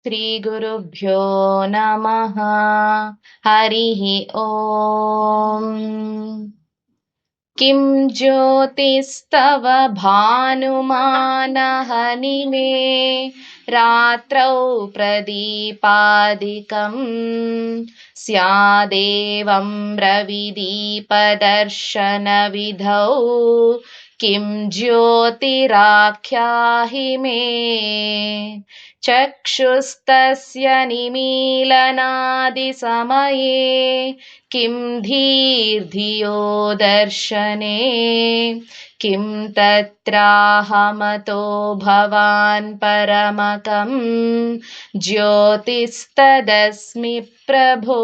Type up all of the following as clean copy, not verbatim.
श्रीगुरुभ्यो नमः। हरिः ॐ। किं ज्योतिस्तव भानुमानहनिमे रात्रौ प्रदीपादिकं स्यादेवं रविदीपदर्शनविधौ किं ज्योतिराख्याहि मे। चक्षुस्तस्य निमीलनादिसमये किं धीर्धियो दर्शने किं तत्राहमतो भवान् परमकं ज्योतिस्तदस्मि प्रभो।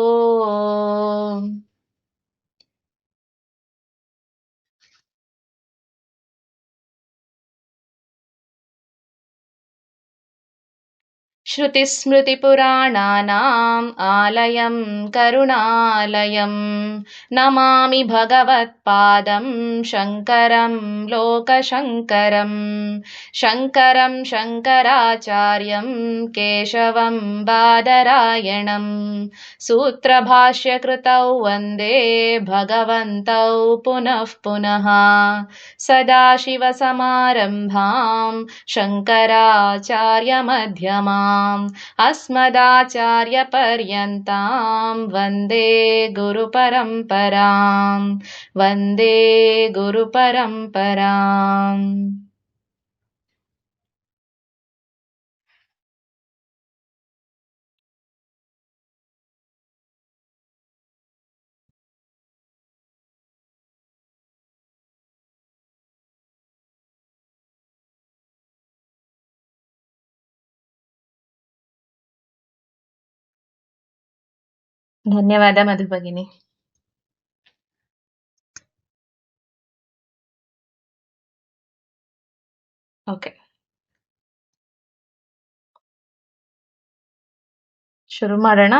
श्रुतिस्मृतिपुराणानाम् आलयं करुणालयं नमामि भगवत्पादं शङ्करं लोकशङ्करं। शङ्करं शङ्कराचार्यं केशवं बादरायणं सूत्रभाष्यकृतौ वन्दे भगवन्तौ पुनः पुनः। सदाशिवसमारम्भां शङ्कराचार्यमध्यमाम् अस्मदाचार्यपर्यन्तां वन्दे गुरुपरम्पराम्। वन्दे गुरुपरम्पराम्। ಧನ್ಯವಾದ ಮಧು ಭಗಿನಿ. ಓಕೆ, ಶುರು ಮಾಡೋಣ.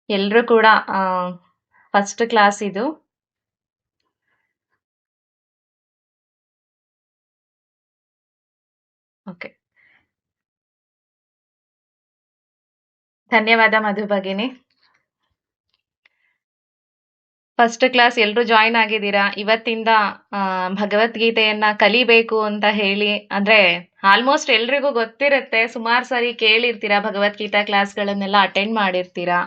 ಎಲ್ರೂ ಕೂಡ ಫಸ್ಟ್ ಕ್ಲಾಸ್ ಇದು. ಓಕೆ, ಧನ್ಯವಾದ ಮಧು ಭಗಿನಿ. ಫಸ್ಟ್ ಕ್ಲಾಸ್ ಎಲ್ರು ಜಾಯಿನ್ ಆಗಿದ್ದೀರಾ. ಇವತ್ತಿಂದ ಭಗವದ್ಗೀತೆಯನ್ನ ಕಲಿಬೇಕು ಅಂತ ಹೇಳಿ, ಅಂದ್ರೆ ಆಲ್ಮೋಸ್ಟ್ ಎಲ್ರಿಗೂ ಗೊತ್ತಿರುತ್ತೆ, ಸುಮಾರು ಸರಿ ಕೇಳಿರ್ತೀರಾ, ಭಗವದ್ಗೀತಾ ಕ್ಲಾಸ್ಗಳನ್ನೆಲ್ಲ ಅಟೆಂಡ್ ಮಾಡಿರ್ತೀರಾ.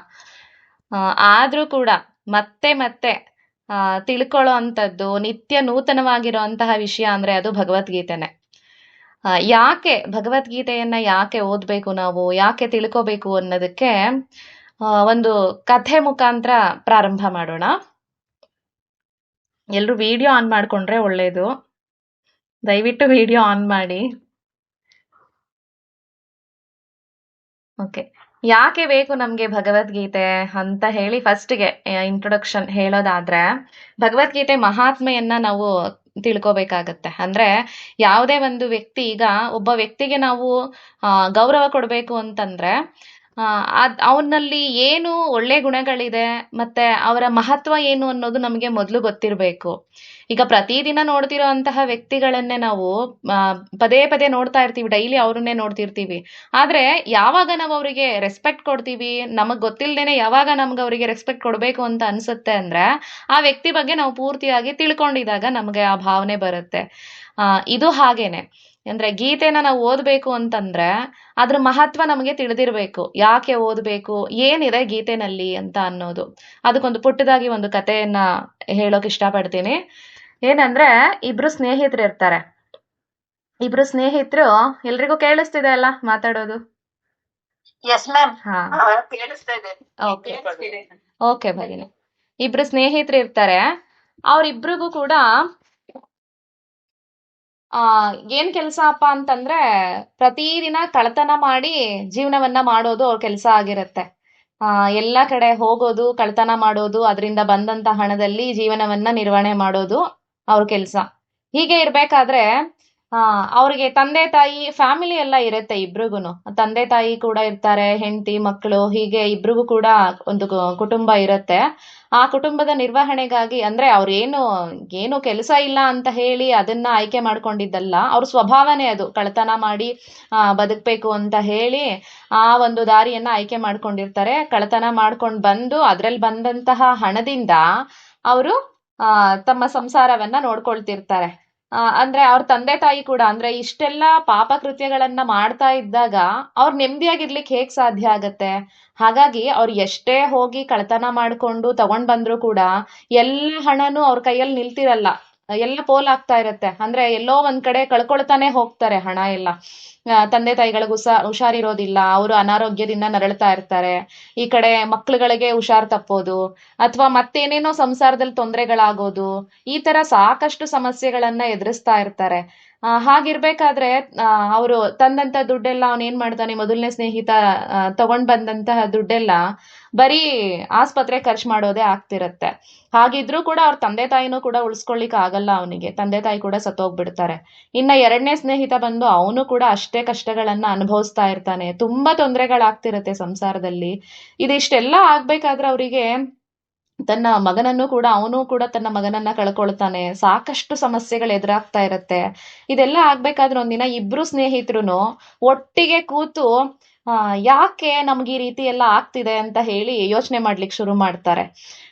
ಆದ್ರೂ ಕೂಡ ಮತ್ತೆ ಮತ್ತೆ ತಿಳ್ಕೊಳ್ಳೋ ಅಂಥದ್ದು, ನಿತ್ಯ ನೂತನವಾಗಿರೋ ಅಂತಹ ವಿಷಯ ಅಂದ್ರೆ ಅದು ಭಗವದ್ಗೀತೆನೆ. ಯಾಕೆ ಭಗವದ್ಗೀತೆಯನ್ನ ಯಾಕೆ ಓದ್ಬೇಕು, ನಾವು ಯಾಕೆ ತಿಳ್ಕೋಬೇಕು ಅನ್ನೋದಕ್ಕೆ ಒಂದು ಕಥೆ ಮುಖಾಂತರ ಪ್ರಾರಂಭ ಮಾಡೋಣ. ಎಲ್ರು ವಿಡಿಯೋ ಆನ್ ಮಾಡ್ಕೊಂಡ್ರೆ ಒಳ್ಳೇದು. ದಯವಿಟ್ಟು ವಿಡಿಯೋ ಆನ್ ಮಾಡಿ. ಓಕೆ, ಯಾಕೆ ಬೇಕು ನಮ್ಗೆ ಭಗವದ್ಗೀತೆ ಅಂತ ಹೇಳಿ ಫಸ್ಟ್ಗೆ ಇಂಟ್ರೊಡಕ್ಷನ್ ಹೇಳೋದಾದ್ರೆ, ಭಗವದ್ಗೀತೆ ಮಹಾತ್ಮೆಯನ್ನ ನಾವು ತಿಳ್ಕೊಬೇಕಾಗತ್ತೆ. ಅಂದ್ರೆ ಯಾವುದೇ ಒಂದು ವ್ಯಕ್ತಿ, ಈಗ ಒಬ್ಬ ವ್ಯಕ್ತಿಗೆ ನಾವು ಗೌರವ ಕೊಡ್ಬೇಕು ಅಂತಂದ್ರೆ ಅವನಲ್ಲಿ ಏನು ಒಳ್ಳೆ ಗುಣಗಳಿದೆ ಮತ್ತೆ ಅವರ ಮಹತ್ವ ಏನು ಅನ್ನೋದು ನಮಗೆ ಮೊದಲು ಗೊತ್ತಿರಬೇಕು. ಈಗ ಪ್ರತಿದಿನ ನೋಡ್ತಿರೋ ಅಂತಹ ವ್ಯಕ್ತಿಗಳನ್ನೇ ನಾವು ಪದೇ ಪದೇ ನೋಡ್ತಾ ಇರ್ತೀವಿ, ಡೈಲಿ ಅವ್ರನ್ನೇ ನೋಡ್ತಿರ್ತೀವಿ. ಆದ್ರೆ ಯಾವಾಗ ನಾವು ಅವರಿಗೆ ರೆಸ್ಪೆಕ್ಟ್ ಕೊಡ್ತೀವಿ, ನಮಗ್ ಗೊತ್ತಿಲ್ದೇನೆ ಯಾವಾಗ ನಮ್ಗೆ ಅವರಿಗೆ ರೆಸ್ಪೆಕ್ಟ್ ಕೊಡ್ಬೇಕು ಅಂತ ಅನ್ಸುತ್ತೆ ಅಂದ್ರೆ ಆ ವ್ಯಕ್ತಿ ಬಗ್ಗೆ ನಾವು ಪೂರ್ತಿಯಾಗಿ ತಿಳ್ಕೊಂಡಿದಾಗ ನಮ್ಗೆ ಆ ಭಾವನೆ ಬರುತ್ತೆ. ಇದು ಹಾಗೇನೆ. ಅಂದ್ರೆ ಗೀತೆನ ನಾವು ಓದ್ಬೇಕು ಅಂತಂದ್ರೆ ಅದ್ರ ಮಹತ್ವ ನಮಗೆ ತಿಳಿದಿರ್ಬೇಕು. ಯಾಕೆ ಓದ್ಬೇಕು, ಏನಿದೆ ಗೀತೆನಲ್ಲಿ ಅಂತ ಅನ್ನೋದು. ಅದಕ್ಕೊಂದು ಪುಟ್ಟದಾಗಿ ಒಂದು ಕಥೆಯನ್ನ ಹೇಳೋಕ್ ಇಷ್ಟಪಡ್ತೀನಿ. ಏನಂದ್ರೆ, ಇಬ್ರು ಸ್ನೇಹಿತರು ಇರ್ತಾರೆ. ಇಬ್ರು ಸ್ನೇಹಿತರು, ಎಲ್ರಿಗೂ ಕೇಳಿಸ್ತಿದೆ ಅಲ್ಲ ಮಾತಾಡೋದು? ಹಾ, ಓಕೆ ಭಗಿನಿ. ಇಬ್ರು ಸ್ನೇಹಿತರು ಇರ್ತಾರೆ. ಅವ್ರಿಬ್ರಿಗೂ ಕೂಡ ಏನ್ ಕೆಲ್ಸ ಅಪ್ಪ ಅಂತಂದ್ರೆ, ಪ್ರತಿದಿನ ಕಳ್ತನ ಮಾಡಿ ಜೀವನವನ್ನ ಮಾಡೋದು ಅವ್ರ ಕೆಲ್ಸ ಆಗಿರತ್ತೆ. ಎಲ್ಲ ಕಡೆ ಹೋಗೋದು, ಕಳ್ತನ ಮಾಡೋದು, ಅದರಿಂದ ಬಂದಂತ ಹಣದಲ್ಲಿ ಜೀವನವನ್ನ ನಿರ್ವಹಣೆ ಮಾಡೋದು ಅವ್ರ ಕೆಲ್ಸ. ಹೀಗೆ ಇರ್ಬೇಕಾದ್ರೆ ಅವ್ರಿಗೆ ತಂದೆ ತಾಯಿ ಫ್ಯಾಮಿಲಿ ಎಲ್ಲ ಇರುತ್ತೆ ಇಬ್ರಿಗೂನು. ತಂದೆ ತಾಯಿ ಕೂಡ ಇರ್ತಾರೆ, ಹೆಂಡತಿ ಮಕ್ಕಳು ಹೀಗೆ ಇಬ್ರಿಗೂ ಕೂಡ ಒಂದು ಕುಟುಂಬ ಇರುತ್ತೆ. ಆ ಕುಟುಂಬದ ನಿರ್ವಹಣೆಗಾಗಿ ಅಂದ್ರೆ ಏನು ಕೆಲಸ ಇಲ್ಲ ಅಂತ ಹೇಳಿ ಅದನ್ನ ಆಯ್ಕೆ ಮಾಡ್ಕೊಂಡಿದ್ದಲ್ಲ. ಅವ್ರ ಸ್ವಭಾವನೇ ಅದು, ಕಳ್ತನ ಮಾಡಿ ಬದುಕ್ಬೇಕು ಅಂತ ಹೇಳಿ ಆ ಒಂದು ದಾರಿಯನ್ನ ಆಯ್ಕೆ ಮಾಡ್ಕೊಂಡಿರ್ತಾರೆ. ಕಳ್ತನ ಮಾಡ್ಕೊಂಡು ಬಂದು ಅದ್ರಲ್ಲಿ ಬಂದಂತಹ ಹಣದಿಂದ ಅವರು ತಮ್ಮ ಸಂಸಾರವನ್ನ ನೋಡ್ಕೊಳ್ತಿರ್ತಾರೆ. ಅಂದ್ರೆ ಅವ್ರ ತಂದೆ ತಾಯಿ ಕೂಡ ಅಂದ್ರೆ ಇಷ್ಟೆಲ್ಲ ಪಾಪ ಕೃತ್ಯಗಳನ್ನ ಮಾಡ್ತಾ ಇದ್ದಾಗ ಅವ್ರು ನೆಮ್ಮದಿಯಾಗಿರ್ಲಿಕ್ಕೆ ಹೇಗ್ ಸಾಧ್ಯ ಆಗತ್ತೆ? ಹಾಗಾಗಿ ಅವ್ರು ಎಷ್ಟೇ ಹೋಗಿ ಕಳ್ತನ ಮಾಡ್ಕೊಂಡು ತಗೊಂಡ್ ಬಂದ್ರು ಕೂಡ ಎಲ್ಲ ಹಣನೂ ಅವ್ರ ಕೈಯಲ್ಲಿ ನಿಲ್ತಿರಲ್ಲ. ಎಲ್ಲ ಪೋಲಾಗ್ತಾ ಇರತ್ತೆ. ಅಂದ್ರೆ ಎಲ್ಲೋ ಒಂದ್ ಕಡೆ ಕಳ್ಕೊಳ್ತಾನೆ ಹೋಗ್ತಾರೆ ಹಣ ಎಲ್ಲ. ತಂದೆ ತಾಯಿಗಳಿಗೆ ಹುಷಾರಿರೋದಿಲ್ಲ, ಅವರು ಅನಾರೋಗ್ಯದಿಂದ ನರಳ್ತಾ ಇರ್ತಾರೆ. ಈ ಕಡೆ ಮಕ್ಳುಗಳಿಗೆ ಹುಷಾರ್ ತಪ್ಪೋದು, ಅಥವಾ ಮತ್ತೇನೇನೋ ಸಂಸಾರದಲ್ಲಿ ತೊಂದರೆಗಳಾಗೋದು, ಈ ತರ ಸಾಕಷ್ಟು ಸಮಸ್ಯೆಗಳನ್ನ ಎದುರಿಸ್ತಾ ಇರ್ತಾರೆ. ಹಾಗಿರ್ಬೇಕಾದ್ರೆ ಅವರು ತಂದಂತ ದುಡ್ಡೆಲ್ಲ ಅವನೇನ್ ಮಾಡ್ತಾನೆ, ಮೊದಲನೇ ಸ್ನೇಹಿತ ತಗೊಂಡ್ ಬಂದಂತಹ ದುಡ್ಡೆಲ್ಲ ಬರೀ ಆಸ್ಪತ್ರೆ ಖರ್ಚು ಮಾಡೋದೇ ಆಗ್ತಿರತ್ತೆ. ಹಾಗಿದ್ರೂ ಕೂಡ ಅವ್ರ ತಂದೆ ತಾಯಿನೂ ಕೂಡ ಉಳಿಸ್ಕೊಳ್ಲಿಕ್ಕೆ ಆಗಲ್ಲ ಅವನಿಗೆ. ತಂದೆ ತಾಯಿ ಕೂಡ ಸತ್ತೋಗ್ಬಿಡ್ತಾರೆ. ಇನ್ನ ಎರಡನೇ ಸ್ನೇಹಿತ ಬಂದು ಅವನು ಕೂಡ ಅಷ್ಟೇ ಕಷ್ಟಗಳನ್ನ ಅನುಭವಿಸ್ತಾ ಇರ್ತಾನೆ. ತುಂಬಾ ತೊಂದರೆಗಳಾಗ್ತಿರತ್ತೆ ಸಂಸಾರದಲ್ಲಿ. ಇದಿಷ್ಟೆಲ್ಲ ಆಗ್ಬೇಕಾದ್ರೆ ಅವರಿಗೆ ಅವನು ಕೂಡ ತನ್ನ ಮಗನನ್ನ ಕಳ್ಕೊಳ್ತಾನೆ. ಸಾಕಷ್ಟು ಸಮಸ್ಯೆಗಳು ಎದುರಾಗ್ತಾ ಇರತ್ತೆ. ಇದೆಲ್ಲ ಆಗ್ಬೇಕಾದ್ರೆ ಒಂದಿನ ಇಬ್ರು ಸ್ನೇಹಿತರುನು ಒಟ್ಟಿಗೆ ಕೂತು ಯಾಕೆ ನಮ್ಗೆ ಈ ರೀತಿ ಎಲ್ಲ ಆಗ್ತಿದೆ ಅಂತ ಹೇಳಿ ಯೋಚನೆ ಮಾಡ್ಲಿಕ್ಕೆ ಶುರು ಮಾಡ್ತಾರೆ.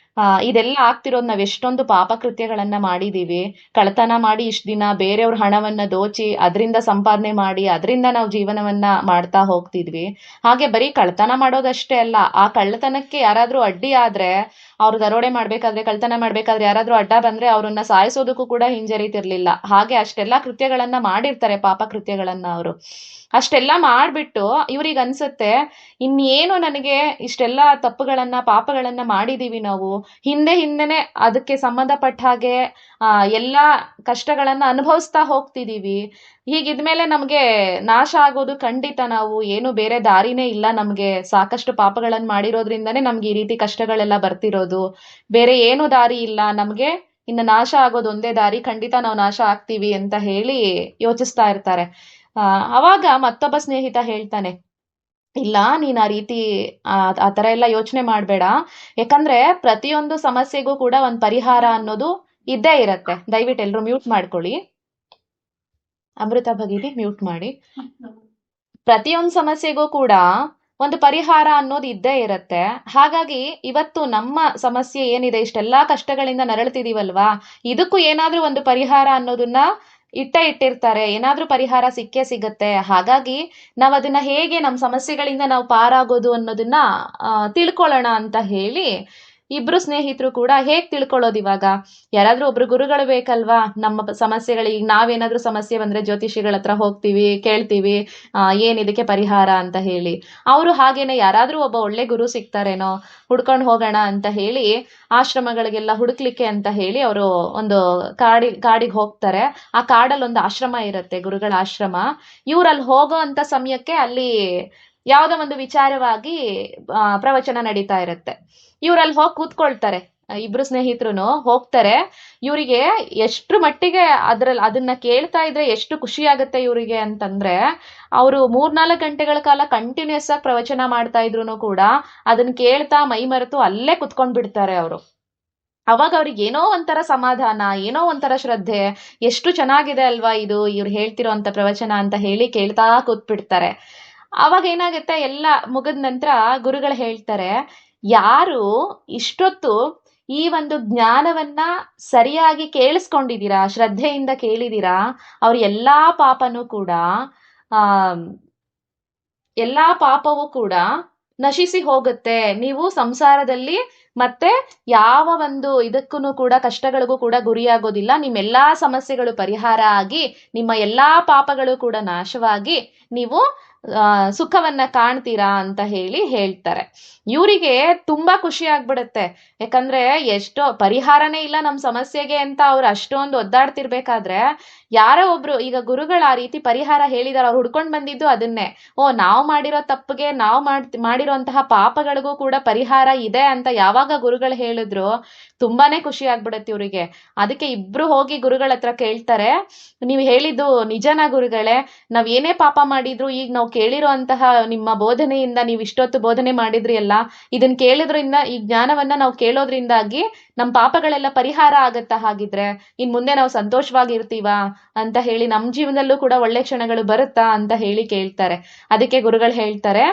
ಇದೆಲ್ಲ ಆಗ್ತಿರೋದು ನಾವ್ ಎಷ್ಟೊಂದು ಪಾಪಕೃತ್ಯಗಳನ್ನ ಮಾಡಿದೀವಿ. ಕಳ್ತನ ಮಾಡಿ ಇಷ್ಟ ದಿನ ಬೇರೆಯವ್ರ ಹಣವನ್ನ ದೋಚಿ ಅದರಿಂದ ಸಂಪಾದನೆ ಮಾಡಿ ಅದರಿಂದ ನಾವು ಜೀವನವನ್ನ ಮಾಡ್ತಾ ಹೋಗ್ತಿದ್ವಿ. ಹಾಗೆ ಬರೀ ಕಳ್ತನ ಮಾಡೋದಷ್ಟೇ ಅಲ್ಲ, ಆ ಕಳ್ಳತನಕ್ಕೆ ಯಾರಾದ್ರೂ ಅಡ್ಡಿ ಆದ್ರೆ, ಅವ್ರು ದರೋಡೆ ಮಾಡ್ಬೇಕಾದ್ರೆ ಕಳ್ತನ ಮಾಡ್ಬೇಕಾದ್ರೆ ಯಾರಾದ್ರೂ ಅಡ್ಡ ಬಂದ್ರೆ ಅವ್ರನ್ನ ಸಾಯಿಸೋದಕ್ಕೂ ಕೂಡ ಹಿಂಜರಿತಿರ್ಲಿಲ್ಲ. ಹಾಗೆ ಅಷ್ಟೆಲ್ಲಾ ಕೃತ್ಯಗಳನ್ನ ಮಾಡಿರ್ತಾರೆ, ಪಾಪ ಕೃತ್ಯಗಳನ್ನ ಅವರು. ಅಷ್ಟೆಲ್ಲ ಮಾಡ್ಬಿಟ್ಟು ಇವ್ರಿಗೆ ಅನ್ಸುತ್ತೆ, ಇನ್ನೇನು ನನಗೆ ಇಷ್ಟೆಲ್ಲ ತಪ್ಪುಗಳನ್ನ ಪಾಪಗಳನ್ನ ಮಾಡಿದೀವಿ ನಾವು, ಹಿಂದೆನೆ ಅದಕ್ಕೆ ಸಂಬಂಧಪಟ್ಟ ಹಾಗೆ ಎಲ್ಲಾ ಕಷ್ಟಗಳನ್ನ ಅನುಭವಿಸ್ತಾ ಹೋಗ್ತಿದೀವಿ. ಹೀಗಿದ್ಮೇಲೆ ನಮ್ಗೆ ನಾಶ ಆಗೋದು ಖಂಡಿತ. ನಾವು ಏನು ಬೇರೆ ದಾರಿನೇ ಇಲ್ಲ ನಮ್ಗೆ. ಸಾಕಷ್ಟು ಪಾಪಗಳನ್ನ ಮಾಡಿರೋದ್ರಿಂದಾನೇ ನಮ್ಗೆ ಈ ರೀತಿ ಕಷ್ಟಗಳೆಲ್ಲ ಬರ್ತಿರೋದು. ಬೇರೆ ಏನು ದಾರಿ ಇಲ್ಲ ನಮ್ಗೆ. ಇನ್ನು ನಾಶ ಆಗೋದು ಒಂದೇ ದಾರಿ. ಖಂಡಿತ ನಾವು ನಾಶ ಆಗ್ತೀವಿ ಅಂತ ಹೇಳಿ ಯೋಚಿಸ್ತಾ ಇರ್ತಾರೆ. ಅವಾಗ ಮತ್ತೊಬ್ಬ ಸ್ನೇಹಿತ ಹೇಳ್ತಾನೆ, ಇಲ್ಲ ನೀನ್ ಆ ರೀತಿ ಆ ತರ ಎಲ್ಲ ಯೋಚನೆ ಮಾಡ್ಬೇಡ. ಯಾಕಂದ್ರೆ ಪ್ರತಿಯೊಂದು ಸಮಸ್ಯೆಗೂ ಕೂಡ ಒಂದ್ ಪರಿಹಾರ ಅನ್ನೋದು ಇದ್ದೇ ಇರತ್ತೆ. ದಯವಿಟ್ಟು ಎಲ್ರು ಮ್ಯೂಟ್ ಮಾಡ್ಕೊಳ್ಳಿ. ಅಮೃತ ಭಗಿನಿ ಮ್ಯೂಟ್ ಮಾಡಿ. ಪ್ರತಿಯೊಂದು ಸಮಸ್ಯೆಗೂ ಕೂಡ ಒಂದು ಪರಿಹಾರ ಅನ್ನೋದು ಇದ್ದೇ ಇರತ್ತೆ. ಹಾಗಾಗಿ ಇವತ್ತು ನಮ್ಮ ಸಮಸ್ಯೆ ಏನಿದೆ, ಇಷ್ಟೆಲ್ಲಾ ಕಷ್ಟಗಳಿಂದ ನರಳ್ತಿದೀವಲ್ವಾ, ಇದಕ್ಕೂ ಏನಾದ್ರೂ ಒಂದು ಪರಿಹಾರ ಅನ್ನೋದನ್ನ ಇಟ್ಟಿರ್ತಾರೆ. ಏನಾದ್ರೂ ಪರಿಹಾರ ಸಿಕ್ಕೇ ಸಿಗತ್ತೆ. ಹಾಗಾಗಿ ನಾವ್ ಅದನ್ನ ಹೇಗೆ ನಮ್ಮ ಸಮಸ್ಯೆಗಳಿಂದ ನಾವು ಪಾರಾಗೋದು ಅನ್ನೋದನ್ನ ತಿಳ್ಕೊಳ್ಳೋಣ ಅಂತ ಹೇಳಿ ಇಬ್ರು ಸ್ನೇಹಿತರು ಕೂಡ ಹೇಗ್ ತಿಳ್ಕೊಳ್ಳೋದು ಇವಾಗ? ಯಾರಾದ್ರೂ ಒಬ್ರು ಗುರುಗಳು ಬೇಕಲ್ವಾ ನಮ್ಮ ಸಮಸ್ಯೆಗಳಿಗೆ. ನಾವೇನಾದ್ರೂ ಸಮಸ್ಯೆ ಬಂದ್ರೆ ಜ್ಯೋತಿಷಿಗಳ ಹತ್ರ ಹೋಗ್ತೀವಿ, ಕೇಳ್ತೀವಿ ಏನ್ ಇದಕ್ಕೆ ಪರಿಹಾರ ಅಂತ ಹೇಳಿ. ಅವರು ಹಾಗೇನೆ ಯಾರಾದ್ರೂ ಒಬ್ಬ ಒಳ್ಳೆ ಗುರು ಸಿಗ್ತಾರೇನೋ, ಹುಡ್ಕೊಂಡು ಹೋಗೋಣ ಅಂತ ಹೇಳಿ ಆಶ್ರಮಗಳಿಗೆಲ್ಲ ಹುಡುಕ್ಲಿಕ್ಕೆ ಅಂತ ಹೇಳಿ ಅವರು ಒಂದು ಕಾಡಿಗೆ ಹೋಗ್ತಾರೆ. ಆ ಕಾಡಲ್ಲಿ ಒಂದು ಆಶ್ರಮ ಇರುತ್ತೆ, ಗುರುಗಳ ಆಶ್ರಮ. ಇವ್ರಲ್ಲಿ ಹೋಗೋ ಅಂತ ಸಮಯಕ್ಕೆ ಅಲ್ಲಿ ಯಾವ್ದೋ ಒಂದು ವಿಚಾರವಾಗಿ ಪ್ರವಚನ ನಡೀತಾ ಇರುತ್ತೆ. ಇವ್ರಲ್ಲಿ ಹೋಗಿ ಕೂತ್ಕೊಳ್ತಾರೆ. ಇಬ್ರು ಸ್ನೇಹಿತರುನು ಹೋಗ್ತಾರೆ. ಇವರಿಗೆ ಎಷ್ಟು ಮಟ್ಟಿಗೆ ಅದನ್ನ ಕೇಳ್ತಾ ಇದ್ರೆ ಎಷ್ಟು ಖುಷಿ ಆಗತ್ತೆ ಇವರಿಗೆ ಅಂತಂದ್ರೆ, ಅವರು 3-4 ಗಂಟೆಗಳ ಕಾಲ ಕಂಟಿನ್ಯೂಸ್ ಆಗಿ ಪ್ರವಚನ ಮಾಡ್ತಾ ಇದ್ರು ಕೂಡ ಅದನ್ನ ಕೇಳ್ತಾ ಮೈ ಮರೆತು ಅಲ್ಲೇ ಕುತ್ಕೊಂಡ್ ಬಿಡ್ತಾರೆ ಅವರು. ಅವಾಗ ಅವ್ರಿಗೆ ಏನೋ ಒಂಥರ ಸಮಾಧಾನ, ಏನೋ ಒಂಥರ ಶ್ರದ್ಧೆ. ಎಷ್ಟು ಚೆನ್ನಾಗಿದೆ ಅಲ್ವಾ ಇದು ಇವ್ರು ಹೇಳ್ತಿರೋ ಅಂತ ಪ್ರವಚನ ಅಂತ ಹೇಳಿ ಕೇಳ್ತಾ ಕೂತ್ಬಿಡ್ತಾರೆ. ಅವಾಗ ಏನಾಗುತ್ತೆ, ಎಲ್ಲ ಮುಗಿದ ನಂತರ ಗುರುಗಳು ಹೇಳ್ತಾರೆ, ಯಾರು ಇಷ್ಟೊತ್ತು ಈ ಒಂದು ಜ್ಞಾನವನ್ನ ಸರಿಯಾಗಿ ಕೇಳಿಸ್ಕೊಂಡಿದ್ದೀರಾ, ಶ್ರದ್ಧೆಯಿಂದ ಕೇಳಿದೀರಾ, ಅವ್ರ ಎಲ್ಲಾ ಪಾಪವೂ ಕೂಡ ನಶಿಸಿ ಹೋಗುತ್ತೆ. ನೀವು ಸಂಸಾರದಲ್ಲಿ ಮತ್ತೆ ಯಾವ ಒಂದು ಇದಕ್ಕೂ ಕೂಡ ಕಷ್ಟಗಳಿಗೂ ಕೂಡ ಗುರಿಯಾಗೋದಿಲ್ಲ. ನಿಮ್ಮೆಲ್ಲಾ ಸಮಸ್ಯೆಗಳು ಪರಿಹಾರ ಆಗಿ ನಿಮ್ಮ ಎಲ್ಲಾ ಪಾಪಗಳು ಕೂಡ ನಾಶವಾಗಿ ನೀವು ಸುಖವನ್ನ ಕಾಣ್ತೀರಾ ಅಂತ ಹೇಳ್ತಾರೆ. ಇವರಿಗೆ ತುಂಬಾ ಖುಷಿ ಆಗ್ಬಿಡುತ್ತೆ. ಯಾಕಂದ್ರೆ ಎಷ್ಟೋ ಪರಿಹಾರನೇ ಇಲ್ಲ ನಮ್ ಸಮಸ್ಯೆಗೆ ಅಂತ ಅವ್ರು ಅಷ್ಟೊಂದು ಒದ್ದಾಡ್ತಿರ್ಬೇಕಾದ್ರೆ ಯಾರೋ ಒಬ್ರು ಈಗ ಗುರುಗಳು ಆ ರೀತಿ ಪರಿಹಾರ ಹೇಳಿದಾರೆ. ಅವ್ರು ಹುಡ್ಕೊಂಡ್ ಬಂದಿದ್ದು ಅದನ್ನೇ. ನಾವು ಮಾಡಿರೋ ತಪ್ಪಿಗೆ, ನಾವು ಮಾಡಿರೋಂತಹ ಪಾಪಗಳಿಗೂ ಕೂಡ ಪರಿಹಾರ ಇದೆ ಅಂತ ಯಾವಾಗ ಯಾವಾಗ ಗುರುಗಳು ಹೇಳಿದ್ರು ತುಂಬಾನೇ ಖುಷಿ ಆಗ್ಬಿಡತ್ತೆ ಇವ್ರಿಗೆ. ಅದಕ್ಕೆ ಇಬ್ರು ಹೋಗಿ ಗುರುಗಳ ಹತ್ರ ಕೇಳ್ತಾರೆ, ನೀವು ಹೇಳಿದ್ದು ನಿಜನಾ ಗುರುಗಳೇ? ನಾವ್ ಏನೇ ಪಾಪ ಮಾಡಿದ್ರು ಈಗ ನಾವು ಕೇಳಿರೋ ಅಂತಹ ನಿಮ್ಮ ಬೋಧನೆಯಿಂದ, ನೀವು ಇಷ್ಟೊತ್ತು ಬೋಧನೆ ಮಾಡಿದ್ರಿ ಅಲ್ಲ, ಇದನ್ ಕೇಳಿದ್ರಿಂದ, ಈ ಜ್ಞಾನವನ್ನ ನಾವು ಕೇಳೋದ್ರಿಂದಾಗಿ ನಮ್ ಪಾಪಗಳೆಲ್ಲ ಪರಿಹಾರ ಆಗತ್ತಾ? ಹಾಗಿದ್ರೆ ಇನ್ ಮುಂದೆ ನಾವು ಸಂತೋಷವಾಗಿರ್ತೀವಾ ಅಂತ ಹೇಳಿ, ನಮ್ ಜೀವನದಲ್ಲೂ ಕೂಡ ಒಳ್ಳೆ ಕ್ಷಣಗಳು ಬರುತ್ತಾ ಅಂತ ಹೇಳಿ ಕೇಳ್ತಾರೆ. ಅದಕ್ಕೆ ಗುರುಗಳು ಹೇಳ್ತಾರೆ,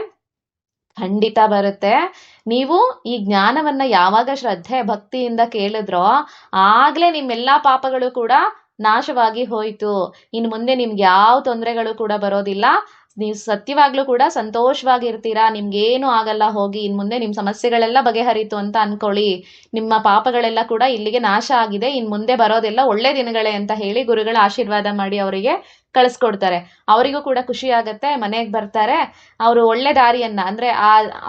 ಖಂಡಿತ ಬರುತ್ತೆ. ನೀವು ಈ ಜ್ಞಾನವನ್ನ ಯಾವಾಗ ಶ್ರದ್ಧೆ ಭಕ್ತಿಯಿಂದ ಕೇಳಿದ್ರೋ ಆಗ್ಲೇ ನಿಮ್ಮೆಲ್ಲಾ ಪಾಪಗಳು ಕೂಡ ನಾಶವಾಗಿ ಹೋಯ್ತು. ಇನ್ ಮುಂದೆ ನಿಮ್ಗೆ ಯಾವ ತೊಂದರೆಗಳು ಕೂಡ ಬರೋದಿಲ್ಲ. ನೀವು ಸತ್ಯವಾಗ್ಲೂ ಕೂಡ ಸಂತೋಷವಾಗಿರ್ತೀರಾ, ನಿಮ್ಗೇನು ಆಗಲ್ಲ. ಹೋಗಿ ಇನ್ ಮುಂದೆ ನಿಮ್ ಸಮಸ್ಯೆಗಳೆಲ್ಲ ಬಗೆಹರಿತು ಅಂತ ಅನ್ಕೊಳ್ಳಿ. ನಿಮ್ಮ ಪಾಪಗಳೆಲ್ಲ ಕೂಡ ಇಲ್ಲಿಗೆ ನಾಶ ಆಗಿದೆ, ಇನ್ ಮುಂದೆ ಬರೋದೆಲ್ಲ ಒಳ್ಳೆ ದಿನಗಳೇ ಅಂತ ಹೇಳಿ ಗುರುಗಳ ಆಶೀರ್ವಾದ ಮಾಡಿ ಅವರಿಗೆ ಕಳಿಸ್ಕೊಡ್ತಾರೆ. ಅವರಿಗೂ ಕೂಡ ಖುಷಿ ಆಗತ್ತೆ, ಮನೆಗೆ ಬರ್ತಾರೆ. ಅವರು ಒಳ್ಳೆ ದಾರಿಯನ್ನ, ಅಂದ್ರೆ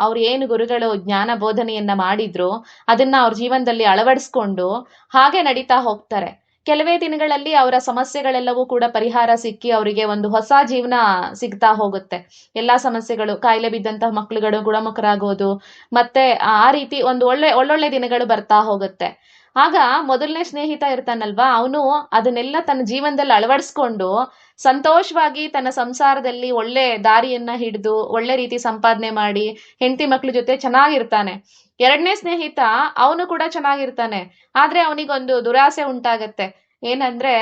ಅವ್ರು ಏನು ಗುರುಗಳು ಜ್ಞಾನ ಬೋಧನೆಯನ್ನ ಮಾಡಿದ್ರು ಅದನ್ನ ಅವ್ರ ಜೀವನದಲ್ಲಿ ಅಳವಡಿಸ್ಕೊಂಡು ಹಾಗೆ ನಡೀತಾ ಹೋಗ್ತಾರೆ. ಕೆಲವೇ ದಿನಗಳಲ್ಲಿ ಅವರ ಸಮಸ್ಯೆಗಳೆಲ್ಲವೂ ಕೂಡ ಪರಿಹಾರ ಸಿಕ್ಕಿ ಅವರಿಗೆ ಒಂದು ಹೊಸ ಜೀವನ ಸಿಗ್ತಾ ಹೋಗುತ್ತೆ. ಎಲ್ಲಾ ಸಮಸ್ಯೆಗಳು, ಕಾಯಿಲೆ ಬಿದ್ದಂತಹ ಮಕ್ಳುಗಳು ಗುಣಮುಖರಾಗೋದು, ಮತ್ತೆ ಆ ರೀತಿ ಒಂದು ಒಳ್ಳೊಳ್ಳೆ ದಿನಗಳು ಬರ್ತಾ ಹೋಗುತ್ತೆ. ಆಗ ಮೊದಲನೇ ಸ್ನೇಹಿತ ಇರ್ತಾನಲ್ವಾ, ಅವನು ಅದನ್ನೆಲ್ಲ ತನ್ನ ಜೀವನದಲ್ಲಿ ಅಳವಡಿಸ್ಕೊಂಡು ಸಂತೋಷವಾಗಿ ತನ್ನ ಸಂಸಾರದಲ್ಲಿ ಒಳ್ಳೆ ದಾರಿಯನ್ನ ಹಿಡಿದು ಒಳ್ಳೆ ರೀತಿ ಸಂಪಾದನೆ ಮಾಡಿ ಹೆಂಡತಿ ಮಕ್ಳ ಜೊತೆ ಚೆನ್ನಾಗಿರ್ತಾನೆ. ಎರಡನೇ ಸ್ನೇಹಿತ ಅವನು ಕೂಡ ಚೆನ್ನಾಗಿರ್ತಾನೆ, ಆದ್ರೆ ಅವನಿಗೊಂದು ದುರಾಸೆ ಉಂಟಾಗತ್ತೆ. ಏನಂದ್ರೆ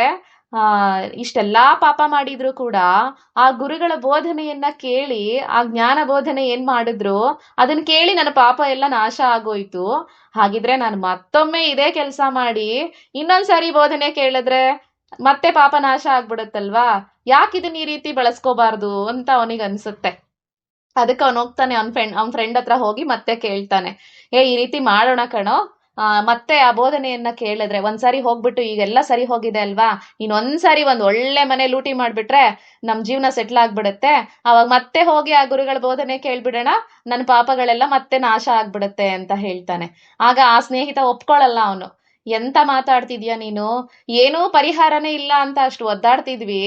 ಇಷ್ಟೆಲ್ಲಾ ಪಾಪ ಮಾಡಿದ್ರು ಕೂಡ ಆ ಗುರುಗಳ ಬೋಧನೆಯನ್ನ ಕೇಳಿ, ಆ ಜ್ಞಾನ ಬೋಧನೆ ಏನ್ ಮಾಡಿದ್ರು ಅದನ್ನ ಕೇಳಿ ನನ್ನ ಪಾಪ ಎಲ್ಲ ನಾಶ ಆಗೋಯ್ತು. ಹಾಗಿದ್ರೆ ನಾನು ಮತ್ತೊಮ್ಮೆ ಇದೇ ಕೆಲಸ ಮಾಡಿ ಇನ್ನೊಂದ್ಸರಿ ಬೋಧನೆ ಕೇಳಿದ್ರೆ ಮತ್ತೆ ಪಾಪ ನಾಶ ಆಗ್ಬಿಡುತ್ತಲ್ವಾ, ಯಾಕಿದನ್ ಈ ರೀತಿ ಬಳಸ್ಕೋಬಾರ್ದು ಅಂತ ಅವನಿಗೆ ಅನ್ಸುತ್ತೆ. ಅದಕ್ಕೆ ಅವನ್ ಹೋಗ್ತಾನೆ, ಅವ್ನ್ ಫ್ರೆಂಡ್ ಹತ್ರ ಹೋಗಿ ಮತ್ತೆ ಕೇಳ್ತಾನೆ, ಈ ರೀತಿ ಮಾಡೋಣ ಕಣೋ, ಮತ್ತೆ ಆ ಬೋಧನೆಯನ್ನ ಕೇಳಿದ್ರೆ, ಒಂದ್ಸಾರಿ ಹೋಗ್ಬಿಟ್ಟು ಈಗೆಲ್ಲ ಸರಿ ಹೋಗಿದೆ ಅಲ್ವಾ, ಇನ್ನೊಂದ್ಸಾರಿ ಒಂದ್ ಒಳ್ಳೆ ಮನೆ ಲೂಟಿ ಮಾಡ್ಬಿಟ್ರೆ ನಮ್ ಜೀವನ ಸೆಟ್ಲ್ ಆಗ್ಬಿಡತ್ತೆ, ಅವಾಗ ಮತ್ತೆ ಹೋಗಿ ಆ ಗುರುಗಳ ಬೋಧನೆ ಕೇಳ್ಬಿಡೋಣ, ನನ್ನ ಪಾಪಗಳೆಲ್ಲ ಮತ್ತೆ ನಾಶ ಆಗ್ಬಿಡತ್ತೆ ಅಂತ ಹೇಳ್ತಾನೆ. ಆಗ ಆ ಸ್ನೇಹಿತ ಒಪ್ಕೊಳಲ್ಲ. ಅವನು, ಎಂತ ಮಾತಾಡ್ತಿದ್ಯಾ ನೀನು, ಏನೂ ಪರಿಹಾರನೇ ಇಲ್ಲ ಅಂತ ಅಷ್ಟು ಒದ್ದಾಡ್ತಿದ್ವಿ,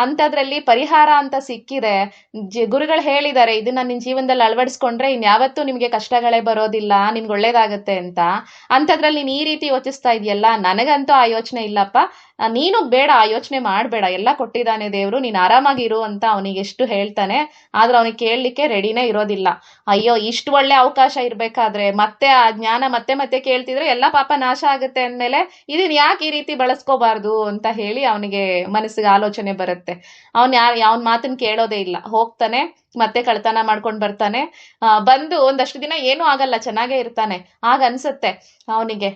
ಅಂತದ್ರಲ್ಲಿ ಪರಿಹಾರ ಅಂತ ಸಿಕ್ಕಿದೆ. ಗುರುಗಳು ಹೇಳಿದ್ದಾರೆ ಇದನ್ನ ನಿನ್ ಜೀವನದಲ್ಲಿ ಅಳವಡಿಸ್ಕೊಂಡ್ರೆ ಇನ್ಯಾವತ್ತೂ ನಿಮ್ಗೆ ಕಷ್ಟಗಳೇ ಬರೋದಿಲ್ಲ, ನಿಮ್ಗೆ ಒಳ್ಳೇದಾಗತ್ತೆ ಅಂತ. ಅಂತದ್ರಲ್ಲಿ ನೀನ್ ಈ ರೀತಿ ಯೋಚಿಸ್ತಾ ಇದೆಯಲ್ಲ, ನನಗಂತೂ ಆ ಯೋಚನೆ ಇಲ್ಲಪ್ಪ, ನೀನು ಬೇಡ, ಆ ಯೋಚನೆ ಮಾಡ್ಬೇಡ, ಎಲ್ಲ ಕೊಟ್ಟಿದ್ದಾನೆ ದೇವ್ರು, ನೀನ್ ಆರಾಮಾಗಿರು ಅಂತ ಅವನಿಗೆ ಎಷ್ಟು ಹೇಳ್ತಾನೆ. ಆದ್ರೆ ಅವನಿಗೆ ಕೇಳಲಿಕ್ಕೆ ರೆಡಿನೇ ಇರೋದಿಲ್ಲ. ಅಯ್ಯೋ, ಇಷ್ಟು ಒಳ್ಳೆ ಅವಕಾಶ ಇರ್ಬೇಕಾದ್ರೆ ಮತ್ತೆ ಆ ಜ್ಞಾನ ಮತ್ತೆ ಮತ್ತೆ ಕೇಳ್ತಿದ್ರೆ ಎಲ್ಲ ಪಾಪ ನಾಶ ಆಗುತ್ತೆ ಅಂದ್ಮೇಲೆ ಇದನ್ ಯಾಕೆ ಈ ರೀತಿ ಬಳಸ್ಕೋಬಾರ್ದು ಅಂತ ಹೇಳಿ ಅವನಿಗೆ ಮನಸ್ಸಿಗೆ ಆಲೋಚನೆ ಬರುತ್ತೆ. ಅವನ್ ಮಾತನ್ನ ಕೇಳೋದೇ ಇಲ್ಲ, ಹೋಗ್ತಾನೆ ಮತ್ತೆ ಕಳ್ತನ ಮಾಡ್ಕೊಂಡ್ ಬರ್ತಾನೆ. ಬಂದು ಒಂದಷ್ಟು ದಿನ ಏನೂ ಆಗಲ್ಲ, ಚೆನ್ನಾಗೇ ಇರ್ತಾನೆ. ಆಗ ಅನ್ಸುತ್ತೆ ಅವನಿಗೆ,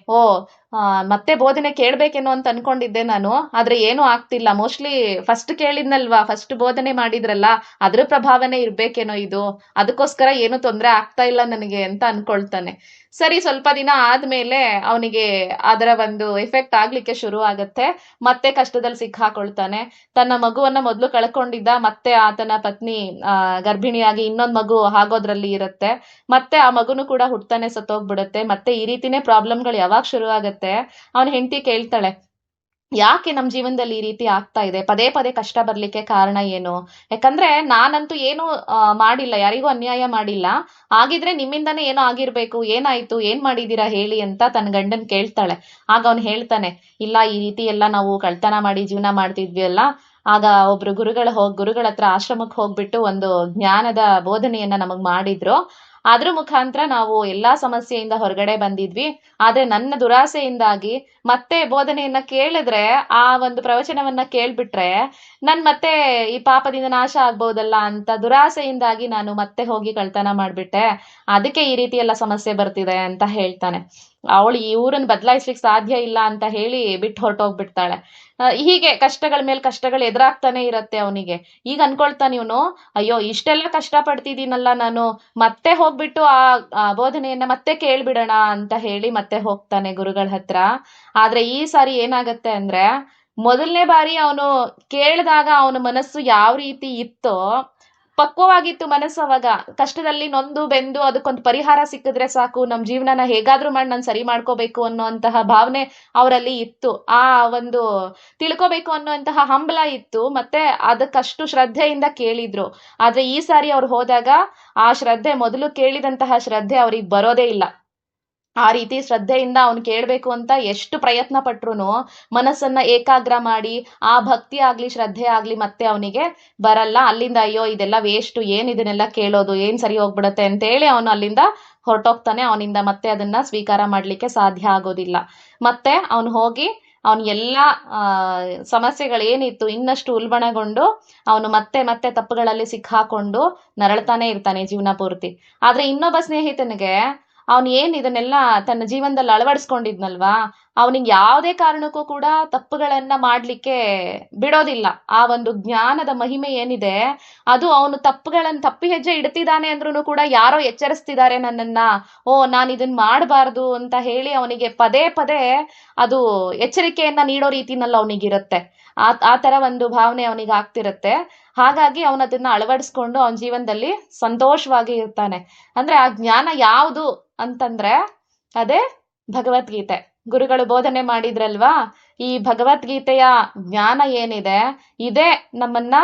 ಮತ್ತೆ ಬೋಧನೆ ಕೇಳ್ಬೇಕೇನೋ ಅಂತ ಅನ್ಕೊಂಡಿದ್ದೆ ನಾನು, ಆದ್ರೆ ಏನೂ ಆಗ್ತಿಲ್ಲ, ಮೋಸ್ಟ್ಲಿ ಫಸ್ಟ್ ಕೇಳಿದ್ನಲ್ವಾ, ಫಸ್ಟ್ ಬೋಧನೆ ಮಾಡಿದ್ರಲ್ಲ ಅದ್ರ ಪ್ರಭಾವನೆ ಇರ್ಬೇಕೇನೋ ಇದು, ಅದಕ್ಕೋಸ್ಕರ ಏನು ತೊಂದರೆ ಆಗ್ತಾ ಇಲ್ಲ ನನಗೆ ಅಂತ ಅನ್ಕೊಳ್ತಾನೆ. ಸರಿ, ಸ್ವಲ್ಪ ದಿನ ಆದ್ಮೇಲೆ ಅವನಿಗೆ ಅದರ ಒಂದು ಎಫೆಕ್ಟ್ ಆಗ್ಲಿಕ್ಕೆ ಶುರು ಆಗತ್ತೆ. ಮತ್ತೆ ಕಷ್ಟದಲ್ಲಿ ಸಿಕ್ಕಾಕೊಳ್ತಾನೆ. ತನ್ನ ಮಗುವನ್ನ ಮೊದ್ಲು ಕಳ್ಕೊಂಡಿದ್ದ, ಮತ್ತೆ ಆತನ ಪತ್ನಿ ಗರ್ಭಿಣಿಯಾಗಿ ಇನ್ನೊಂದ್ ಮಗು ಆಗೋದ್ರಲ್ಲಿ ಇರುತ್ತೆ. ಮತ್ತೆ ಆ ಮಗುನು ಕೂಡ ಹುಟ್ತಾನೆ ಸತ್ತೋಗ್ಬಿಡುತ್ತೆ. ಮತ್ತೆ ಈ ರೀತಿನೇ ಪ್ರಾಬ್ಲಮ್ಗಳು ಯಾವಾಗ ಶುರು ಆಗತ್ತೆ, ಅವನ ಹೆಂಡತಿ ಕೇಳ್ತಾಳೆ, ಯಾಕೆ ನಮ್ ಜೀವನದಲ್ಲಿ ಈ ರೀತಿ ಆಗ್ತಾ ಇದೆ, ಪದೇ ಪದೇ ಕಷ್ಟ ಬರ್ಲಿಕ್ಕೆ ಕಾರಣ ಏನು? ಯಾಕಂದ್ರೆ ನಾನಂತೂ ಏನು ಮಾಡಿಲ್ಲ, ಯಾರಿಗೂ ಅನ್ಯಾಯ ಮಾಡಿಲ್ಲ, ಆಗಿದ್ರೆ ನಿಮ್ಮಿಂದಾನೇ ಏನೋ ಆಗಿರ್ಬೇಕು, ಏನಾಯ್ತು, ಏನ್ ಮಾಡಿದೀರಾ ಹೇಳಿ ಅಂತ ತನ್ನ ಗಂಡನ್ ಕೇಳ್ತಾಳೆ. ಆಗ ಅವ್ನು ಹೇಳ್ತಾನೆ, ಇಲ್ಲ, ಈ ರೀತಿ ಎಲ್ಲ ನಾವು ಕಳ್ತನ ಮಾಡಿ ಜೀವನ ಮಾಡ್ತಿದ್ವಿ ಅಲ್ಲ, ಆಗ ಒಬ್ರು ಗುರುಗಳ ಹತ್ರ ಆಶ್ರಮಕ್ಕೆ ಹೋಗ್ಬಿಟ್ಟು ಒಂದು ಜ್ಞಾನದ ಬೋಧನೆಯನ್ನ ನಮಗ್ ಮಾಡಿದ್ರು, ಅದ್ರ ಮುಖಾಂತರ ನಾವು ಎಲ್ಲಾ ಸಮಸ್ಯೆಯಿಂದ ಹೊರಗಡೆ ಬಂದಿದ್ವಿ. ಆದ್ರೆ ನನ್ನ ದುರಾಸೆಯಿಂದಾಗಿ ಮತ್ತೆ ಬೋಧನೆಯನ್ನ ಕೇಳಿದ್ರೆ, ಆ ಒಂದು ಪ್ರವಚನವನ್ನ ಕೇಳ್ಬಿಟ್ರೆ ಮತ್ತೆ ಈ ಪಾಪದಿಂದ ನಾಶ ಆಗ್ಬಹುದಲ್ಲ ಅಂತ ದುರಾಸೆಯಿಂದಾಗಿ ನಾನು ಮತ್ತೆ ಹೋಗಿ ಕಳ್ತನ ಮಾಡ್ಬಿಟ್ಟೆ, ಅದಕ್ಕೆ ಈ ರೀತಿ ಎಲ್ಲ ಸಮಸ್ಯೆ ಬರ್ತಿದೆ ಅಂತ ಹೇಳ್ತಾನೆ. ಅವಳು ಈ ಊರನ್ನ ಬದಲಾಯಿಸ್ಲಿಕ್ಕೆ ಸಾಧ್ಯ ಇಲ್ಲ ಅಂತ ಹೇಳಿ ಬಿಟ್ಟು ಹೊರಟೋಗ್ಬಿಡ್ತಾಳೆ. ಹೀಗೆ ಕಷ್ಟಗಳ ಮೇಲೆ ಕಷ್ಟಗಳು ಎದುರಾಗ್ತಾನೆ ಇರತ್ತೆ ಅವನಿಗೆ. ಈಗ ಅನ್ಕೊಳ್ತಾನೆ ಇವನು, ಅಯ್ಯೋ, ಇಷ್ಟೆಲ್ಲ ಕಷ್ಟ ಪಡ್ತಿದ್ದೀನಲ್ಲ ನಾನು, ಮತ್ತೆ ಹೋಗ್ಬಿಟ್ಟು ಆ ಬೋಧನೆಯನ್ನ ಮತ್ತೆ ಕೇಳ್ಬಿಡೋಣ ಅಂತ ಹೇಳಿ ಮತ್ತೆ ಹೋಗ್ತಾನೆ ಗುರುಗಳ ಹತ್ರ. ಆದ್ರೆ ಈ ಸಾರಿ ಏನಾಗತ್ತೆ ಅಂದ್ರೆ, ಮೊದಲನೇ ಬಾರಿ ಅವನು ಕೇಳಿದಾಗ ಅವನ ಮನಸ್ಸು ಯಾವ ರೀತಿ ಇತ್ತೋ, ಪಕ್ವವಾಗಿತ್ತು ಮನಸ್ಸು. ಅವಾಗ ಕಷ್ಟದಲ್ಲಿ ನೊಂದು ಬೆಂದು ಅದಕ್ಕೊಂದು ಪರಿಹಾರ ಸಿಕ್ಕಿದ್ರೆ ಸಾಕು, ನಮ್ ಜೀವನನ ಹೇಗಾದ್ರೂ ಮಾಡಿ ನಾನು ಸರಿ ಮಾಡ್ಕೋಬೇಕು ಅನ್ನೋಂತಹ ಭಾವನೆ ಅವರಲ್ಲಿ ಇತ್ತು. ಆ ಒಂದು ತಿಳ್ಕೋಬೇಕು ಅನ್ನೋಂತಹ ಹಂಬಲ ಇತ್ತು, ಮತ್ತೆ ಅದಕ್ಕಷ್ಟು ಶ್ರದ್ಧೆಯಿಂದ ಕೇಳಿದ್ರು. ಆದ್ರೆ ಈ ಸಾರಿ ಅವ್ರು ಹೋದಾಗ ಆ ಶ್ರದ್ಧೆ, ಮೊದಲು ಕೇಳಿದಂತಹ ಶ್ರದ್ಧೆ ಅವ್ರಿಗೆ ಬರೋದೇ ಇಲ್ಲ. ಆ ರೀತಿ ಶ್ರದ್ಧೆಯಿಂದ ಅವ್ನು ಕೇಳ್ಬೇಕು ಅಂತ ಎಷ್ಟು ಪ್ರಯತ್ನ ಪಟ್ರುನು ಮನಸ್ಸನ್ನ ಏಕಾಗ್ರ ಮಾಡಿ ಆ ಭಕ್ತಿ ಆಗ್ಲಿ ಶ್ರದ್ಧೆ ಆಗ್ಲಿ ಮತ್ತೆ ಅವನಿಗೆ ಬರಲ್ಲ. ಅಲ್ಲಿಂದ ಅಯ್ಯೋ ಇದೆಲ್ಲ ವೇಸ್ಟ್, ಏನ್ ಇದನ್ನೆಲ್ಲ ಕೇಳೋದು, ಏನ್ ಸರಿ ಹೋಗ್ಬಿಡತ್ತೆ ಅಂತೇಳಿ ಅವನು ಅಲ್ಲಿಂದ ಹೊರಟೋಗ್ತಾನೆ. ಅವನಿಂದ ಮತ್ತೆ ಅದನ್ನ ಸ್ವೀಕಾರ ಮಾಡ್ಲಿಕ್ಕೆ ಸಾಧ್ಯ ಆಗೋದಿಲ್ಲ. ಮತ್ತೆ ಅವನು ಹೋಗಿ ಅವನ್ ಎಲ್ಲಾ ಸಮಸ್ಯೆಗಳೇನಿತ್ತು ಇನ್ನಷ್ಟು ಉಲ್ಬಣಗೊಂಡು ಅವನು ಮತ್ತೆ ಮತ್ತೆ ತಪ್ಪುಗಳಲ್ಲಿ ಸಿಕ್ಕಾಕೊಂಡು ನರಳ್ತಾನೆ ಇರ್ತಾನೆ ಜೀವನ ಪೂರ್ತಿ. ಆದ್ರೆ ಇನ್ನೊಬ್ಬ ಸ್ನೇಹಿತನಿಗೆ ಅವನ್ ಏನ್ ಇದನ್ನೆಲ್ಲ ತನ್ನ ಜೀವನದಲ್ಲಿ ಅಳವಡಿಸ್ಕೊಂಡಿದ್ನಲ್ವಾ, ಅವನಿಗೆ ಯಾವುದೇ ಕಾರಣಕ್ಕೂ ಕೂಡ ತಪ್ಪುಗಳನ್ನ ಮಾಡ್ಲಿಕ್ಕೆ ಬಿಡೋದಿಲ್ಲ. ಆ ಒಂದು ಜ್ಞಾನದ ಮಹಿಮೆ ಏನಿದೆ ಅದು ಅವನು ತಪ್ಪಿ ಹೆಜ್ಜೆ ಇಡ್ತಿದ್ದಾನೆ ಅಂದ್ರೂ ಕೂಡ ಯಾರೋ ಎಚ್ಚರಿಸ್ತಿದ್ದಾರೆ ನನ್ನನ್ನ, ಓ ನಾನು ಇದನ್ ಮಾಡಬಾರ್ದು ಅಂತ ಹೇಳಿ ಅವನಿಗೆ ಪದೇ ಪದೇ ಅದು ಎಚ್ಚರಿಕೆಯನ್ನ ನೀಡೋ ರೀತಿನಲ್ಲಿ ಅವನಿಗಿರುತ್ತೆ. ಆ ತರ ಒಂದು ಭಾವನೆ ಅವನಿಗೆ ಆಗ್ತಿರುತ್ತೆ. ಹಾಗಾಗಿ ಅವನದನ್ನ ಅಳವಡಿಸ್ಕೊಂಡು ಅವನ ಜೀವನದಲ್ಲಿ ಸಂತೋಷವಾಗಿ ಇರ್ತಾನೆ. ಅಂದ್ರೆ ಆ ಜ್ಞಾನ ಯಾವುದು ಅಂತಂದ್ರೆ ಅದೇ ಭಗವದ್ಗೀತೆ. ಗುರುಗಳು ಬೋಧನೆ ಮಾಡಿದ್ರಲ್ವಾ, ಈ ಭಗವದ್ಗೀತೆಯ ಜ್ಞಾನ ಏನಿದೆ ಇದೇ ನಮ್ಮನ್ನ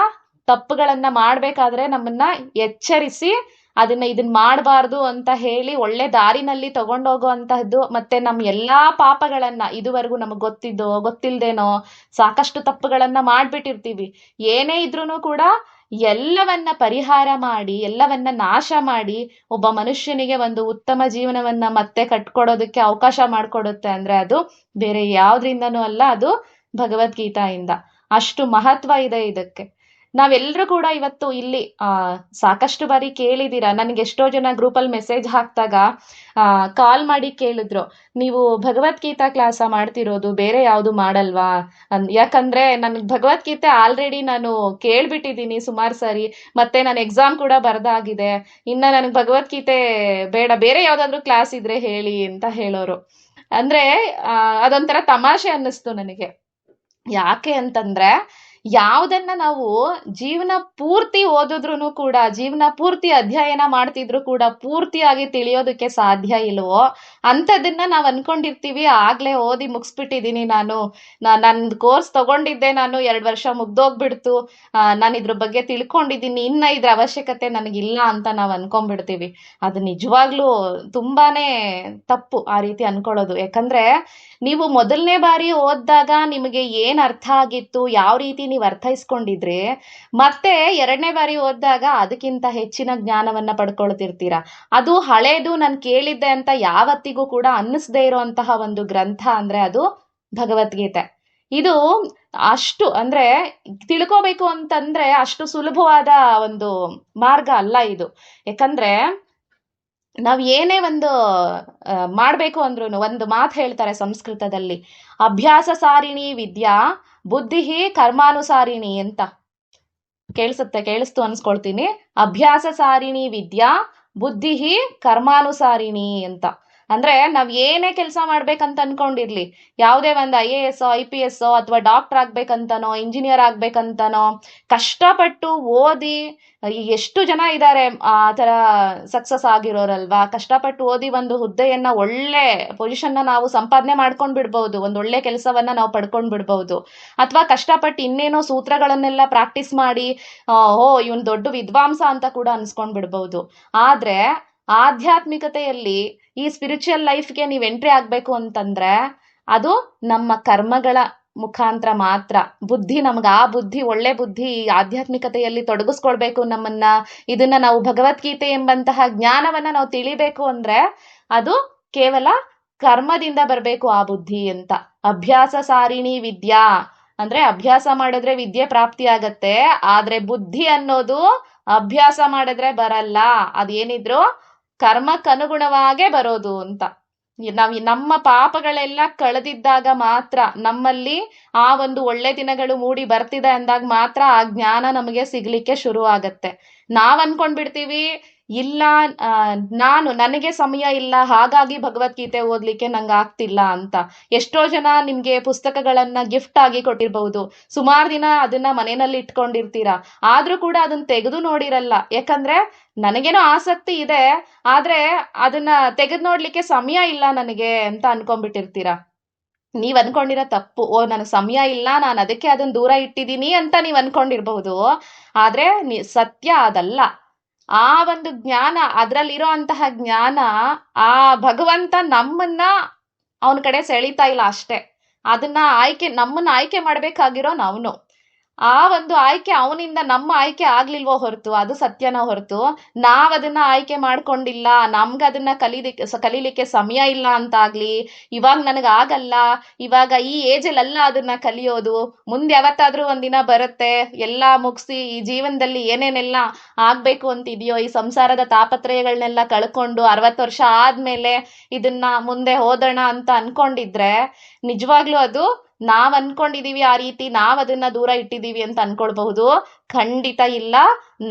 ತಪ್ಪುಗಳನ್ನ ಮಾಡ್ಬೇಕಾದ್ರೆ ನಮ್ಮನ್ನ ಎಚ್ಚರಿಸಿ ಇದನ್ನ ಮಾಡಬಾರ್ದು ಅಂತ ಹೇಳಿ ಒಳ್ಳೆ ದಾರಿನಲ್ಲಿ ತಗೊಂಡೋಗೋ ಅಂತಹದ್ದು. ಮತ್ತೆ ನಮ್ ಎಲ್ಲಾ ಪಾಪಗಳನ್ನ ಇದುವರೆಗೂ ನಮಗ್ ಗೊತ್ತಿದ್ದೋ ಗೊತ್ತಿಲ್ದೇನೋ ಸಾಕಷ್ಟು ತಪ್ಪುಗಳನ್ನ ಮಾಡ್ಬಿಟ್ಟಿರ್ತೀವಿ. ಏನೇ ಇದ್ರೂನು ಕೂಡ ಎಲ್ಲವನ್ನ ಪರಿಹಾರ ಮಾಡಿ ಎಲ್ಲವನ್ನ ನಾಶ ಮಾಡಿ ಒಬ್ಬ ಮನುಷ್ಯನಿಗೆ ಒಂದು ಉತ್ತಮ ಜೀವನವನ್ನ ಮತ್ತೆ ಕಟ್ಕೊಡೋದಕ್ಕೆ ಅವಕಾಶ ಮಾಡ್ಕೊಡುತ್ತೆ ಅಂದ್ರೆ ಅದು ಬೇರೆ ಯಾವ್ದ್ರಿಂದನೂ ಅಲ್ಲ, ಅದು ಭಗವದ್ಗೀತಾಯಿಂದ. ಅಷ್ಟು ಮಹತ್ವ ಇದೆ ಇದಕ್ಕೆ. ನಾವೆಲ್ಲರೂ ಕೂಡ ಇವತ್ತು ಇಲ್ಲಿ ಸಾಕಷ್ಟು ಬಾರಿ ಕೇಳಿದೀರಾ. ನನ್ಗೆ ಎಷ್ಟೋ ಜನ ಗ್ರೂಪಲ್ಲಿ ಮೆಸೇಜ್ ಹಾಕ್ದಾಗ ಕಾಲ್ ಮಾಡಿ ಕೇಳಿದ್ರು, ನೀವು ಭಗವದ್ಗೀತಾ ಕ್ಲಾಸ ಮಾಡ್ತಿರೋದು ಬೇರೆ ಯಾವ್ದು ಮಾಡಲ್ವಾ? ಯಾಕಂದ್ರೆ ನನ್ಗೆ ಭಗವದ್ಗೀತೆ ಆಲ್ರೆಡಿ ನಾನು ಕೇಳ್ಬಿಟ್ಟಿದ್ದೀನಿ ಸುಮಾರು ಸರಿ, ಮತ್ತೆ ನಾನು ಎಕ್ಸಾಮ್ ಕೂಡ ಬರ್ದಾಗಿದೆ. ಇನ್ನ ನನಗೆ ಭಗವದ್ಗೀತೆ ಬೇಡ, ಬೇರೆ ಯಾವ್ದಾದ್ರು ಕ್ಲಾಸ್ ಇದ್ರೆ ಹೇಳಿ ಅಂತ ಹೇಳೋರು. ಅಂದ್ರೆ ಅದೊಂಥರ ತಮಾಷೆ ಅನ್ನಿಸ್ತು ನನಗೆ. ಯಾಕೆ ಅಂತಂದ್ರೆ ಯಾವ್ದನ್ನ ನಾವು ಜೀವನ ಪೂರ್ತಿ ಓದಿದ್ರು ಕೂಡ, ಜೀವನ ಪೂರ್ತಿ ಅಧ್ಯಯನ ಮಾಡ್ತಿದ್ರು ಕೂಡ ಪೂರ್ತಿಯಾಗಿ ತಿಳಿಯೋದಕ್ಕೆ ಸಾಧ್ಯ ಇಲ್ವೋ ಅಂಥದನ್ನ ನಾವ್ ಅನ್ಕೊಂಡಿರ್ತೀವಿ. ಆಗ್ಲೇ ಓದಿ ಮುಗಿಸ್ಬಿಟ್ಟಿದೀನಿ, ನಂದು ಕೋರ್ಸ್ ತಗೊಂಡಿದ್ದೆ, ನಾನು 2 ವರ್ಷ ಮುಗ್ದೋಗ್ಬಿಡ್ತು, ನಾನು ಇದ್ರ ಬಗ್ಗೆ ತಿಳ್ಕೊಂಡಿದ್ದೀನಿ, ಇನ್ನ ಇದ್ರ ಅವಶ್ಯಕತೆ ನನಗಿಲ್ಲ ಅಂತ ನಾವ್ ಅನ್ಕೊಂಡ್ಬಿಡ್ತೀವಿ. ಅದು ನಿಜವಾಗ್ಲೂ ತುಂಬಾನೇ ತಪ್ಪು ಆ ರೀತಿ ಅನ್ಕೊಳ್ಳೋದು. ಯಾಕಂದ್ರೆ ನೀವು ಮೊದಲನೇ ಬಾರಿ ಓದ್ದಾಗ ನಿಮಗೆ ಏನ್ ಅರ್ಥ ಆಗಿತ್ತು, ಯಾವ ರೀತಿ ನೀವು ಅರ್ಥೈಸ್ಕೊಂಡಿದ್ರೆ, ಮತ್ತೆ 2ನೇ ಬಾರಿ ಓದಿದಾಗ ಅದಕ್ಕಿಂತ ಹೆಚ್ಚಿನ ಜ್ಞಾನವನ್ನ ಪಡ್ಕೊಳ್ತಿರ್ತೀರಾ. ಅದು ಹಳೇದು ನಾನು ಕೇಳಿದ್ದೆ ಅಂತ ಯಾವತ್ತಿಗೂ ಕೂಡ ಅನ್ನಿಸ್ದೇ ಇರೋಂತಹ ಒಂದು ಗ್ರಂಥ ಅಂದ್ರೆ ಅದು ಭಗವದ್ಗೀತೆ. ಇದು ಅಷ್ಟು ಅಂದ್ರೆ ತಿಳ್ಕೋಬೇಕು ಅಂತಂದ್ರೆ ಅಷ್ಟು ಸುಲಭವಾದ ಒಂದು ಮಾರ್ಗ ಅಲ್ಲ ಇದು. ಯಾಕಂದ್ರೆ ನಾವ್ ಏನೇ ಒಂದು ಮಾಡ್ಬೇಕು ಅಂದ್ರೂ ಒಂದು ಮಾತು ಹೇಳ್ತಾರೆ ಸಂಸ್ಕೃತದಲ್ಲಿ, ಅಭ್ಯಾಸ ಸಾರಿಣಿ ವಿದ್ಯಾ ಬುದ್ಧಿ ಕರ್ಮಾನುಸಾರಿಣಿ ಅಂತ. ಕೇಳಿಸ್ತು ಅನ್ಸ್ಕೊಳ್ತೀನಿ. ಅಭ್ಯಾಸ ಸಾರಿಣಿ ವಿದ್ಯಾ ಬುದ್ಧಿ ಕರ್ಮಾನುಸಾರಿಣಿ ಅಂತ. ಅಂದ್ರೆ ನಾವ್ ಏನೇ ಕೆಲಸ ಮಾಡ್ಬೇಕಂತ ಅನ್ಕೊಂಡಿರ್ಲಿ, ಯಾವುದೇ ಒಂದು IAS IPS ಅಥವಾ ಡಾಕ್ಟರ್ ಆಗ್ಬೇಕಂತನೋ ಇಂಜಿನಿಯರ್ ಆಗ್ಬೇಕಂತನೋ ಕಷ್ಟಪಟ್ಟು ಓದಿ, ಎಷ್ಟು ಜನ ಇದ್ದಾರೆ ಆ ತರ ಸಕ್ಸಸ್ ಆಗಿರೋರಲ್ವಾ. ಕಷ್ಟಪಟ್ಟು ಓದಿ ಒಂದು ಹುದ್ದೆಯನ್ನ ಒಳ್ಳೆ ಪೊಸಿಷನ್ನ ನಾವು ಸಂಪಾದನೆ ಮಾಡ್ಕೊಂಡ್ ಬಿಡ್ಬಹುದು, ಒಂದ್ ಒಳ್ಳೆ ಕೆಲಸವನ್ನ ನಾವು ಪಡ್ಕೊಂಡ್ ಬಿಡ್ಬಹುದು. ಅಥವಾ ಕಷ್ಟಪಟ್ಟು ಇನ್ನೇನೋ ಸೂತ್ರಗಳನ್ನೆಲ್ಲ ಪ್ರಾಕ್ಟೀಸ್ ಮಾಡಿ ಇವನ್ ದೊಡ್ಡ ವಿದ್ವಾಂಸ ಅಂತ ಕೂಡ ಅನ್ಸ್ಕೊಂಡ್ ಬಿಡ್ಬಹುದು. ಆದ್ರೆ ಆಧ್ಯಾತ್ಮಿಕತೆಯಲ್ಲಿ ಈ ಸ್ಪಿರಿಚುವಲ್ ಲೈಫ್ಗೆ ನೀವು ಎಂಟ್ರಿ ಆಗ್ಬೇಕು ಅಂತಂದ್ರೆ ಅದು ನಮ್ಮ ಕರ್ಮಗಳ ಮುಖಾಂತರ ಮಾತ್ರ. ಆ ಬುದ್ಧಿ ಒಳ್ಳೆ ಬುದ್ಧಿ ಆಧ್ಯಾತ್ಮಿಕತೆಯಲ್ಲಿ ತೊಡಗಿಸ್ಕೊಳ್ಬೇಕು ನಮ್ಮನ್ನ. ಇದನ್ನ ನಾವು ಭಗವದ್ಗೀತೆ ಎಂಬಂತಹ ಜ್ಞಾನವನ್ನ ನಾವು ತಿಳಿಬೇಕು ಅಂದ್ರೆ ಅದು ಕೇವಲ ಕರ್ಮದಿಂದ ಬರ್ಬೇಕು ಆ ಬುದ್ಧಿ ಅಂತ. ಅಭ್ಯಾಸ ಸಾರಿಣಿ ವಿದ್ಯಾ ಅಂದ್ರೆ ಅಭ್ಯಾಸ ಮಾಡಿದ್ರೆ ವಿದ್ಯೆ ಪ್ರಾಪ್ತಿ ಆಗತ್ತೆ, ಆದ್ರೆ ಬುದ್ಧಿ ಅನ್ನೋದು ಅಭ್ಯಾಸ ಮಾಡಿದ್ರೆ ಬರಲ್ಲ, ಅದೇನಿದ್ರು ಕರ್ಮಕ್ಕನುಗುಣವಾಗೇ ಬರೋದು ಅಂತ. ನಮ್ಮ ಪಾಪಗಳೆಲ್ಲ ಕಳೆದಿದ್ದಾಗ ಮಾತ್ರ, ನಮ್ಮಲ್ಲಿ ಆ ಒಂದು ಒಳ್ಳೆ ದಿನಗಳು ಮೂಡಿ ಬರ್ತಿದೆ ಅಂದಾಗ ಮಾತ್ರ ಆ ಜ್ಞಾನ ನಮಗೆ ಸಿಗ್ಲಿಕ್ಕೆ ಶುರು ಆಗತ್ತೆ. ನಾವ್ ಅನ್ಕೊಂಡ್ಬಿಡ್ತೀವಿ, ಇಲ್ಲ ನನಗೆ ಸಮಯ ಇಲ್ಲ ಹಾಗಾಗಿ ಭಗವದ್ಗೀತೆ ಓದ್ಲಿಕ್ಕೆ ನಂಗೆ ಆಗ್ತಿಲ್ಲ ಅಂತ. ಎಷ್ಟೋ ಜನ ನಿಮ್ಗೆ ಪುಸ್ತಕಗಳನ್ನ ಗಿಫ್ಟ್ ಆಗಿ ಕೊಟ್ಟಿರ್ಬಹುದು, ಸುಮಾರು ದಿನ ಅದನ್ನ ಮನೆಯಲ್ಲಿ ಇಟ್ಕೊಂಡಿರ್ತೀರಾ, ಆದ್ರೂ ಕೂಡ ಅದನ್ನ ತೆಗೆದು ನೋಡಿರಲ್ಲ. ಯಾಕಂದ್ರೆ ನನಗೇನೋ ಆಸಕ್ತಿ ಇದೆ, ಆದ್ರೆ ಅದನ್ನ ತೆಗೆದು ನೋಡ್ಲಿಕ್ಕೆ ಸಮಯ ಇಲ್ಲ ನನಗೆ ಅಂತ ಅನ್ಕೊಂಡ್ಬಿಟ್ಟಿರ್ತೀರಾ. ನೀವ್ ಅನ್ಕೊಂಡಿರೋ ತಪ್ಪು. ನನಗೆ ಸಮಯ ಇಲ್ಲ, ನಾನು ಅದಕ್ಕೆ ಅದನ್ನ ದೂರ ಇಟ್ಟಿದ್ದೀನಿ ಅಂತ ನೀವ್ ಅನ್ಕೊಂಡಿರ್ಬಹುದು. ಆದ್ರೆ ಸತ್ಯ ಅದಲ್ಲ. ಆ ಒಂದು ಜ್ಞಾನ, ಅದ್ರಲ್ಲಿರೋ ಅಂತಹ ಜ್ಞಾನ, ಆ ಭಗವಂತ ನಮ್ಮನ್ನ ಅವನ ಕಡೆ ಸೆಳೀತಾ ಇಲ್ಲ ಅಷ್ಟೇ. ಅದನ್ನ ನಮ್ಮನ್ನ ಆಯ್ಕೆ ಮಾಡ್ಬೇಕಾಗಿರೋನು ಅವನು. ಆ ಒಂದು ಆಯ್ಕೆ ಅವನಿಂದ ನಮ್ಮ ಆಯ್ಕೆ ಆಗ್ಲಿಲ್ವೋ ಹೊರತು, ಅದು ಸತ್ಯನ ಹೊರತು ನಾವದನ್ನ ಆಯ್ಕೆ ಮಾಡ್ಕೊಂಡಿಲ್ಲ, ನಮ್ಗದನ್ನ ಕಲೀಲಿಕ್ಕೆ ಸಮಯ ಇಲ್ಲ ಅಂತಾಗ್ಲಿ, ಇವಾಗ ನನಗಾಗಲ್ಲ, ಇವಾಗ ಈ ಏಜಲ್ಲ ಅದನ್ನ ಕಲಿಯೋದು, ಮುಂದೆ ಯಾವತ್ತಾದ್ರೂ ಒಂದಿನ ಬರುತ್ತೆ, ಎಲ್ಲ ಮುಗಿಸಿ ಈ ಜೀವನದಲ್ಲಿ ಏನೇನೆಲ್ಲ ಆಗ್ಬೇಕು ಅಂತಿದೆಯೋ, ಈ ಸಂಸಾರದ ತಾಪತ್ರಯಗಳನ್ನೆಲ್ಲ ಕಳ್ಕೊಂಡು 60 ವರ್ಷ ಆದ್ಮೇಲೆ ಇದನ್ನ ಮುಂದೆ ಓದೋಣ ಅಂತ ಅನ್ಕೊಂಡಿದ್ರೆ, ನಿಜವಾಗ್ಲೂ ಅದು ನಾವ್ ಅನ್ಕೊಂಡಿದೀವಿ ಆ ರೀತಿ, ನಾವ್ ಅದನ್ನ ದೂರ ಇಟ್ಟಿದೀವಿ ಅಂತ ಅನ್ಕೊಳ್ಬಹುದು. ಖಂಡಿತ ಇಲ್ಲ,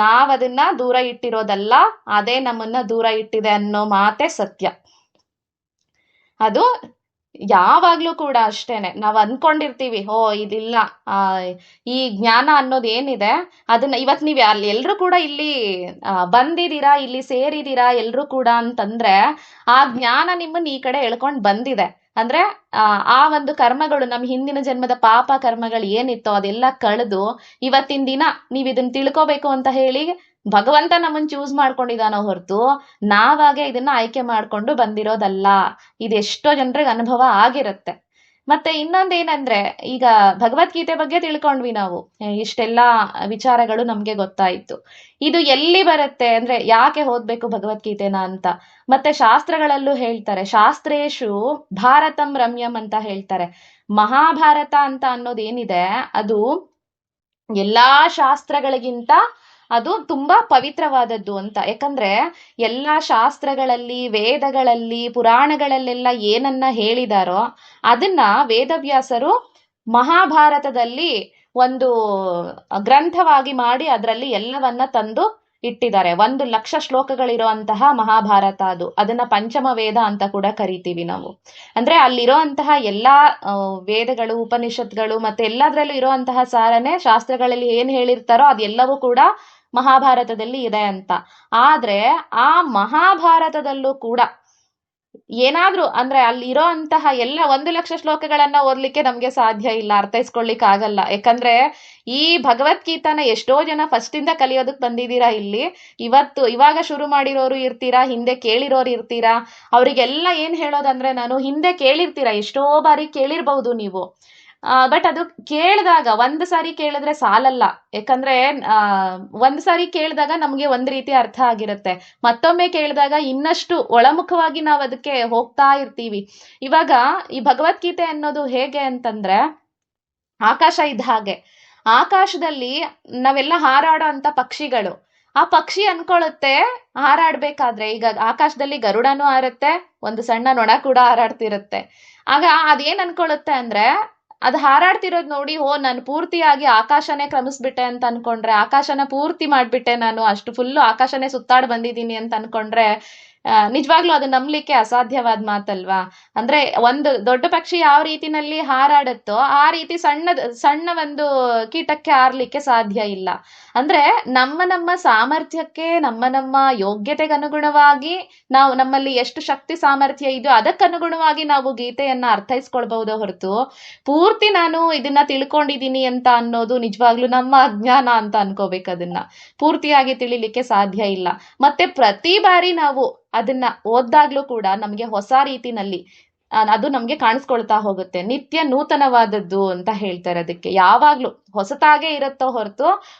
ನಾವ್ ಅದನ್ನ ದೂರ ಇಟ್ಟಿರೋದಲ್ಲ, ಅದೇ ನಮ್ಮನ್ನ ದೂರ ಇಟ್ಟಿದೆ ಅನ್ನೋ ಮಾತೆ ಸತ್ಯ. ಅದು ಯಾವಾಗ್ಲೂ ಕೂಡ ಅಷ್ಟೇನೆ. ನಾವ್ ಅನ್ಕೊಂಡಿರ್ತೀವಿ, ಇದಿಲ್ಲ, ಈ ಜ್ಞಾನ ಅನ್ನೋದು ಏನಿದೆ ಅದನ್ನ ಇವತ್ ನೀವ್ ಎಲ್ರು ಕೂಡ ಇಲ್ಲಿ ಬಂದಿದೀರಾ, ಇಲ್ಲಿ ಸೇರಿದೀರಾ ಎಲ್ರು ಕೂಡ ಅಂತಂದ್ರೆ, ಆ ಜ್ಞಾನ ನಿಮ್ಮನ್ನ ಈ ಕಡೆ ಎಳ್ಕೊಂಡ್ ಬಂದಿದೆ. ಅಂದ್ರೆ ಆ ಒಂದು ಕರ್ಮಗಳು, ನಮ್ ಹಿಂದಿನ ಜನ್ಮದ ಪಾಪ ಕರ್ಮಗಳು ಏನಿತ್ತೋ ಅದೆಲ್ಲ ಕಳೆದು ಇವತ್ತಿನ ದಿನ ನೀವ್ ಇದನ್ನ ತಿಳ್ಕೋಬೇಕು ಅಂತ ಹೇಳಿ ಭಗವಂತ ನಮ್ಮನ್ನ ಚೂಸ್ ಮಾಡ್ಕೊಂಡಿದಾನೋ ಹೊರತು ನಾವಾಗೆ ಇದನ್ನ ಆಯ್ಕೆ ಮಾಡ್ಕೊಂಡು ಬಂದಿರೋದಲ್ಲ. ಇದೆಷ್ಟೋ ಜನರಿಗೆ ಅನುಭವ ಆಗಿರುತ್ತೆ. ಮತ್ತೆ ಇನ್ನೊಂದೇನಂದ್ರೆ, ಈಗ ಭಗವದ್ಗೀತೆ ಬಗ್ಗೆ ತಿಳ್ಕೊಂಡ್ವಿ ನಾವು, ಇಷ್ಟೆಲ್ಲಾ ವಿಚಾರಗಳು ನಮ್ಗೆ ಗೊತ್ತಾಯ್ತು. ಇದು ಎಲ್ಲಿ ಬರುತ್ತೆ ಅಂದ್ರೆ, ಯಾಕೆ ಓದ್ಬೇಕು ಭಗವದ್ಗೀತೆನ ಅಂತ. ಮತ್ತೆ ಶಾಸ್ತ್ರಗಳಲ್ಲೂ ಹೇಳ್ತಾರೆ, ಶಾಸ್ತ್ರೇಶು ಭಾರತಂ ರಮ್ಯಂ ಅಂತ ಹೇಳ್ತಾರೆ. ಮಹಾಭಾರತ ಅಂತ ಅನ್ನೋದೇನಿದೆ ಅದು ಎಲ್ಲಾ ಶಾಸ್ತ್ರಗಳಿಗಿಂತ ಅದು ತುಂಬಾ ಪವಿತ್ರವಾದದ್ದು ಅಂತ. ಯಾಕಂದ್ರೆ ಎಲ್ಲಾ ಶಾಸ್ತ್ರಗಳಲ್ಲಿ, ವೇದಗಳಲ್ಲಿ, ಪುರಾಣಗಳಲ್ಲೆಲ್ಲ ಏನನ್ನ ಹೇಳಿದಾರೋ ಅದನ್ನ ವೇದವ್ಯಾಸರು ಮಹಾಭಾರತದಲ್ಲಿ ಒಂದು ಗ್ರಂಥವಾಗಿ ಮಾಡಿ ಅದರಲ್ಲಿ ಎಲ್ಲವನ್ನ ತಂದು ಇಟ್ಟಿದ್ದಾರೆ. 1,00,000 ಶ್ಲೋಕಗಳಿರುವಂತಹ ಮಹಾಭಾರತ ಅದು. ಅದನ್ನ ಪಂಚಮ ವೇದ ಅಂತ ಕೂಡ ಕರಿತೀವಿ ನಾವು. ಅಂದ್ರೆ ಅಲ್ಲಿರೋ ಅಂತಹ ಎಲ್ಲಾ ವೇದಗಳು, ಉಪನಿಷತ್ಗಳು ಮತ್ತೆ ಎಲ್ಲದ್ರಲ್ಲೂ ಇರುವಂತಹ ಸಾರನೆ ಶಾಸ್ತ್ರಗಳಲ್ಲಿ ಏನ್ ಹೇಳಿರ್ತಾರೋ ಅದೆಲ್ಲವೂ ಕೂಡ ಮಹಾಭಾರತದಲ್ಲಿ ಇದೆ ಅಂತ. ಆದ್ರೆ ಆ ಮಹಾಭಾರತದಲ್ಲೂ ಕೂಡ ಏನಾದ್ರೂ ಅಂದ್ರೆ ಅಲ್ಲಿರೋ ಅಂತಹ ಎಲ್ಲ 1,00,000 ಶ್ಲೋಕಗಳನ್ನ ಓದ್ಲಿಕ್ಕೆ ನಮ್ಗೆ ಸಾಧ್ಯ ಇಲ್ಲ, ಅರ್ಥೈಸ್ಕೊಳ್ಲಿಕ್ಕೆ ಆಗಲ್ಲ. ಯಾಕಂದ್ರೆ ಈ ಭಗವದ್ಗೀತಾನ ಎಷ್ಟೋ ಜನ ಫಸ್ಟ್ ಇಂದ ಕಲಿಯೋದಕ್ ಬಂದಿದ್ದೀರಾ ಇಲ್ಲಿ. ಇವಾಗ ಶುರು ಮಾಡಿರೋರು ಇರ್ತೀರಾ, ಹಿಂದೆ ಕೇಳಿರೋರು ಇರ್ತೀರಾ. ಅವ್ರಿಗೆಲ್ಲ ಏನ್ ಹೇಳೋದಂದ್ರೆ, ನಾನು ಹಿಂದೆ ಕೇಳಿರ್ತೀರಾ, ಎಷ್ಟೋ ಬಾರಿ ಕೇಳಿರ್ಬಹುದು ನೀವು. ಬಟ್ ಅದು ಕೇಳಿದಾಗ ಒಂದ್ ಸಾರಿ ಕೇಳಿದ್ರೆ ಸಾಲಲ್ಲ. ಯಾಕಂದ್ರೆ ಒಂದ್ ಸಾರಿ ಕೇಳಿದಾಗ ನಮ್ಗೆ ಒಂದ್ ರೀತಿ ಅರ್ಥ ಆಗಿರುತ್ತೆ, ಮತ್ತೊಮ್ಮೆ ಕೇಳಿದಾಗ ಇನ್ನಷ್ಟು ಒಳಮುಖವಾಗಿ ನಾವ್ ಅದಕ್ಕೆ ಹೋಗ್ತಾ ಇರ್ತೀವಿ. ಇವಾಗ ಈ ಭಗವದ್ಗೀತೆ ಅನ್ನೋದು ಹೇಗೆ ಅಂತಂದ್ರೆ, ಆಕಾಶ ಇದ್ದ ಹಾಗೆ. ಆಕಾಶದಲ್ಲಿ ನಾವೆಲ್ಲ ಹಾರಾಡೋ ಅಂತ ಪಕ್ಷಿಗಳು. ಆ ಪಕ್ಷಿ ಅನ್ಕೊಳ್ಳುತ್ತೆ ಹಾರಾಡ್ಬೇಕಾದ್ರೆ, ಈಗ ಆಕಾಶದಲ್ಲಿ ಗರುಡನೂ ಹಾರುತ್ತೆ, ಒಂದು ಸಣ್ಣ ನೊಣ ಕೂಡ ಹಾರಾಡ್ತಿರುತ್ತೆ. ಆಗ ಅದೇನ್ ಅನ್ಕೊಳ್ಳುತ್ತೆ ಅಂದ್ರೆ, ಅದು ಹಾರಾಡ್ತಿರೋದ್ ನೋಡಿ, ನಾನು ಪೂರ್ತಿಯಾಗಿ ಆಕಾಶನೇ ಕ್ರಮಿಸ್ಬಿಟ್ಟೆ ಅಂತ ಅನ್ಕೊಂಡ್ರೆ, ಆಕಾಶನ ಪೂರ್ತಿ ಮಾಡ್ಬಿಟ್ಟೆ ನಾನು, ಅಷ್ಟು ಫುಲ್ಲು ಆಕಾಶನೇ ಸುತ್ತಾಡ್ ಬಂದಿದ್ದೀನಿ ಅಂತ ಅನ್ಕೊಂಡ್ರೆ ನಿಜವಾಗ್ಲೂ ಅದು ನಂಬಲಿಕ್ಕೆ ಅಸಾಧ್ಯವಾದ ಮಾತಲ್ವಾ. ಅಂದ್ರೆ ಒಂದು ದೊಡ್ಡ ಪಕ್ಷಿ ಯಾವ ರೀತಿನಲ್ಲಿ ಹಾರಾಡುತ್ತೋ ಆ ರೀತಿ ಸಣ್ಣ ಒಂದು ಕೀಟಕ್ಕೆ ಹಾರ್ಲಿಕ್ಕೆ ಸಾಧ್ಯ ಇಲ್ಲ. ಅಂದ್ರೆ ನಮ್ಮ ಸಾಮರ್ಥ್ಯಕ್ಕೆ, ನಮ್ಮ ಯೋಗ್ಯತೆಗೆ ಅನುಗುಣವಾಗಿ ನಾವು, ನಮ್ಮಲ್ಲಿ ಎಷ್ಟು ಶಕ್ತಿ ಸಾಮರ್ಥ್ಯ ಇದೆಯೋ ಅದಕ್ಕನುಗುಣವಾಗಿ ನಾವು ಗೀತೆಯನ್ನ ಅರ್ಥೈಸ್ಕೊಳ್ಬಹುದೇ ಹೊರತು ಪೂರ್ತಿ ನಾನು ಇದನ್ನ ತಿಳ್ಕೊಂಡಿದೀನಿ ಅಂತ ಅನ್ನೋದು ನಿಜವಾಗ್ಲೂ ನಮ್ಮ ಅಜ್ಞಾನ ಅಂತ ಅನ್ಕೋಬೇಕು. ಅದನ್ನ ಪೂರ್ತಿಯಾಗಿ ತಿಳಿಲಿಕ್ಕೆ ಸಾಧ್ಯ ಇಲ್ಲ. ಮತ್ತೆ ಪ್ರತಿ ಬಾರಿ ನಾವು ಅದನ್ನ ಓದ್ದಾಗ್ಲೂ ಕೂಡ ನಮ್ಗೆ ಹೊಸ ರೀತಿನಲ್ಲಿ ಅದು ನಮ್ಗೆ ಕಾಣಿಸ್ಕೊಳ್ತಾ ಹೋಗುತ್ತೆ. ನಿತ್ಯ ನೂತನವಾದದ್ದು ಅಂತ ಹೇಳ್ತಾರೆ ಅದಕ್ಕೆ. ಯಾವಾಗ್ಲೂ ಹೊಸತಾಗೆ ಇರುತ್ತೋ ಹೊರತು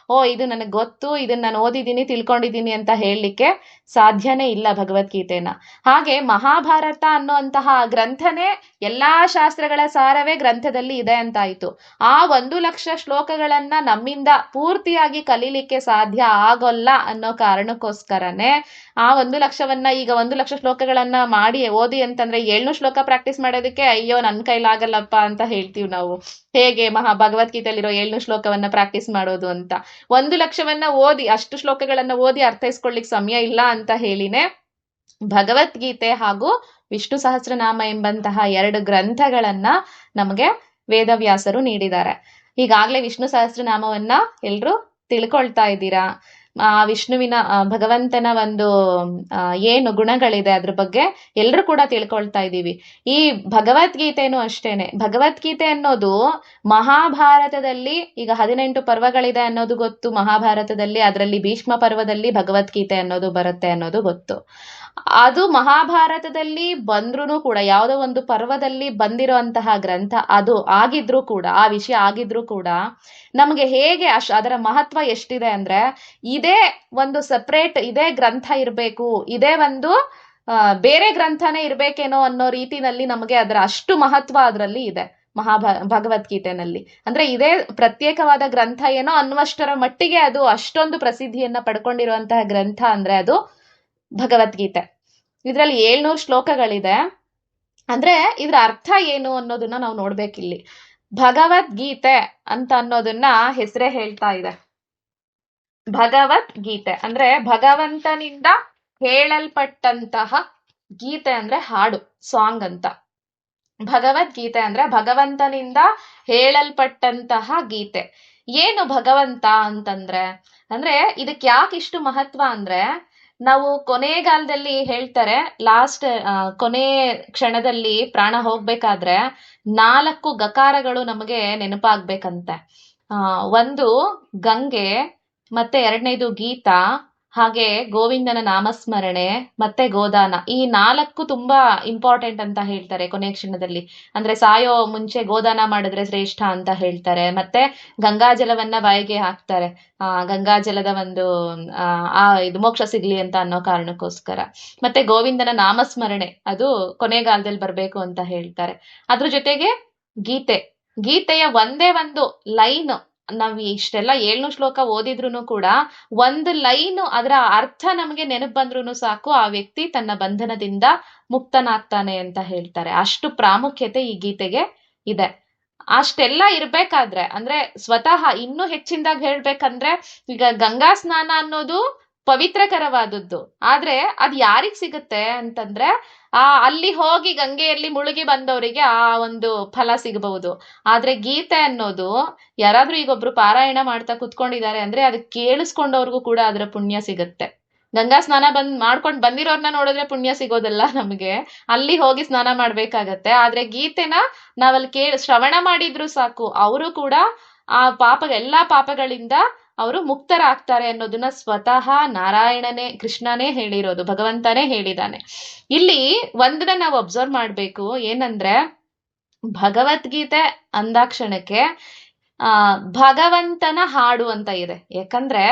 ಇದು ನನಗೆ ಗೊತ್ತು, ಇದನ್ನ ನಾನು ಓದಿದ್ದೀನಿ, ತಿಳ್ಕೊಂಡಿದ್ದೀನಿ ಅಂತ ಹೇಳಲಿಕ್ಕೆ ಸಾಧ್ಯನೇ ಇಲ್ಲ ಭಗವದ್ಗೀತೆನ. ಹಾಗೆ ಮಹಾಭಾರತ ಅನ್ನುವಂತಹ ಗ್ರಂಥನೇ ಎಲ್ಲಾ ಶಾಸ್ತ್ರಗಳ ಸಾರವೇ ಗ್ರಂಥದಲ್ಲಿ ಇದೆ ಅಂತಾಯ್ತು. ಆ 1,00,000 ಶ್ಲೋಕಗಳನ್ನ ನಮ್ಮಿಂದ ಪೂರ್ತಿಯಾಗಿ ಕಲೀಲಿಕ್ಕೆ ಸಾಧ್ಯ ಆಗೋಲ್ಲ ಅನ್ನೋ ಕಾರಣಕ್ಕೋಸ್ಕರನೇ ಆ 1,00,000ವನ್ನ, ಈಗ 1,00,000 ಶ್ಲೋಕಗಳನ್ನ ಮಾಡಿ ಓದಿ ಅಂತಂದ್ರೆ 700 ಶ್ಲೋಕ ಪ್ರಾಕ್ಟೀಸ್ ಮಾಡೋದಕ್ಕೆ ಅಯ್ಯೋ ನನ್ ಕೈಲಾಗಲ್ಲಪ್ಪ ಅಂತ ಹೇಳ್ತೀವಿ ನಾವು. ಹೇಗೆ ಭಗವದ್ಗೀತೆಯಲ್ಲಿರೋ 700 ಶ್ಲೋಕವನ್ನ ಪ್ರಾಕ್ಟೀಸ್ ಮಾಡೋದು ಅಂತ. 1,00,000ವನ್ನ ಓದಿ, ಅಷ್ಟು ಶ್ಲೋಕಗಳನ್ನ ಓದಿ ಅರ್ಥೈಸ್ಕೊಳ್ಲಿಕ್ಕೆ ಸಮಯ ಇಲ್ಲ ಅಂತ ಹೇಳಿನೇ ಭಗವದ್ಗೀತೆ ಹಾಗೂ ವಿಷ್ಣು ಸಹಸ್ರನಾಮ ಎಂಬಂತಹ 2 ಗ್ರಂಥಗಳನ್ನ ನಮಗೆ ವೇದವ್ಯಾಸರು ನೀಡಿದ್ದಾರೆ. ಈಗಾಗ್ಲೇ ವಿಷ್ಣು ಸಹಸ್ರನಾಮವನ್ನ ಎಲ್ರು ತಿಳ್ಕೊಳ್ತಾ ಇದ್ದೀರಾ. ವಿಷ್ಣುವಿನ ಭಗವಂತನ ಒಂದು ಏನು ಗುಣಗಳಿದೆ ಅದ್ರ ಬಗ್ಗೆ ಎಲ್ಲರೂ ಕೂಡ ತಿಳ್ಕೊಳ್ತಾ ಇದ್ದೀವಿ. ಈ ಭಗವದ್ಗೀತೆನೂ ಅಷ್ಟೇನೆ. ಭಗವದ್ಗೀತೆ ಅನ್ನೋದು ಮಹಾಭಾರತದಲ್ಲಿ ಈಗ 18 ಪರ್ವಗಳಿದೆ ಅನ್ನೋದು ಗೊತ್ತು ಮಹಾಭಾರತದಲ್ಲಿ. ಅದರಲ್ಲಿ ಭೀಷ್ಮ ಪರ್ವದಲ್ಲಿ ಭಗವದ್ಗೀತೆ ಅನ್ನೋದು ಬರುತ್ತೆ ಅನ್ನೋದು ಗೊತ್ತು. ಅದು ಮಹಾಭಾರತದಲ್ಲಿ ಬಂದ್ರೂ ಕೂಡ ಯಾವುದೋ ಒಂದು ಪರ್ವದಲ್ಲಿ ಬಂದಿರುವಂತಹ ಗ್ರಂಥ ಅದು ಆಗಿದ್ರೂ ಕೂಡ, ಆ ವಿಷಯ ಆಗಿದ್ರೂ ಕೂಡ ನಮಗೆ ಹೇಗೆ ಅದರ ಮಹತ್ವ ಎಷ್ಟಿದೆ ಅಂದ್ರೆ, ಇದೇ ಒಂದು ಸಪ್ರೇಟ್ ಇದೇ ಗ್ರಂಥ ಇರಬೇಕು, ಇದೇ ಒಂದು ಬೇರೆ ಗ್ರಂಥನೇ ಇರ್ಬೇಕೇನೋ ಅನ್ನೋ ರೀತಿನಲ್ಲಿ ನಮಗೆ ಅದರ ಅಷ್ಟು ಮಹತ್ವ ಅದರಲ್ಲಿ ಇದೆ ಭಗವದ್ಗೀತೆನಲ್ಲಿ. ಅಂದ್ರೆ ಇದೇ ಪ್ರತ್ಯೇಕವಾದ ಗ್ರಂಥ ಏನೋ ಅನ್ನುವಷ್ಟರ ಮಟ್ಟಿಗೆ ಅದು ಅಷ್ಟೊಂದು ಪ್ರಸಿದ್ಧಿಯನ್ನ ಪಡ್ಕೊಂಡಿರುವಂತಹ ಗ್ರಂಥ ಅಂದ್ರೆ ಅದು ಭಗವದ್ಗೀತೆ. ಇದ್ರಲ್ಲಿ 700 ಶ್ಲೋಕಗಳಿದೆ. ಅಂದ್ರೆ ಇದ್ರ ಅರ್ಥ ಏನು ಅನ್ನೋದನ್ನ ನಾವು ನೋಡ್ಬೇಕಿಲ್ಲಿ. ಭಗವದ್ಗೀತೆ ಅಂತ ಅನ್ನೋದನ್ನ ಹೆಸರೇ ಹೇಳ್ತಾ ಇದೆ. ಭಗವದ್ಗೀತೆ ಅಂದ್ರೆ ಭಗವಂತನಿಂದ ಹೇಳಲ್ಪಟ್ಟಂತಹ, ಗೀತೆ ಅಂದ್ರೆ ಹಾಡು, ಸಾಂಗ್ ಅಂತ. ಭಗವದ್ಗೀತೆ ಅಂದ್ರೆ ಭಗವಂತನಿಂದ ಹೇಳಲ್ಪಟ್ಟಂತಹ ಗೀತೆ. ಏನು ಭಗವಂತ ಅಂತಂದ್ರೆ, ಅಂದ್ರೆ ಇದಕ್ಕೆ ಯಾಕೆ ಇಷ್ಟು ಮಹತ್ವ ಅಂದ್ರೆ, ನಾವು ಕೊನೆಗಾಲದಲ್ಲಿ ಹೇಳ್ತಾರೆ, ಲಾಸ್ಟ್ ಕೊನೆ ಕ್ಷಣದಲ್ಲಿ ಪ್ರಾಣ ಹೋಗ್ಬೇಕಾದ್ರೆ 4 ಗಕಾರಗಳು ನಮಗೆ ನೆನಪಾಗ್ಬೇಕಂತೆ. ಒಂದು ಗಂಗೆ, ಮತ್ತೆ 2ನೇದು ಗೀತಾ, ಹಾಗೆ ಗೋವಿಂದನ ನಾಮಸ್ಮರಣೆ, ಮತ್ತೆ ಗೋದಾನ. ಈ 4 ತುಂಬಾ ಇಂಪಾರ್ಟೆಂಟ್ ಅಂತ ಹೇಳ್ತಾರೆ ಕೊನೆ ಕ್ಷಣದಲ್ಲಿ. ಅಂದ್ರೆ ಸಾಯೋ ಮುಂಚೆ ಗೋದಾನ ಮಾಡಿದ್ರೆ ಶ್ರೇಷ್ಠ ಅಂತ ಹೇಳ್ತಾರೆ. ಮತ್ತೆ ಗಂಗಾಜಲವನ್ನ ಬಾಯಿಗೆ ಹಾಕ್ತಾರೆ, ಗಂಗಾಜಲದ ಒಂದು ಇದು ಮೋಕ್ಷ ಸಿಗ್ಲಿ ಅಂತ ಅನ್ನೋ ಕಾರಣಕ್ಕೋಸ್ಕರ. ಮತ್ತೆ ಗೋವಿಂದನ ನಾಮಸ್ಮರಣೆ ಅದು ಕೊನೆಗಾಲದಲ್ಲಿ ಬರ್ಬೇಕು ಅಂತ ಹೇಳ್ತಾರೆ. ಅದ್ರ ಜೊತೆಗೆ ಗೀತೆಯ ಒಂದೇ ಒಂದು ಲೈನ್, ನಾವ್ ಇಷ್ಟೆಲ್ಲ 700 ಶ್ಲೋಕ ಓದಿದ್ರು ಕೂಡ ಒಂದು ಲೈನು ಅದರ ಅರ್ಥ ನಮಗೆ ನೆನಪು ಬಂದ್ರು ಸಾಕು, ಆ ವ್ಯಕ್ತಿ ತನ್ನ ಬಂಧನದಿಂದ ಮುಕ್ತನಾಗ್ತಾನೆ ಅಂತ ಹೇಳ್ತಾರೆ. ಅಷ್ಟು ಪ್ರಾಮುಖ್ಯತೆ ಈ ಗೀತೆಗೆ ಇದೆ. ಅಷ್ಟೆಲ್ಲ ಇರ್ಬೇಕಾದ್ರೆ, ಅಂದ್ರೆ ಸ್ವತಃ ಇನ್ನೂ ಹೆಚ್ಚಿನದಾಗಿ ಹೇಳ್ಬೇಕಂದ್ರೆ, ಈಗ ಗಂಗಾ ಸ್ನಾನ ಅನ್ನೋದು ಪವಿತ್ರಕರವಾದದ್ದು. ಆದ್ರೆ ಅದ್ ಯಾರಿಗ್ ಸಿಗುತ್ತೆ ಅಂತಂದ್ರೆ, ಅಲ್ಲಿ ಹೋಗಿ ಗಂಗೆಯಲ್ಲಿ ಮುಳುಗಿ ಬಂದವರಿಗೆ ಆ ಒಂದು ಫಲ ಸಿಗಬಹುದು. ಆದ್ರೆ ಗೀತೆ ಅನ್ನೋದು ಯಾರಾದ್ರೂ ಈಗೊಬ್ರು ಪಾರಾಯಣ ಮಾಡ್ತಾ ಕುತ್ಕೊಂಡಿದ್ದಾರೆ ಅಂದ್ರೆ ಅದಕ್ಕೆ ಕೇಳಿಸ್ಕೊಂಡವ್ರಿಗೂ ಕೂಡ ಅದರ ಪುಣ್ಯ ಸಿಗುತ್ತೆ. ಗಂಗಾ ಸ್ನಾನ ಮಾಡ್ಕೊಂಡ್ ಬಂದಿರೋರ್ನ ನೋಡಿದ್ರೆ ಪುಣ್ಯ ಸಿಗೋದಲ್ಲ ನಮ್ಗೆ, ಅಲ್ಲಿ ಹೋಗಿ ಸ್ನಾನ ಮಾಡ್ಬೇಕಾಗತ್ತೆ. ಆದ್ರೆ ಗೀತೆನ ನಾವಲ್ಲಿ ಶ್ರವಣ ಮಾಡಿದ್ರು ಸಾಕು, ಅವರು ಕೂಡ ಆ ಎಲ್ಲಾ ಪಾಪಗಳಿಂದ ಅವರು ಮುಕ್ತರಾಗ್ತಾರೆ ಅನ್ನೋದನ್ನ ಸ್ವತಃ ನಾರಾಯಣನೇ, ಕೃಷ್ಣನೇ ಹೇಳಿರೋದು, ಭಗವಂತನೇ ಹೇಳಿದಾನೆ. ಇಲ್ಲಿ ಒಂದನ್ನ ನಾವು ಅಬ್ಸರ್ವ್ ಮಾಡ್ಬೇಕು, ಏನಂದ್ರೆ ಭಗವದ್ಗೀತೆ ಅಂದಾಕ್ಷಣಕ್ಕೆ ಭಗವಂತನ ಹಾಡು ಅಂತ ಇದೆ. ಯಾಕಂದ್ರೆ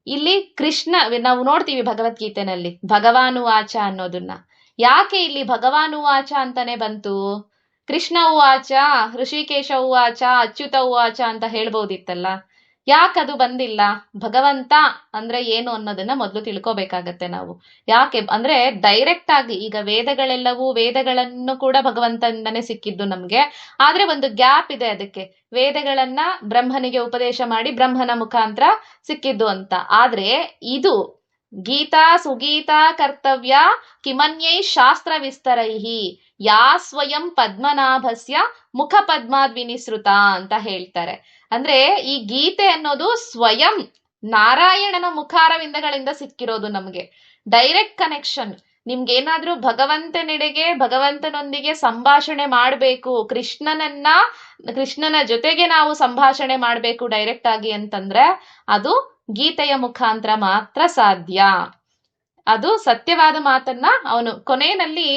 ಇಲ್ಲಿ ಕೃಷ್ಣ, ನಾವು ನೋಡ್ತೀವಿ ಭಗವದ್ಗೀತೆನಲ್ಲಿ ಭಗವಾನುವಾಚ ಅನ್ನೋದನ್ನ. ಯಾಕೆ ಇಲ್ಲಿ ಭಗವಾನುವಾಚ ಅಂತಾನೆ ಬಂತು? ಕೃಷ್ಣ ಉವಾಚ, ಋಷಿಕೇಶ ಉವಾಚ, ಅಚ್ಯುತ ಉವಾಚ ಅಂತ ಹೇಳ್ಬೋದಿತ್ತಲ್ಲ, ಯಾಕದು ಬಂದಿಲ್ಲ? ಭಗವಂತ ಅಂದ್ರೆ ಏನು ಅನ್ನೋದನ್ನ ಮೊದಲು ತಿಳ್ಕೊಬೇಕಾಗತ್ತೆ ನಾವು. ಯಾಕೆ ಅಂದ್ರೆ ಡೈರೆಕ್ಟ್ ಆಗಿ ಈಗ ವೇದಗಳನ್ನು ಕೂಡ ಭಗವಂತನಿಂದನೇ ಸಿಕ್ಕಿದ್ದು ನಮ್ಗೆ. ಆದ್ರೆ ಒಂದು ಗ್ಯಾಪ್ ಇದೆ ಅದಕ್ಕೆ. ವೇದಗಳನ್ನ ಬ್ರಹ್ಮನಿಗೆ ಉಪದೇಶ ಮಾಡಿ ಬ್ರಹ್ಮನ ಮುಖಾಂತರ ಸಿಕ್ಕಿದ್ದು ಅಂತ. ಆದ್ರೆ ಇದು ಗೀತಾ ಸುಗೀತಾ ಕರ್ತವ್ಯ ಕಿಮನ್ಯೈ ಶಾಸ್ತ್ರ ವಿಸ್ತರೈಹಿ ಯಾ ಸ್ವಯಂ ಪದ್ಮನಾಭಸ್ಯ ಮುಖ ಪದ್ಮಾದ್ ವಿನಿಸೃತ ಅಂತ ಹೇಳ್ತಾರೆ. ಅಂದ್ರೆ ಈ ಗೀತೆ ಅನ್ನೋದು ಸ್ವಯಂ ನಾರಾಯಣನ ಮುಖಾರವಿಂದಗಳಿಂದ ಸಿಕ್ಕಿರೋದು ನಮ್ಗೆ. Direct connection. ನಿಮ್ಗೇನಾದ್ರೂ ಭಗವಂತನೊಂದಿಗೆ ಸಂಭಾಷಣೆ ಮಾಡ್ಬೇಕು, ಕೃಷ್ಣನ ಜೊತೆಗೆ ನಾವು ಸಂಭಾಷಣೆ ಮಾಡ್ಬೇಕು ಡೈರೆಕ್ಟ್ ಆಗಿ ಅಂತಂದ್ರೆ ಅದು ಗೀತೆಯ ಮುಖಾಂತರ ಮಾತ್ರ ಸಾಧ್ಯ. ಅದು ಸತ್ಯವಾದ ಮಾತನ್ನ ಅವನು ಕೊನೆಯಲ್ಲಿ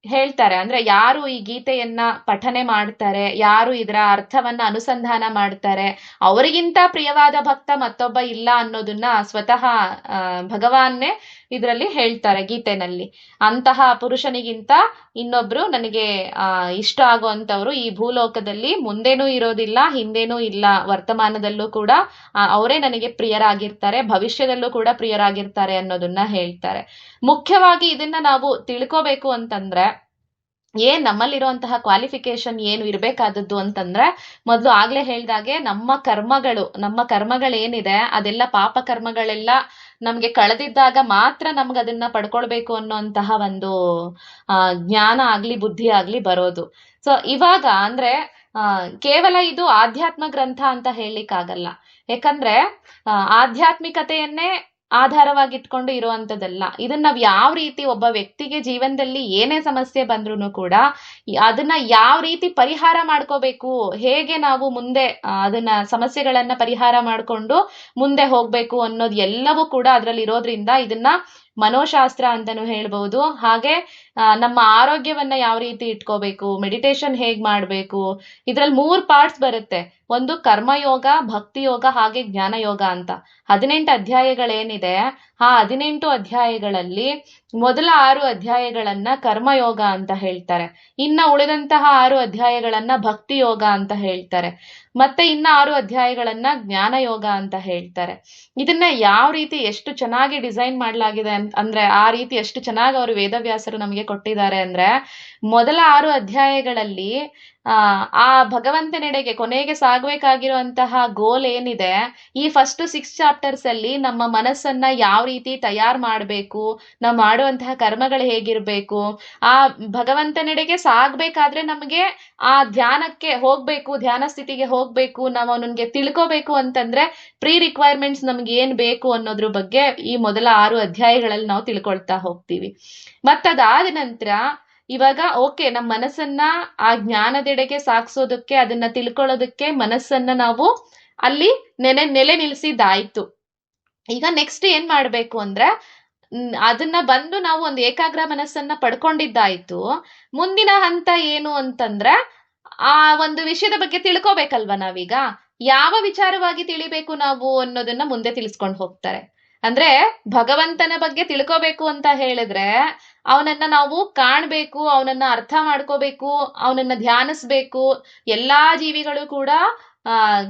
ಹೇಳ್ತಾರೆ. ಅಂದ್ರೆ ಯಾರು ಈ ಗೀತೆಯನ್ನ ಪಠನೆ ಮಾಡ್ತಾರೆ, ಯಾರು ಇದರ ಅರ್ಥವನ್ನ ಅನುಸಂಧಾನ ಮಾಡ್ತಾರೆ, ಅವರಿಗಿಂತ ಪ್ರಿಯವಾದ ಭಕ್ತ ಮತ್ತೊಬ್ಬ ಇಲ್ಲ ಅನ್ನೋದನ್ನ ಸ್ವತಃ ಭಗವಾನ್ನೇ ಇದರಲ್ಲಿ ಹೇಳ್ತಾರೆ ಗೀತೆನಲ್ಲಿ. ಅಂತಹ ಪುರುಷನಿಗಿಂತ ಇನ್ನೊಬ್ರು ನನಗೆ ಇಷ್ಟ ಆಗುವಂತವ್ರು ಈ ಭೂಲೋಕದಲ್ಲಿ ಮುಂದೇನೂ ಇರೋದಿಲ್ಲ, ಹಿಂದೇನೂ ಇಲ್ಲ, ವರ್ತಮಾನದಲ್ಲೂ ಕೂಡ ಅವರೇ ನನಗೆ ಪ್ರಿಯರಾಗಿರ್ತಾರೆ, ಭವಿಷ್ಯದಲ್ಲೂ ಕೂಡ ಪ್ರಿಯರಾಗಿರ್ತಾರೆ ಅನ್ನೋದನ್ನ ಹೇಳ್ತಾರೆ. ಮುಖ್ಯವಾಗಿ ಇದನ್ನ ನಾವು ತಿಳ್ಕೋಬೇಕು ಅಂತಂದ್ರೆ ನಮ್ಮಲ್ಲಿರುವಂತಹ ಕ್ವಾಲಿಫಿಕೇಶನ್ ಏನು ಇರ್ಬೇಕಾದದ್ದು ಅಂತಂದ್ರೆ, ಮೊದಲು ಆಗ್ಲೇ ಹೇಳ್ದಾಗೆ ನಮ್ಮ ಕರ್ಮಗಳೇನಿದೆ ಅದೆಲ್ಲ ಪಾಪ ಕರ್ಮಗಳೆಲ್ಲ ನಮ್ಗೆ ಕಳೆದಿದ್ದಾಗ ಮಾತ್ರ ನಮ್ಗೆ ಅದನ್ನ ಪಡ್ಕೊಳ್ಬೇಕು ಅನ್ನೋಂತಹ ಒಂದು ಜ್ಞಾನ ಆಗ್ಲಿ ಬುದ್ಧಿ ಆಗ್ಲಿ ಬರೋದು. ಸೊ ಇವಾಗ ಅಂದ್ರೆ ಕೇವಲ ಇದು ಆಧ್ಯಾತ್ಮ ಗ್ರಂಥ ಅಂತ ಹೇಳಲಿಕ್ಕಾಗಲ್ಲ. ಯಾಕಂದ್ರೆ ಆಧ್ಯಾತ್ಮಿಕತೆಯನ್ನೇ ಆಧಾರವಾಗಿಟ್ಕೊಂಡು ಇರುವಂತದ್ದಲ್ಲ. ಇದನ್ನ ನಾವ್ ಯಾವ ರೀತಿ ಒಬ್ಬ ವ್ಯಕ್ತಿಗೆ ಜೀವನದಲ್ಲಿ ಏನೇ ಸಮಸ್ಯೆ ಬಂದ್ರೂ ಕೂಡ ಅದನ್ನ ಯಾವ ರೀತಿ ಪರಿಹಾರ ಮಾಡ್ಕೋಬೇಕು, ಹೇಗೆ ನಾವು ಮುಂದೆ ಅದನ್ನ ಸಮಸ್ಯೆಗಳನ್ನ ಪರಿಹಾರ ಮಾಡ್ಕೊಂಡು ಮುಂದೆ ಹೋಗ್ಬೇಕು ಅನ್ನೋದು ಎಲ್ಲವೂ ಕೂಡ ಅದ್ರಲ್ಲಿ ಇರೋದ್ರಿಂದ ಇದನ್ನ ಮನೋಶಾಸ್ತ್ರ ಅಂತಾನು ಹೇಳ್ಬಹುದು. ಹಾಗೆ ನಮ್ಮ ಆರೋಗ್ಯವನ್ನ ಯಾವ ರೀತಿ ಇಟ್ಕೋಬೇಕು, ಮೆಡಿಟೇಷನ್ ಹೇಗ್ ಮಾಡ್ಬೇಕು, ಇದ್ರಲ್ಲಿ 3 ಪಾರ್ಟ್ಸ್ ಬರುತ್ತೆ. ಒಂದು ಕರ್ಮಯೋಗ, ಭಕ್ತಿ ಯೋಗ, ಹಾಗೆ ಜ್ಞಾನ ಯೋಗ ಅಂತ. 18 ಅಧ್ಯಾಯಗಳೇನಿದೆ, ಆ 18 ಅಧ್ಯಾಯಗಳಲ್ಲಿ ಮೊದಲ 6 ಅಧ್ಯಾಯಗಳನ್ನ ಕರ್ಮಯೋಗ ಅಂತ ಹೇಳ್ತಾರೆ. ಇನ್ನ ಉಳಿದಂತಹ 6 ಅಧ್ಯಾಯಗಳನ್ನ ಭಕ್ತಿ ಯೋಗ ಅಂತ ಹೇಳ್ತಾರೆ. ಮತ್ತೆ ಇನ್ನ 6 ಅಧ್ಯಾಯಗಳನ್ನ ಜ್ಞಾನ ಯೋಗ ಅಂತ ಹೇಳ್ತಾರೆ. ಇದನ್ನ ಯಾವ ರೀತಿ ಎಷ್ಟು ಚೆನ್ನಾಗಿ ಡಿಸೈನ್ ಮಾಡ್ಲಾಗಿದೆ ಅಂದ್ರೆ, ಆ ರೀತಿ ಎಷ್ಟು ಚೆನ್ನಾಗಿ ಅವರು ವೇದವ್ಯಾಸರು ನಮಗೆ ಕೊಟ್ಟಿದ್ದಾರೆ ಅಂದ್ರೆ, ಮೊದಲ 6 ಅಧ್ಯಾಯಗಳಲ್ಲಿ ಆ ಭಗವಂತನೆಡೆಗೆ ಕೊನೆಗೆ ಸಾಗಬೇಕಾಗಿರುವಂತಹ ಗೋಲ್ ಏನಿದೆ, ಈ ಫಸ್ಟ್ 6 ಚಾಪ್ಟರ್ಸ್ ಅಲ್ಲಿ ನಮ್ಮ ಮನಸ್ಸನ್ನ ಯಾವ ರೀತಿ ತಯಾರು ಮಾಡ್ಬೇಕು, ನಾವು ಮಾಡುವಂತಹ ಕರ್ಮಗಳು ಹೇಗಿರ್ಬೇಕು, ಆ ಭಗವಂತನೆಡೆಗೆ ಸಾಗ್ಬೇಕಾದ್ರೆ ನಮಗೆ ಆ ಧ್ಯಾನಕ್ಕೆ ಹೋಗ್ಬೇಕು, ಧ್ಯಾನ ಸ್ಥಿತಿಗೆ ಹೋಗ್ಬೇಕು, ನಾವು ಅವನಿಗೆ ತಿಳ್ಕೋಬೇಕು ಅಂತಂದ್ರೆ ಪ್ರೀ ರಿಕ್ವೈರ್ಮೆಂಟ್ಸ್ ನಮ್ಗೆ ಏನ್ ಬೇಕು ಅನ್ನೋದ್ರ ಬಗ್ಗೆ ಈ ಮೊದಲ 6 ಅಧ್ಯಾಯಗಳಲ್ಲಿ ನಾವು ತಿಳ್ಕೊಳ್ತಾ ಹೋಗ್ತೀವಿ. ಮತ್ತದಾದ ನಂತರ ಇವಾಗ ಓಕೆ, ನಮ್ಮ ಮನಸ್ಸನ್ನ ಆ ಜ್ಞಾನದೆಡೆಗೆ ಸಾಗಿಸೋದಕ್ಕೆ, ಅದನ್ನ ತಿಳ್ಕೊಳ್ಳೋದಕ್ಕೆ ಮನಸ್ಸನ್ನ ನಾವು ಅಲ್ಲಿ ನೆಲೆ ನಿಲ್ಸಿದ್ದಾಯ್ತು. ಈಗ ನೆಕ್ಸ್ಟ್ ಏನ್ ಮಾಡ್ಬೇಕು ಅಂದ್ರೆ, ಅದನ್ನ ಬಂದು ನಾವು ಒಂದು ಏಕಾಗ್ರ ಮನಸ್ಸನ್ನ ಪಡ್ಕೊಂಡಿದ್ದಾಯ್ತು. ಮುಂದಿನ ಹಂತ ಏನು ಅಂತಂದ್ರೆ, ಆ ಒಂದು ವಿಷಯದ ಬಗ್ಗೆ ತಿಳ್ಕೋಬೇಕಲ್ವಾ ನಾವೀಗ. ಯಾವ ವಿಚಾರವಾಗಿ ತಿಳಿಬೇಕು ನಾವು ಅನ್ನೋದನ್ನ ಮುಂದೆ ತಿಳಿಸ್ಕೊಂಡು ಹೋಗ್ತಾರೆ. ಅಂದ್ರೆ ಭಗವಂತನ ಬಗ್ಗೆ ತಿಳ್ಕೋಬೇಕು ಅಂತ ಹೇಳಿದ್ರೆ ಅವನನ್ನ ನಾವು ಕಾಣ್ಬೇಕು, ಅವನನ್ನ ಅರ್ಥ ಮಾಡ್ಕೋಬೇಕು, ಅವನನ್ನ ಧ್ಯಾನಿಸ್ಬೇಕು. ಎಲ್ಲಾ ಜೀವಿಗಳು ಕೂಡ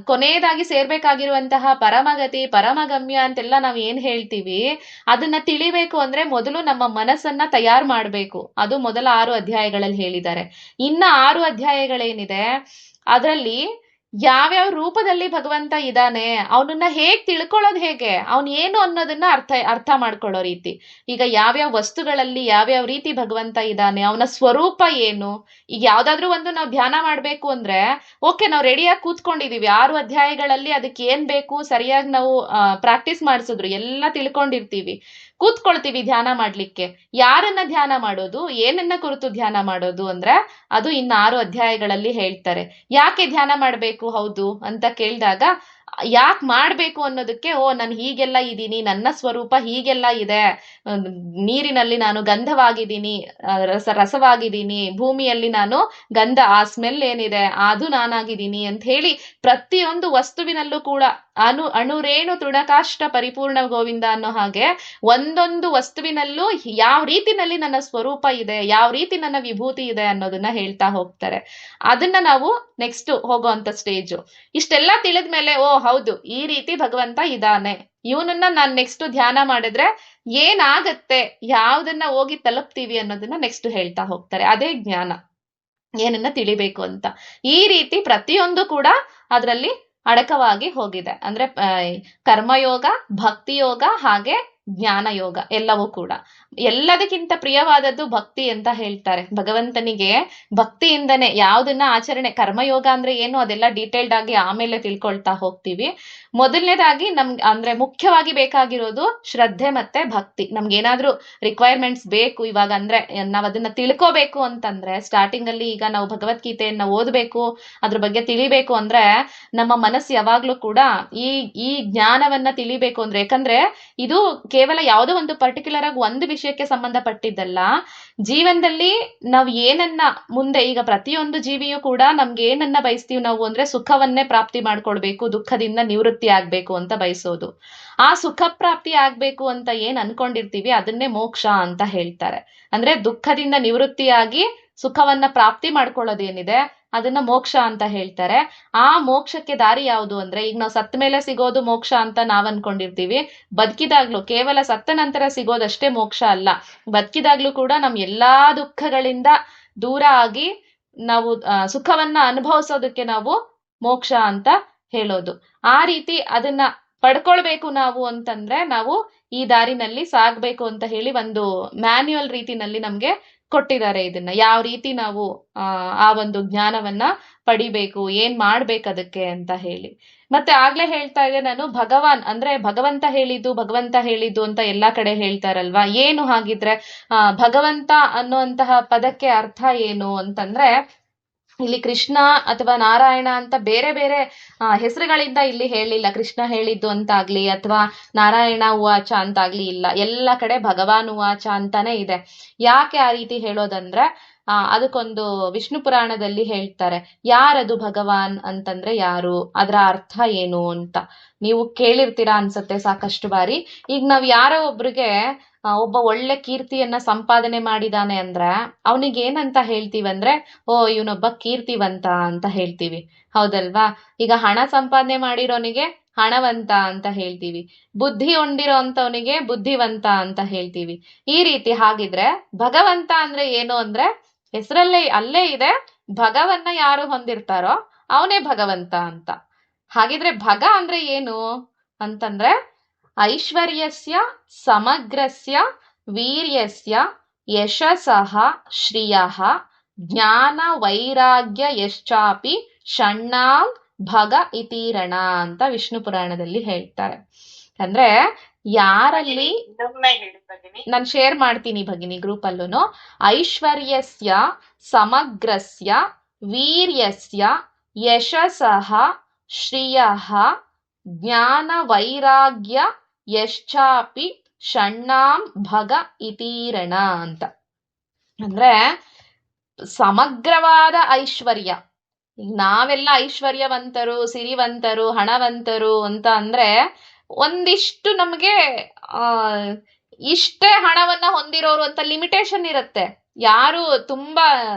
ಕೊನೆಯದಾಗಿ ಸೇರ್ಬೇಕಾಗಿರುವಂತಹ ಪರಮಗತಿ, ಪರಮಗಮ್ಯ ಅಂತೆಲ್ಲ ನಾವ್ ಏನ್ ಹೇಳ್ತೀವಿ, ಅದನ್ನ ತಿಳಿಬೇಕು ಅಂದ್ರೆ ಮೊದಲು ನಮ್ಮ ಮನಸ್ಸನ್ನ ತಯಾರು ಮಾಡ್ಬೇಕು. ಅದು ಮೊದಲ 6 ಅಧ್ಯಾಯಗಳಲ್ಲಿ ಹೇಳಿದ್ದಾರೆ. ಇನ್ನ 6 ಅಧ್ಯಾಯಗಳೇನಿದೆ ಅದರಲ್ಲಿ ಯಾವ್ಯಾವ ರೂಪದಲ್ಲಿ ಭಗವಂತ ಇದ್ದಾನೆ, ಅವನನ್ನ ಹೇಗ್ ತಿಳ್ಕೊಳ್ಳೋದು, ಹೇಗೆ ಅವನ್ ಏನು ಅನ್ನೋದನ್ನ ಅರ್ಥ ಮಾಡ್ಕೊಳ್ಳೋ ರೀತಿ. ಈಗ ಯಾವ್ಯಾವ ವಸ್ತುಗಳಲ್ಲಿ ಯಾವ್ಯಾವ ರೀತಿ ಭಗವಂತ ಇದ್ದಾನೆ, ಅವನ ಸ್ವರೂಪ ಏನು. ಈಗ ಯಾವ್ದಾದ್ರು ಒಂದು ನಾವು ಧ್ಯಾನ ಮಾಡ್ಬೇಕು ಅಂದ್ರೆ ಓಕೆ, ನಾವು ರೆಡಿಯಾಗಿ ಕೂತ್ಕೊಂಡಿದೀವಿ, 6 ಅಧ್ಯಾಯಗಳಲ್ಲಿ ಅದಕ್ಕೆ ಏನ್ ಬೇಕು ಸರಿಯಾಗಿ ನಾವು ಪ್ರಾಕ್ಟೀಸ್ ಮಾಡಿಸಿದ್ರು, ಎಲ್ಲ ತಿಳ್ಕೊಂಡಿರ್ತೀವಿ, ಕೂತ್ಕೊಳ್ತೀವಿ ಧ್ಯಾನ ಮಾಡ್ಲಿಕ್ಕೆ. ಯಾರನ್ನ ಧ್ಯಾನ ಮಾಡೋದು, ಏನನ್ನ ಕುರಿತು ಧ್ಯಾನ ಮಾಡೋದು ಅಂದ್ರೆ ಅದು ಇನ್ನು 6 ಅಧ್ಯಾಯಗಳಲ್ಲಿ ಹೇಳ್ತಾರೆ. ಯಾಕೆ ಧ್ಯಾನ ಮಾಡ್ಬೇಕು ಹೌದು ಅಂತ ಕೇಳಿದಾಗ, ಯಾಕೆ ಮಾಡ್ಬೇಕು ಅನ್ನೋದಕ್ಕೆ, ನಾನು ಹೀಗೆಲ್ಲ ಇದ್ದೀನಿ, ನನ್ನ ಸ್ವರೂಪ ಹೀಗೆಲ್ಲ ಇದೆ, ನೀರಿನಲ್ಲಿ ನಾನು ಗಂಧವಾಗಿದ್ದೀನಿ, ರಸವಾಗಿದ್ದೀನಿ, ಭೂಮಿಯಲ್ಲಿ ನಾನು ಗಂಧ, ಆ ಸ್ಮೆಲ್ ಏನಿದೆ ಅದು ನಾನಾಗಿದ್ದೀನಿ ಅಂತ ಹೇಳಿ ಪ್ರತಿಯೊಂದು ವಸ್ತುವಿನಲ್ಲೂ ಕೂಡ ಅಣುರೇಣು ತೃಣಕಾಷ್ಟ ಪರಿಪೂರ್ಣ ಗೋವಿಂದ ಅನ್ನೋ ಹಾಗೆ ಒಂದೊಂದು ವಸ್ತುವಿನಲ್ಲೂ ಯಾವ ರೀತಿನಲ್ಲಿ ನನ್ನ ಸ್ವರೂಪ ಇದೆ, ಯಾವ ರೀತಿ ನನ್ನ ವಿಭೂತಿ ಇದೆ ಅನ್ನೋದನ್ನ ಹೇಳ್ತಾ ಹೋಗ್ತಾರೆ. ಅದನ್ನ ನಾವು ನೆಕ್ಸ್ಟ್ ಹೋಗೋಂತ ಸ್ಟೇಜು. ಇಷ್ಟೆಲ್ಲ ತಿಳಿದ್ಮೇಲೆ ಹೌದು ಈ ರೀತಿ ಭಗವಂತ ಇದ್ದಾನೆ, ಇವನನ್ನ ನಾನ್ ನೆಕ್ಸ್ಟ್ ಧ್ಯಾನ ಮಾಡಿದ್ರೆ ಏನಾಗತ್ತೆ, ಯಾವ್ದನ್ನ ಹೋಗಿ ತಲುಪ್ತೀವಿ ಅನ್ನೋದನ್ನ ನೆಕ್ಸ್ಟ್ ಹೇಳ್ತಾ ಹೋಗ್ತಾರೆ. ಅದೇ ಜ್ಞಾನ, ಏನನ್ನ ತಿಳಿಬೇಕು ಅಂತ. ಈ ರೀತಿ ಪ್ರತಿಯೊಂದು ಕೂಡ ಅದರಲ್ಲಿ ಅಡಕವಾಗಿ ಹೋಗಿದೆ. ಅಂದ್ರೆ ಕರ್ಮಯೋಗ, ಭಕ್ತಿ ಯೋಗ, ಹಾಗೆ ಜ್ಞಾನ ಯೋಗ ಎಲ್ಲವೂ ಕೂಡ. ಎಲ್ಲದಕ್ಕಿಂತ ಪ್ರಿಯವಾದದ್ದು ಭಕ್ತಿ ಅಂತ ಹೇಳ್ತಾರೆ. ಭಗವಂತನಿಗೆ ಭಕ್ತಿಯಿಂದನೇ ಯಾವ್ದನ್ನ ಆಚರಣೆ, ಕರ್ಮಯೋಗ ಅಂದ್ರೆ ಏನು ಅದೆಲ್ಲ ಡೀಟೇಲ್ಡ್ ಆಗಿ ಆಮೇಲೆ ತಿಳ್ಕೊಳ್ತಾ ಹೋಗ್ತೀವಿ. ಮೊದಲನೇದಾಗಿ ಅಂದ್ರೆ ಮುಖ್ಯವಾಗಿ ಬೇಕಾಗಿರೋದು ಶ್ರದ್ಧೆ ಮತ್ತೆ ಭಕ್ತಿ. ನಮ್ಗೇನಾದ್ರೂ ರಿಕ್ವೈರ್ಮೆಂಟ್ಸ್ ಬೇಕು ಇವಾಗ ಅಂದ್ರೆ ನಾವ್ ಅದನ್ನ ತಿಳ್ಕೋಬೇಕು ಅಂತಂದ್ರೆ, ಸ್ಟಾರ್ಟಿಂಗ್ ಅಲ್ಲಿ ಈಗ ನಾವು ಭಗವದ್ಗೀತೆಯನ್ನ ಓದ್ಬೇಕು, ಅದ್ರ ಬಗ್ಗೆ ತಿಳಿಬೇಕು ಅಂದ್ರೆ ನಮ್ಮ ಮನಸ್ಸು ಯಾವಾಗ್ಲೂ ಕೂಡ ಈ ಜ್ಞಾನವನ್ನ ತಿಳಿಬೇಕು ಅಂದ್ರೆ, ಯಾಕಂದ್ರೆ ಇದು ಕೇವಲ ಯಾವುದೋ ಒಂದು ಪರ್ಟಿಕ್ಯುಲರ್ ಆಗಿ ಒಂದು ವಿಷಯಕ್ಕೆ ಸಂಬಂಧಪಟ್ಟಿದ್ದಲ್ಲ. ಜೀವನದಲ್ಲಿ ನಾವು ಏನನ್ನ ಮುಂದೆ, ಈಗ ಪ್ರತಿಯೊಂದು ಜೀವಿಯೂ ಕೂಡ ನಮ್ಗೆ ಏನನ್ನ ಬಯಸ್ತೀವಿ ನಾವು ಅಂದ್ರೆ ಸುಖವನ್ನೇ ಪ್ರಾಪ್ತಿ ಮಾಡ್ಕೊಳ್ಬೇಕು, ದುಃಖದಿಂದ ನಿವೃತ್ತಿ ಆಗ್ಬೇಕು ಅಂತ ಬಯಸೋದು. ಆ ಸುಖ ಪ್ರಾಪ್ತಿ ಆಗ್ಬೇಕು ಅಂತ ಏನ್ ಅನ್ಕೊಂಡಿರ್ತೀವಿ ಅದನ್ನೇ ಮೋಕ್ಷ ಅಂತ ಹೇಳ್ತಾರೆ. ಅಂದ್ರೆ ದುಃಖದಿಂದ ನಿವೃತ್ತಿಯಾಗಿ ಸುಖವನ್ನ ಪ್ರಾಪ್ತಿ ಮಾಡ್ಕೊಳ್ಳೋದೇನಿದೆ ಅದನ್ನ ಮೋಕ್ಷ ಅಂತ ಹೇಳ್ತಾರೆ. ಆ ಮೋಕ್ಷಕ್ಕೆ ದಾರಿ ಯಾವುದು ಅಂದ್ರೆ, ಈಗ ನಾವು ಸತ್ತ ಮೇಲೆ ಸಿಗೋದು ಮೋಕ್ಷ ಅಂತ ನಾವ್ ಅನ್ಕೊಂಡಿರ್ತೀವಿ. ಬದುಕಿದಾಗ್ಲೂ, ಕೇವಲ ಸತ್ತ ನಂತರ ಸಿಗೋದಷ್ಟೇ ಮೋಕ್ಷ ಅಲ್ಲ, ಬದುಕಿದಾಗ್ಲೂ ಕೂಡ ನಮ್ ಎಲ್ಲಾ ದುಃಖಗಳಿಂದ ದೂರ ಆಗಿ ನಾವು ಸುಖವನ್ನ ಅನುಭವಿಸೋದಕ್ಕೆ ನಾವು ಮೋಕ್ಷ ಅಂತ ಹೇಳೋದು. ಆ ರೀತಿ ಅದನ್ನ ಪಡ್ಕೊಳ್ಬೇಕು ನಾವು ಅಂತಂದ್ರೆ ನಾವು ಈ ದಾರಿನಲ್ಲಿ ಸಾಗ್ಬೇಕು ಅಂತ ಹೇಳಿ ಒಂದು ಮ್ಯಾನ್ಯುಯಲ್ ರೀತಿನಲ್ಲಿ ನಮ್ಗೆ ಕೊಟ್ಟಿದ್ದಾರೆ ಇದನ್ನ ಯಾವ ರೀತಿ ನಾವು ಆ ಒಂದು ಜ್ಞಾನವನ್ನ ಪಡಿಬೇಕು, ಏನ್ ಮಾಡ್ಬೇಕು ಅದಕ್ಕೆ ಅಂತ ಹೇಳಿ. ಮತ್ತೆ ಆಗ್ಲೇ ಹೇಳ್ತಾ ಇದ್ದೆ ನಾನು, ಭಗವಾನ್ ಅಂದ್ರೆ ಭಗವಂತ ಹೇಳಿದ್ದು ಅಂತ ಎಲ್ಲಾ ಕಡೆ ಹೇಳ್ತಾರಲ್ವಾ, ಏನು ಹಾಗಿದ್ರೆ ಭಗವಂತ ಅನ್ನುವಂತಹ ಪದಕ್ಕೆ ಅರ್ಥ ಏನು ಅಂತಂದ್ರೆ, ಇಲ್ಲಿ ಕೃಷ್ಣ ಅಥವಾ ನಾರಾಯಣ ಅಂತ ಬೇರೆ ಬೇರೆ ಹೆಸರುಗಳಿಂದ ಇಲ್ಲಿ ಹೇಳಿಲ್ಲ. ಕೃಷ್ಣ ಹೇಳಿದ್ದು ಅಂತಾಗ್ಲಿ ಅಥವಾ ನಾರಾಯಣ ಉವಾಚ ಅಂತಾಗ್ಲಿ ಇಲ್ಲ, ಎಲ್ಲ ಕಡೆ ಭಗವಾನ್ ಉವಾಚ ಅಂತಾನೆ ಇದೆ. ಯಾಕೆ ಆ ರೀತಿ ಹೇಳೋದಂದ್ರೆ ಅದಕ್ಕೊಂದು ವಿಷ್ಣು ಪುರಾಣದಲ್ಲಿ ಹೇಳ್ತಾರೆ, ಯಾರದು ಭಗವಾನ್ ಅಂತಂದ್ರೆ ಯಾರು, ಅದರ ಅರ್ಥ ಏನು ಅಂತ ನೀವು ಕೇಳಿರ್ತೀರಾ ಅನ್ಸತ್ತೆ ಸಾಕಷ್ಟು ಬಾರಿ. ಈಗ ನಾವ್ ಯಾರೋ ಒಬ್ರಿಗೆ ಒಬ್ಬ ಒಳ್ಳೆ ಕೀರ್ತಿಯನ್ನ ಸಂಪಾದನೆ ಮಾಡಿದಾನೆ ಅಂದ್ರೆ ಅವನಿಗೆ ಏನಂತ ಹೇಳ್ತೀವಂದ್ರೆ, ಓ ಇವನೊಬ್ಬ ಕೀರ್ತಿವಂತ ಅಂತ ಹೇಳ್ತೀವಿ, ಹೌದಲ್ವಾ? ಈಗ ಹಣ ಸಂಪಾದನೆ ಮಾಡಿರೋನಿಗೆ ಹಣವಂತ ಅಂತ ಹೇಳ್ತೀವಿ, ಬುದ್ಧಿ ಉಂಡಿರೋ ಅಂತವನಿಗೆ ಬುದ್ಧಿವಂತ ಅಂತ ಹೇಳ್ತೀವಿ. ಈ ರೀತಿ ಹಾಗಿದ್ರೆ ಭಗವಂತ ಅಂದ್ರೆ ಏನು ಅಂದ್ರೆ, ಹೆಸರಲ್ಲೇ ಅಲ್ಲೇ ಇದೆ, ಭಗವನ್ನ ಯಾರು ಹೊಂದಿರ್ತಾರೋ ಅವನೇ ಭಗವಂತ ಅಂತ. ಹಾಗಿದ್ರೆ ಭಗ ಅಂದ್ರೆ ಏನು ಅಂತಂದ್ರೆ, ಐಶ್ವರ್ಯಸ್ಯ ಸಮಗ್ರಸ್ಯ ವೀರ್ಯಸ್ಯ ಯಶಸಃ ಶ್ರಿಯಃ ಜ್ಞಾನ ವೈರಾಗ್ಯ ಯಶ್ಚಾಪಿ ಷಣ್ಣಾಂ ಭಗ ಇತೀರಣ ಅಂತ ವಿಷ್ಣು ಪುರಾಣದಲ್ಲಿ ಹೇಳ್ತಾರೆ. ಅಂದ್ರೆ ಯಾರಲ್ಲಿ, ನಾನು ಶೇರ್ ಮಾಡ್ತೀನಿ ಭಗಿನಿ ಗ್ರೂಪ್ ಅಲ್ಲೂ, ಐಶ್ವರ್ಯಸ್ಯ ಸಮಗ್ರಸ್ಯ ವೀರ್ಯಸ್ಯ ಯಶಸಃ ಶ್ರಿಯಃ ಜ್ಞಾನ ವೈರಾಗ್ಯ ಯಶ್ಚಾಪಿ ಷಣ್ಣಾಂ ಭಗ ಇತೀರಣ ಅಂತ. ಅಂದ್ರೆ ಸಮಗ್ರವಾದ ಐಶ್ವರ್ಯ, ನಾವೆಲ್ಲ ಐಶ್ವರ್ಯವಂತರು, ಸಿರಿವಂತರು, ಹಣವಂತರು ಅಂತ ಅಂದ್ರೆ ಒಂದಿಷ್ಟು ನಮ್ಗೆ ಇಷ್ಟೇ ಹಣವನ್ನ ಹೊಂದಿರೋರು ಅಂತ ಲಿಮಿಟೇಷನ್ ಇರುತ್ತೆ. ಯಾರು ತುಂಬಾ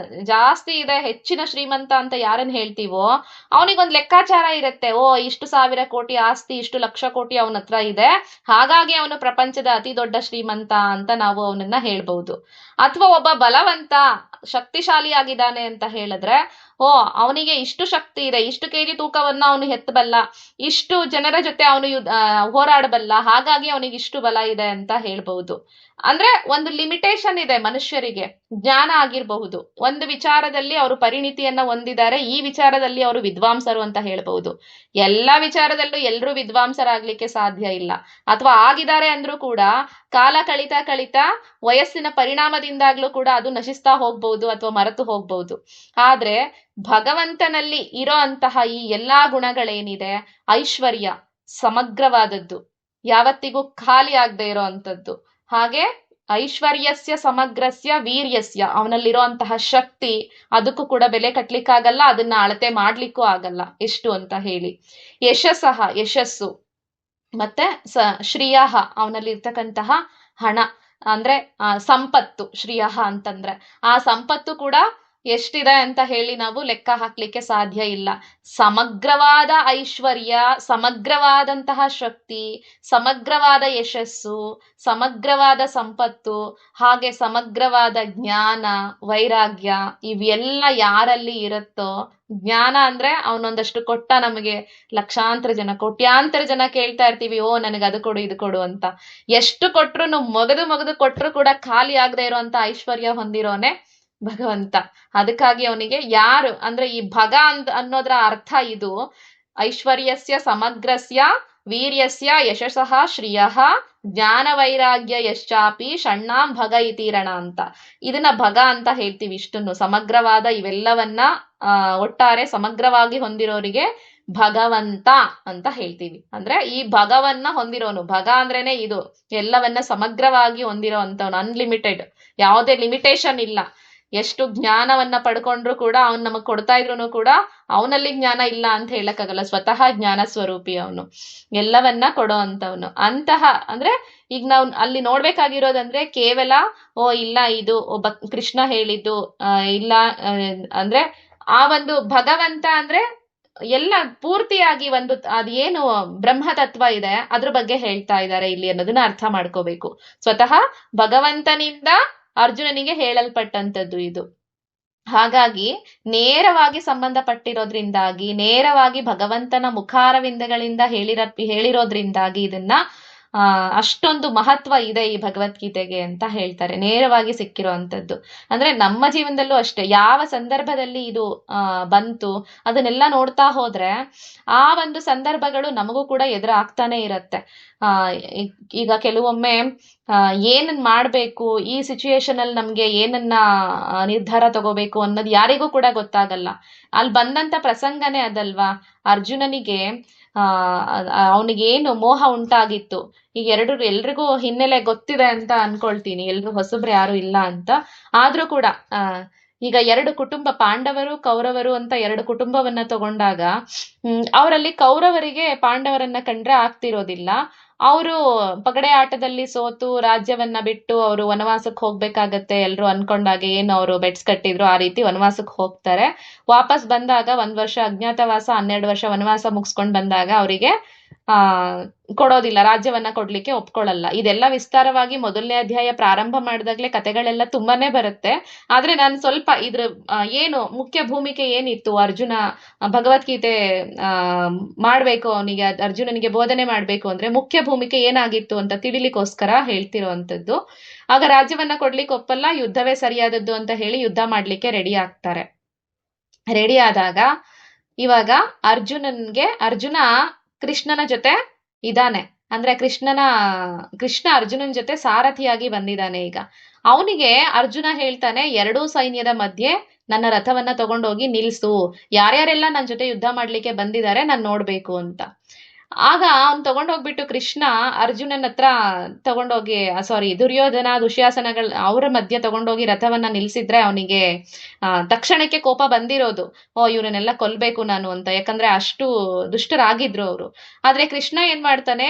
ಜಾಸ್ತಿ ಇದೆ, ಹೆಚ್ಚಿನ ಶ್ರೀಮಂತ ಅಂತ ಯಾರನ್ನ ಹೇಳ್ತೀವೋ ಅವನಿಗೊಂದು ಲೆಕ್ಕಾಚಾರ ಇರುತ್ತೆ, ಓ ಇಷ್ಟು ಸಾವಿರ ಕೋಟಿ ಆಸ್ತಿ, ಇಷ್ಟು ಲಕ್ಷ ಕೋಟಿ ಅವನ ಹತ್ರ ಇದೆ, ಹಾಗಾಗಿ ಅವನು ಪ್ರಪಂಚದ ಅತಿ ದೊಡ್ಡ ಶ್ರೀಮಂತ ಅಂತ ನಾವು ಅವನನ್ನ ಹೇಳ್ಬಹುದು. ಅಥವಾ ಒಬ್ಬ ಬಲವಂತ ಶಕ್ತಿಶಾಲಿ ಆಗಿದ್ದಾನೆ ಅಂತ ಹೇಳಿದ್ರೆ, ಓ ಅವನಿಗೆ ಇಷ್ಟು ಶಕ್ತಿ ಇದೆ, ಇಷ್ಟು ಕೆಜಿ ತೂಕವನ್ನ ಅವನು ಎತ್ತಬಲ್ಲ, ಇಷ್ಟು ಜನರ ಜೊತೆ ಅವನು ಹೋರಾಡಬಲ್ಲ, ಹಾಗಾಗಿ ಅವನಿಗೆ ಇಷ್ಟು ಬಲ ಇದೆ ಅಂತ ಹೇಳ್ಬಹುದು. ಅಂದ್ರೆ ಒಂದು ಲಿಮಿಟೇಷನ್ ಇದೆ ಮನುಷ್ಯರಿಗೆ. ಜ್ಞಾನ ಆಗಿರಬಹುದು, ಒಂದು ವಿಚಾರದಲ್ಲಿ ಅವರು ಪರಿಣಿತಿಯನ್ನ ಹೊಂದಿದ್ದಾರೆ, ಈ ವಿಚಾರದಲ್ಲಿ ಅವರು ವಿದ್ವಾಂಸರು ಅಂತ ಹೇಳ್ಬಹುದು. ಎಲ್ಲಾ ವಿಚಾರದಲ್ಲೂ ಎಲ್ಲರೂ ವಿದ್ವಾಂಸರಾಗ್ಲಿಕ್ಕೆ ಸಾಧ್ಯ ಇಲ್ಲ, ಅಥವಾ ಆಗಿದ್ದಾರೆ ಅಂದ್ರೂ ಕೂಡ ಕಾಲ ಕಳಿತಾ ವಯಸ್ಸಿನ ಪರಿಣಾಮದಿಂದಾಗ್ಲೂ ಕೂಡ ಅದು ನಶಿಸ್ತಾ ಹೋಗ್ಬಹುದು ಅಥವಾ ಮರೆತು ಹೋಗ್ಬಹುದು. ಆದ್ರೆ ಭಗವಂತನಲ್ಲಿ ಇರೋ ಅಂತಹ ಈ ಎಲ್ಲಾ ಗುಣಗಳೇನಿದೆ, ಐಶ್ವರ್ಯ ಸಮಗ್ರವಾದದ್ದು, ಯಾವತ್ತಿಗೂ ಖಾಲಿ ಆಗದೆ ಇರೋ ಅಂತದ್ದು. ಹಾಗೆ ಐಶ್ವರ್ಯಸ್ಯ ಸಮಗ್ರಸ್ಯ ವೀರ್ಯಸ್ಯ, ಅವನಲ್ಲಿರೋ ಅಂತಹ ಶಕ್ತಿ, ಅದಕ್ಕೂ ಕೂಡ ಬೆಲೆ ಕಟ್ಲಿಕ್ಕಾಗಲ್ಲ, ಅದನ್ನ ಅಳತೆ ಮಾಡ್ಲಿಕ್ಕೂ ಆಗಲ್ಲ ಎಷ್ಟು ಅಂತ ಹೇಳಿ. ಯಶಸ್ಸಹ, ಯಶಸ್ಸು, ಮತ್ತೆ ಶ್ರಿಯಃ, ಅವನಲ್ಲಿ ಇರ್ತಕ್ಕಂತಹ ಹಣ ಅಂದ್ರೆ ಸಂಪತ್ತು. ಶ್ರಿಯಃ ಅಂತಂದ್ರೆ ಆ ಸಂಪತ್ತು ಕೂಡ ಎಷ್ಟಿದೆ ಅಂತ ಹೇಳಿ ನಾವು ಲೆಕ್ಕ ಹಾಕ್ಲಿಕ್ಕೆ ಸಾಧ್ಯ ಇಲ್ಲ. ಸಮಗ್ರವಾದ ಐಶ್ವರ್ಯ, ಸಮಗ್ರವಾದಂತಹ ಶಕ್ತಿ, ಸಮಗ್ರವಾದ ಯಶಸ್ಸು, ಸಮಗ್ರವಾದ ಸಂಪತ್ತು, ಹಾಗೆ ಸಮಗ್ರವಾದ ಜ್ಞಾನ ವೈರಾಗ್ಯ, ಇವೆಲ್ಲ ಯಾರಲ್ಲಿ ಇರುತ್ತೋ, ಜ್ಞಾನ ಅಂದ್ರೆ ಅವನೊಂದಷ್ಟು ಕೊಟ್ಟ ನಮಗೆ ಲಕ್ಷಾಂತರ ಜನ, ಕೋಟ್ಯಾಂತರ ಜನ ಕೇಳ್ತಾ ಇರ್ತೀವಿ, ಓ ನನಗೆ ಅದು ಕೊಡು ಇದು ಕೊಡು ಅಂತ. ಎಷ್ಟು ಕೊಟ್ರು ಮೊಗದು ಕೊಟ್ರು ಕೂಡ ಖಾಲಿ ಆಗದೆ ಇರುವಂತ ಐಶ್ವರ್ಯ ಹೊಂದಿರೋನೆ ಭಗವಂತ. ಅದಕ್ಕಾಗಿ ಅವನಿಗೆ ಯಾರು ಅಂದ್ರೆ, ಈ ಭಗ ಅನ್ನೋದ್ರ ಅರ್ಥ ಇದು, ಐಶ್ವರ್ಯಸ್ಯ ಸಮಗ್ರಸ್ಯ ವೀರ್ಯಸ್ಯ ಯಶಸಃ ಶ್ರಿಯಃ ಜ್ಞಾನ ವೈರಾಗ್ಯ ಯಶ್ಚಾಪಿ ಷಣ್ಣಾಂ ಭಗ ಇತೀರಣ ಅಂತ. ಇದನ್ನ ಭಗ ಅಂತ ಹೇಳ್ತೀವಿ. ಇಷ್ಟನ್ನು ಸಮಗ್ರವಾದ ಇವೆಲ್ಲವನ್ನ ಒಟ್ಟಾರೆ ಸಮಗ್ರವಾಗಿ ಹೊಂದಿರೋರಿಗೆ ಭಗವಂತ ಅಂತ ಹೇಳ್ತೀವಿ. ಅಂದ್ರೆ ಈ ಭಗವನ್ನ ಹೊಂದಿರೋನು, ಭಗ ಅಂದ್ರೇನೆ ಇದು, ಎಲ್ಲವನ್ನ ಸಮಗ್ರವಾಗಿ ಹೊಂದಿರೋ ಅಂತವನು, ಅನ್ಲಿಮಿಟೆಡ್, ಯಾವುದೇ ಲಿಮಿಟೇಷನ್ ಇಲ್ಲ. ಎಷ್ಟು ಜ್ಞಾನವನ್ನ ಪಡ್ಕೊಂಡ್ರು ಕೂಡ ಅವ್ನು ನಮಗ್ ಕೊಡ್ತಾ ಇದ್ರು ಕೂಡ ಅವನಲ್ಲಿ ಜ್ಞಾನ ಇಲ್ಲ ಅಂತ ಹೇಳಕ್ಕಾಗಲ್ಲ. ಸ್ವತಃ ಜ್ಞಾನ ಸ್ವರೂಪಿ ಅವನು, ಎಲ್ಲವನ್ನ ಕೊಡೋ ಅಂತವನು. ಅಂತಹ ಅಂದ್ರೆ ಈಗ ನಾವು ಅಲ್ಲಿ ನೋಡ್ಬೇಕಾಗಿರೋದಂದ್ರೆ ಕೇವಲ ಓ ಇಲ್ಲ ಇದು ಒಬ್ಬ ಕೃಷ್ಣ ಹೇಳಿದ್ದು ಇಲ್ಲ ಅಂದ್ರೆ ಆ ಒಂದು ಭಗವಂತ ಅಂದ್ರೆ ಎಲ್ಲ ಪೂರ್ತಿಯಾಗಿ ಒಂದು ಅದೇನು ಬ್ರಹ್ಮತತ್ವ ಇದೆ ಅದ್ರ ಬಗ್ಗೆ ಹೇಳ್ತಾ ಇದ್ದಾರೆ ಇಲ್ಲಿ ಅನ್ನೋದನ್ನ ಅರ್ಥ ಮಾಡ್ಕೋಬೇಕು. ಸ್ವತಃ ಭಗವಂತನಿಂದ ಅರ್ಜುನನಿಗೆ ಹೇಳಲ್ಪಟ್ಟಂಥದ್ದು ಇದು. ಹಾಗಾಗಿ ನೇರವಾಗಿ ಸಂಬಂಧಪಟ್ಟಿರೋದ್ರಿಂದಾಗಿ, ನೇರವಾಗಿ ಭಗವಂತನ ಮುಖಾರವಿಂದಗಳಿಂದ ಹೇಳಿರೋದ್ರಿಂದಾಗಿ ಇದನ್ನ ಅಷ್ಟೊಂದು ಮಹತ್ವ ಇದೆ ಈ ಭಗವದ್ಗೀತೆಗೆ ಅಂತ ಹೇಳ್ತಾರೆ, ನೇರವಾಗಿ ಸಿಕ್ಕಿರೋ ಅಂಥದ್ದು. ಅಂದ್ರೆ ನಮ್ಮ ಜೀವನದಲ್ಲೂ ಅಷ್ಟೇ, ಯಾವ ಸಂದರ್ಭದಲ್ಲಿ ಇದು ಬಂತು ಅದನ್ನೆಲ್ಲ ನೋಡ್ತಾ ಹೋದ್ರೆ ಆ ಒಂದು ಸಂದರ್ಭಗಳು ನಮಗೂ ಕೂಡ ಎದುರಾಗ್ತಾನೆ ಇರತ್ತೆ. ಆ ಈಗ ಕೆಲವೊಮ್ಮೆ ಏನನ್ನ ಮಾಡ್ಬೇಕು, ಈ ಸಿಚುಯೇಷನ್ ಅಲ್ಲಿ ನಮ್ಗೆ ಏನನ್ನ ನಿರ್ಧಾರ ತಗೋಬೇಕು ಅನ್ನೋದು ಯಾರಿಗೂ ಕೂಡ ಗೊತ್ತಾಗಲ್ಲ. ಅಲ್ಲಿ ಬಂದಂತ ಪ್ರಸಂಗನೇ ಅದಲ್ವಾ. ಅರ್ಜುನನಿಗೆ ಅವನಿಗೇನು ಮೋಹ ಉಂಟಾಗಿತ್ತು, ಈಗ ಎಲ್ರಿಗೂ ಹಿನ್ನೆಲೆ ಗೊತ್ತಿದೆ ಅಂತ ಅನ್ಕೊಳ್ತೀನಿ, ಎಲ್ರು ಹೊಸಬ್ರು ಯಾರು ಇಲ್ಲ ಅಂತ. ಆದ್ರೂ ಕೂಡ ಈಗ ಎರಡು ಕುಟುಂಬ, ಪಾಂಡವರು ಕೌರವರು ಅಂತ ಎರಡು ಕುಟುಂಬವನ್ನ ತಗೊಂಡಾಗ ಅವರಲ್ಲಿ ಕೌರವರಿಗೆ ಪಾಂಡವರನ್ನ ಕಂಡ್ರೆ ಆಗ್ತಿರೋದಿಲ್ಲ. ಅವರು ಪಗಡೆ ಆಟದಲ್ಲಿ ಸೋತು ರಾಜ್ಯವನ್ನ ಬಿಟ್ಟು ಅವರು ವನವಾಸಕ್ಕೆ ಹೋಗ್ಬೇಕಾಗತ್ತೆ. ಎಲ್ರು ಅನ್ಕೊಂಡಾಗ ಏನು ಅವರು ಬೆಟ್ಸ್ ಕಟ್ಟಿದ್ರು ಆ ರೀತಿ ವನವಾಸಕ್ಕೆ ಹೋಗ್ತಾರೆ. ವಾಪಸ್ ಬಂದಾಗ 1 ವರ್ಷ ಅಜ್ಞಾತವಾಸ, 12 ವರ್ಷ ವನವಾಸ ಮುಗಿಸ್ಕೊಂಡ್ ಬಂದಾಗ ಅವರಿಗೆ ಕೊಡೋದಿಲ್ಲ, ರಾಜ್ಯವನ್ನ ಕೊಡ್ಲಿಕ್ಕೆ ಒಪ್ಕೊಳ್ಳಲ್ಲ. ಇದೆಲ್ಲ ವಿಸ್ತಾರವಾಗಿ ಮೊದಲನೇ ಅಧ್ಯಾಯ ಪ್ರಾರಂಭ ಮಾಡಿದಾಗ್ಲೇ ಕತೆಗಳೆಲ್ಲ ತುಂಬಾನೇ ಬರುತ್ತೆ. ಆದ್ರೆ ನಾನು ಸ್ವಲ್ಪ ಇದ್ರ ಏನು ಮುಖ್ಯ ಭೂಮಿಕೆ ಏನಿತ್ತು, ಅರ್ಜುನ ಭಗವದ್ಗೀತೆ ಮಾಡ್ಬೇಕು, ಅವನಿಗೆ ಅರ್ಜುನನಿಗೆ ಬೋಧನೆ ಮಾಡ್ಬೇಕು ಅಂದ್ರೆ ಮುಖ್ಯ ಭೂಮಿಕೆ ಏನಾಗಿತ್ತು ಅಂತ ತಿಳಿಲಿಕ್ಕೋಸ್ಕರ ಹೇಳ್ತಿರೋವಂಥದ್ದು. ಆಗ ರಾಜ್ಯವನ್ನ ಕೊಡ್ಲಿಕ್ಕೆ ಒಪ್ಪಲ್ಲ, ಯುದ್ಧವೇ ಸರಿಯಾದದ್ದು ಅಂತ ಹೇಳಿ ಯುದ್ಧ ಮಾಡ್ಲಿಕ್ಕೆ ರೆಡಿ ಆಗ್ತಾರೆ. ರೆಡಿ ಆದಾಗ ಇವಾಗ ಅರ್ಜುನ ಕೃಷ್ಣನ ಜೊತೆ ಇದಾನೆ. ಅಂದ್ರೆ ಕೃಷ್ಣ ಅರ್ಜುನನ್ ಜೊತೆ ಸಾರಥಿಯಾಗಿ ಬಂದಿದ್ದಾನೆ. ಈಗ ಅವನಿಗೆ ಅರ್ಜುನ ಹೇಳ್ತಾನೆ, ಎರಡೂ ಸೈನ್ಯದ ಮಧ್ಯೆ ನನ್ನ ರಥವನ್ನ ತಗೊಂಡೋಗಿ ನಿಲ್ಸು, ಯಾರ್ಯಾರೆಲ್ಲ ನನ್ನ ಜೊತೆ ಯುದ್ಧ ಮಾಡ್ಲಿಕ್ಕೆ ಬಂದಿದ್ದಾರೆ ನಾನ್ ನೋಡ್ಬೇಕು ಅಂತ. ಆಗ ಅವ್ನ್ ತಗೊಂಡೋಗ್ಬಿಟ್ಟು ಕೃಷ್ಣ ಅರ್ಜುನನ್ ಹತ್ರ ತಗೊಂಡೋಗಿ ದುರ್ಯೋಧನ ದುಶ್ಯಾಸನಗಳ ಅವರ ಮಧ್ಯೆ ತಗೊಂಡೋಗಿ ರಥವನ್ನ ನಿಲ್ಸಿದ್ರೆ ಅವನಿಗೆ ತಕ್ಷಣಕ್ಕೆ ಕೋಪ ಬಂದಿರೋದು, ಇವ್ರನ್ನೆಲ್ಲ ಕೊಲ್ಬೇಕು ನಾನು ಅಂತ. ಯಾಕಂದ್ರೆ ಅಷ್ಟು ದುಷ್ಟರಾಗಿದ್ರು ಅವರು. ಆದ್ರೆ ಕೃಷ್ಣ ಏನ್ ಮಾಡ್ತಾನೆ,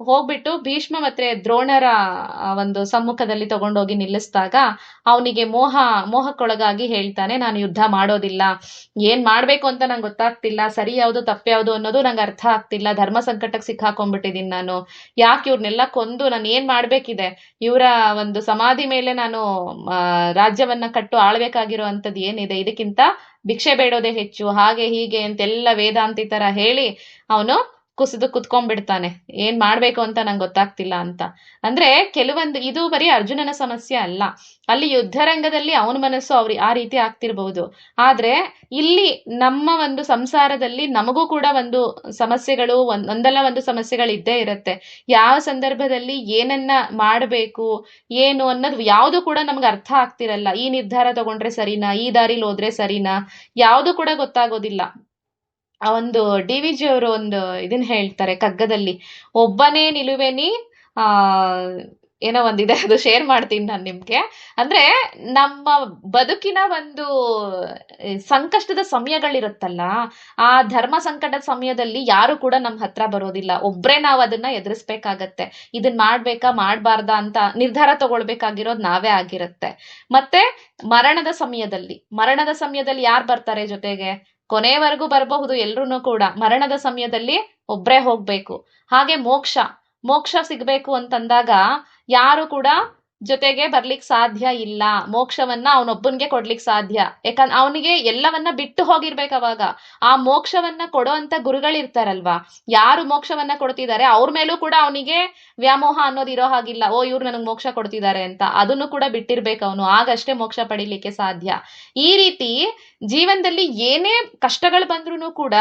ಹೋಗ್ಬಿಟ್ಟು ಭೀಷ್ಮ ಮತ್ತೆ ದ್ರೋಣರ ಒಂದು ಸಮ್ಮುಖದಲ್ಲಿ ತಗೊಂಡೋಗಿ ನಿಲ್ಲಿಸಿದಾಗ ಅವನಿಗೆ ಮೋಹಕ್ಕೊಳಗಾಗಿ ಹೇಳ್ತಾನೆ, ನಾನು ಯುದ್ಧ ಮಾಡೋದಿಲ್ಲ, ಏನ್ ಮಾಡ್ಬೇಕು ಅಂತ ನಂಗೆ ಗೊತ್ತಾಗ್ತಿಲ್ಲ, ಸರಿ ಯಾವ್ದು ತಪ್ಪ್ಯಾವ್ದು ಅನ್ನೋದು ನಂಗೆ ಅರ್ಥ ಆಗ್ತಿಲ್ಲ, ಧರ್ಮ ಸಂಕಟಕ್ಕೆ ಸಿಕ್ಕಾಕೊಂಡ್ಬಿಟ್ಟಿದೀನಿ ನಾನು, ಯಾಕೆ ಇವ್ರನ್ನೆಲ್ಲ ಕೊಂದು ನಾನು ಏನ್ ಮಾಡ್ಬೇಕಿದೆ, ಇವರ ಒಂದು ಸಮಾಧಿ ಮೇಲೆ ನಾನು ರಾಜ್ಯವನ್ನ ಕಟ್ಟು ಆಳ್ಬೇಕಾಗಿರೋ ಅಂತದ್ ಏನಿದೆ, ಇದಕ್ಕಿಂತ ಭಿಕ್ಷೆ ಬೇಡೋದೇ ಹೆಚ್ಚು, ಹಾಗೆ ಹೀಗೆ ಅಂತೆಲ್ಲ ವೇದಾಂತಿ ತರ ಹೇಳಿ ಅವನು ಕುಸಿದು ಕುತ್ಕೊಂಡ್ಬಿಡ್ತಾನೆ. ಏನ್ ಮಾಡ್ಬೇಕು ಅಂತ ನಂಗೆ ಗೊತ್ತಾಗ್ತಿಲ್ಲ ಅಂತ. ಅಂದ್ರೆ ಕೆಲವೊಂದು ಇದು ಬರೀ ಅರ್ಜುನನ ಸಮಸ್ಯೆ ಅಲ್ಲ, ಅಲ್ಲಿ ಯುದ್ಧರಂಗದಲ್ಲಿ ಅವನ ಮನಸ್ಸು ಆ ರೀತಿ ಆಗ್ತಿರ್ಬಹುದು. ಆದ್ರೆ ಇಲ್ಲಿ ನಮ್ಮ ಒಂದು ಸಂಸಾರದಲ್ಲಿ ನಮಗೂ ಕೂಡ ಒಂದು ಸಮಸ್ಯೆಗಳು, ಒಂದಲ್ಲ ಒಂದು ಸಮಸ್ಯೆಗಳು ಇದ್ದೇ ಇರುತ್ತೆ. ಯಾವ ಸಂದರ್ಭದಲ್ಲಿ ಏನನ್ನ ಮಾಡ್ಬೇಕು ಏನು ಅನ್ನೋದು ಯಾವುದು ಕೂಡ ನಮ್ಗೆ ಅರ್ಥ ಆಗ್ತಿರಲ್ಲ. ಈ ನಿರ್ಧಾರ ತಗೊಂಡ್ರೆ ಸರಿನಾ, ಈ ದಾರಿಲಿ ಹೋದ್ರೆ ಸರಿನಾ, ಯಾವುದು ಕೂಡ ಗೊತ್ತಾಗೋದಿಲ್ಲ. ಒಂದು DVG ಅವರು ಒಂದು ಇದನ್ನ ಹೇಳ್ತಾರೆ ಕಗ್ಗದಲ್ಲಿ, ಒಬ್ಬನೇ ನಿಲುವೆನಿ ಏನೋ ಒಂದಿದೆ, ಅದು ಶೇರ್ ಮಾಡ್ತೀನಿ ನಾನು ನಿಮ್ಗೆ. ಅಂದ್ರೆ ನಮ್ಮ ಬದುಕಿನ ಒಂದು ಸಂಕಷ್ಟದ ಸಮಯಗಳಿರುತ್ತಲ್ಲ, ಆ ಧರ್ಮ ಸಂಕಟದ ಸಮಯದಲ್ಲಿ ಯಾರು ಕೂಡ ನಮ್ಮ ಹತ್ರ ಬರೋದಿಲ್ಲ, ಒಬ್ರೇ ನಾವು ಅದನ್ನ ಎದುರಿಸ್ಬೇಕಾಗತ್ತೆ. ಇದನ್ ಮಾಡ್ಬೇಕಾ ಮಾಡ್ಬಾರ್ದಾ ಅಂತ ನಿರ್ಧಾರ ತಗೊಳ್ಬೇಕಾಗಿರೋದು ನಾವೇ ಆಗಿರುತ್ತೆ. ಮತ್ತೆ ಮರಣದ ಸಮಯದಲ್ಲಿ ಯಾರು ಬರ್ತಾರೆ ಜೊತೆಗೆ, ಕೊನೆವರೆಗೂ ಬರಬಹುದು ಎಲ್ರೂ ಕೂಡ. ಮರಣದ ಸಮಯದಲ್ಲಿ ಒಬ್ರೇ ಹೋಗ್ಬೇಕು. ಹಾಗೆ ಮೋಕ್ಷ ಸಿಗ್ಬೇಕು ಅಂತಂದಾಗ ಯಾರು ಕೂಡ ಜೊತೆಗೆ ಬರ್ಲಿಕ್ ಸಾಧ್ಯ ಇಲ್ಲ. ಮೋಕ್ಷವನ್ನ ಅವನೊಬ್ಬನ್ಗೆ ಕೊಡ್ಲಿಕ್ ಸಾಧ್ಯ, ಯಾಕಂದ್ರೆ ಅವನಿಗೆ ಎಲ್ಲವನ್ನ ಬಿಟ್ಟು ಹೋಗಿರ್ಬೇಕು. ಅವಾಗ ಆ ಮೋಕ್ಷವನ್ನ ಕೊಡೋ ಅಂತ ಗುರುಗಳಿರ್ತಾರಲ್ವಾ, ಯಾರು ಮೋಕ್ಷವನ್ನ ಕೊಡ್ತಿದ್ದಾರೆ ಅವ್ರ ಮೇಲೂ ಕೂಡ ಅವನಿಗೆ ವ್ಯಾಮೋಹ ಅನ್ನೋದು ಇರೋ ಹಾಗಿಲ್ಲ, ಇವ್ರು ನನಗ್ ಮೋಕ್ಷ ಕೊಡ್ತಿದ್ದಾರೆ ಅಂತ. ಅದನ್ನು ಕೂಡ ಬಿಟ್ಟಿರ್ಬೇಕು ಅವನು, ಆಗಷ್ಟೇ ಮೋಕ್ಷ ಪಡಿಲಿಕ್ಕೆ ಸಾಧ್ಯ. ಈ ರೀತಿ ಜೀವನದಲ್ಲಿ ಏನೇ ಕಷ್ಟಗಳು ಬಂದ್ರೂ ಕೂಡ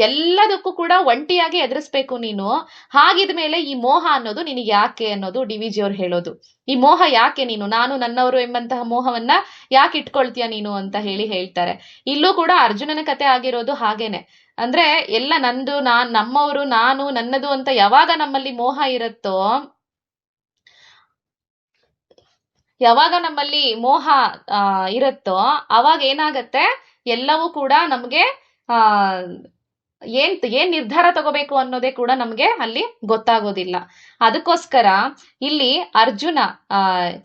ಎಲ್ಲದಕ್ಕೂ ಕೂಡ ಒಂಟಿಯಾಗಿ ಎದುರಿಸ್ಬೇಕು ನೀನು. ಹಾಗಿದ್ಮೇಲೆ ಈ ಮೋಹ ಅನ್ನೋದು ನಿನಗೆ ಯಾಕೆ ಅನ್ನೋದು DVG ಅವ್ರು ಹೇಳೋದು. ಈ ಮೋಹ ಯಾಕೆ ನಾನು ನನ್ನವರು ಎಂಬಂತಹ ಮೋಹವನ್ನ ಯಾಕೆ ಇಟ್ಕೊಳ್ತೀಯ ನೀನು ಅಂತ ಹೇಳ್ತಾರೆ. ಇಲ್ಲೂ ಕೂಡ ಅರ್ಜುನನ ಕತೆ ಆಗಿರೋದು ಹಾಗೇನೆ. ಅಂದ್ರೆ ಎಲ್ಲ ನಂದು, ನಮ್ಮವರು, ನಾನು, ನನ್ನದು ಅಂತ ಯಾವಾಗ ನಮ್ಮಲ್ಲಿ ಮೋಹ ಇರುತ್ತೋ, ಅವಾಗ ಏನಾಗತ್ತೆ, ಎಲ್ಲವೂ ಕೂಡ ನಮ್ಗೆ ಏನ್ ನಿರ್ಧಾರ ತಗೋಬೇಕು ಅನ್ನೋದೇ ಕೂಡ ನಮ್ಗೆ ಅಲ್ಲಿ ಗೊತ್ತಾಗೋದಿಲ್ಲ. ಅದಕ್ಕೋಸ್ಕರ ಇಲ್ಲಿ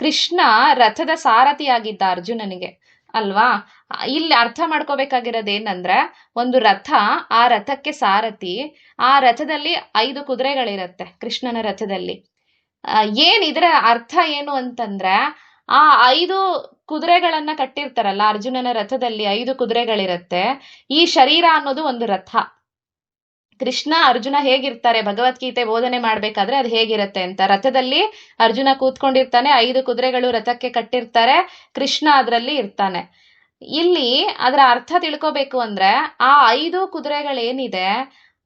ಕೃಷ್ಣ ರಥದ ಸಾರಥಿಯಾಗಿದ್ದ ಅರ್ಜುನನಿಗೆ ಅಲ್ವಾ. ಇಲ್ಲಿ ಅರ್ಥ ಮಾಡ್ಕೋಬೇಕಾಗಿರೋದೇನಂದ್ರೆ, ಒಂದು ರಥ, ಆ ರಥಕ್ಕೆ ಸಾರಥಿ, ಆ ರಥದಲ್ಲಿ 5 ಕುದುರೆಗಳಿರತ್ತೆ ಕೃಷ್ಣನ ರಥದಲ್ಲಿ. ಇದರ ಅರ್ಥ ಏನು ಅಂತಂದ್ರೆ, ಆ 5 ಕುದುರೆಗಳನ್ನ ಕಟ್ಟಿರ್ತಾರಲ್ಲ ಅರ್ಜುನನ ರಥದಲ್ಲಿ, 5 ಕುದುರೆಗಳಿರತ್ತೆ. ಈ ಶರೀರ ಅನ್ನೋದು ಒಂದು ರಥ, ಕೃಷ್ಣ ಅರ್ಜುನ ಹೇಗಿರ್ತಾರೆ ಭಗವದ್ಗೀತೆ ಬೋಧನೆ ಮಾಡ್ಬೇಕಾದ್ರೆ ಅದು ಹೇಗಿರತ್ತೆ ಅಂತ. ರಥದಲ್ಲಿ ಅರ್ಜುನ ಕೂತ್ಕೊಂಡಿರ್ತಾನೆ, 5 ಕುದುರೆಗಳು ರಥಕ್ಕೆ ಕಟ್ಟಿರ್ತಾರೆ, ಕೃಷ್ಣ ಅದರಲ್ಲಿ ಇರ್ತಾನೆ. ಇಲ್ಲಿ ಅದರ ಅರ್ಥ ತಿಳ್ಕೋಬೇಕು ಅಂದ್ರೆ ಆ 5 ಕುದುರೆಗಳೇನಿದೆ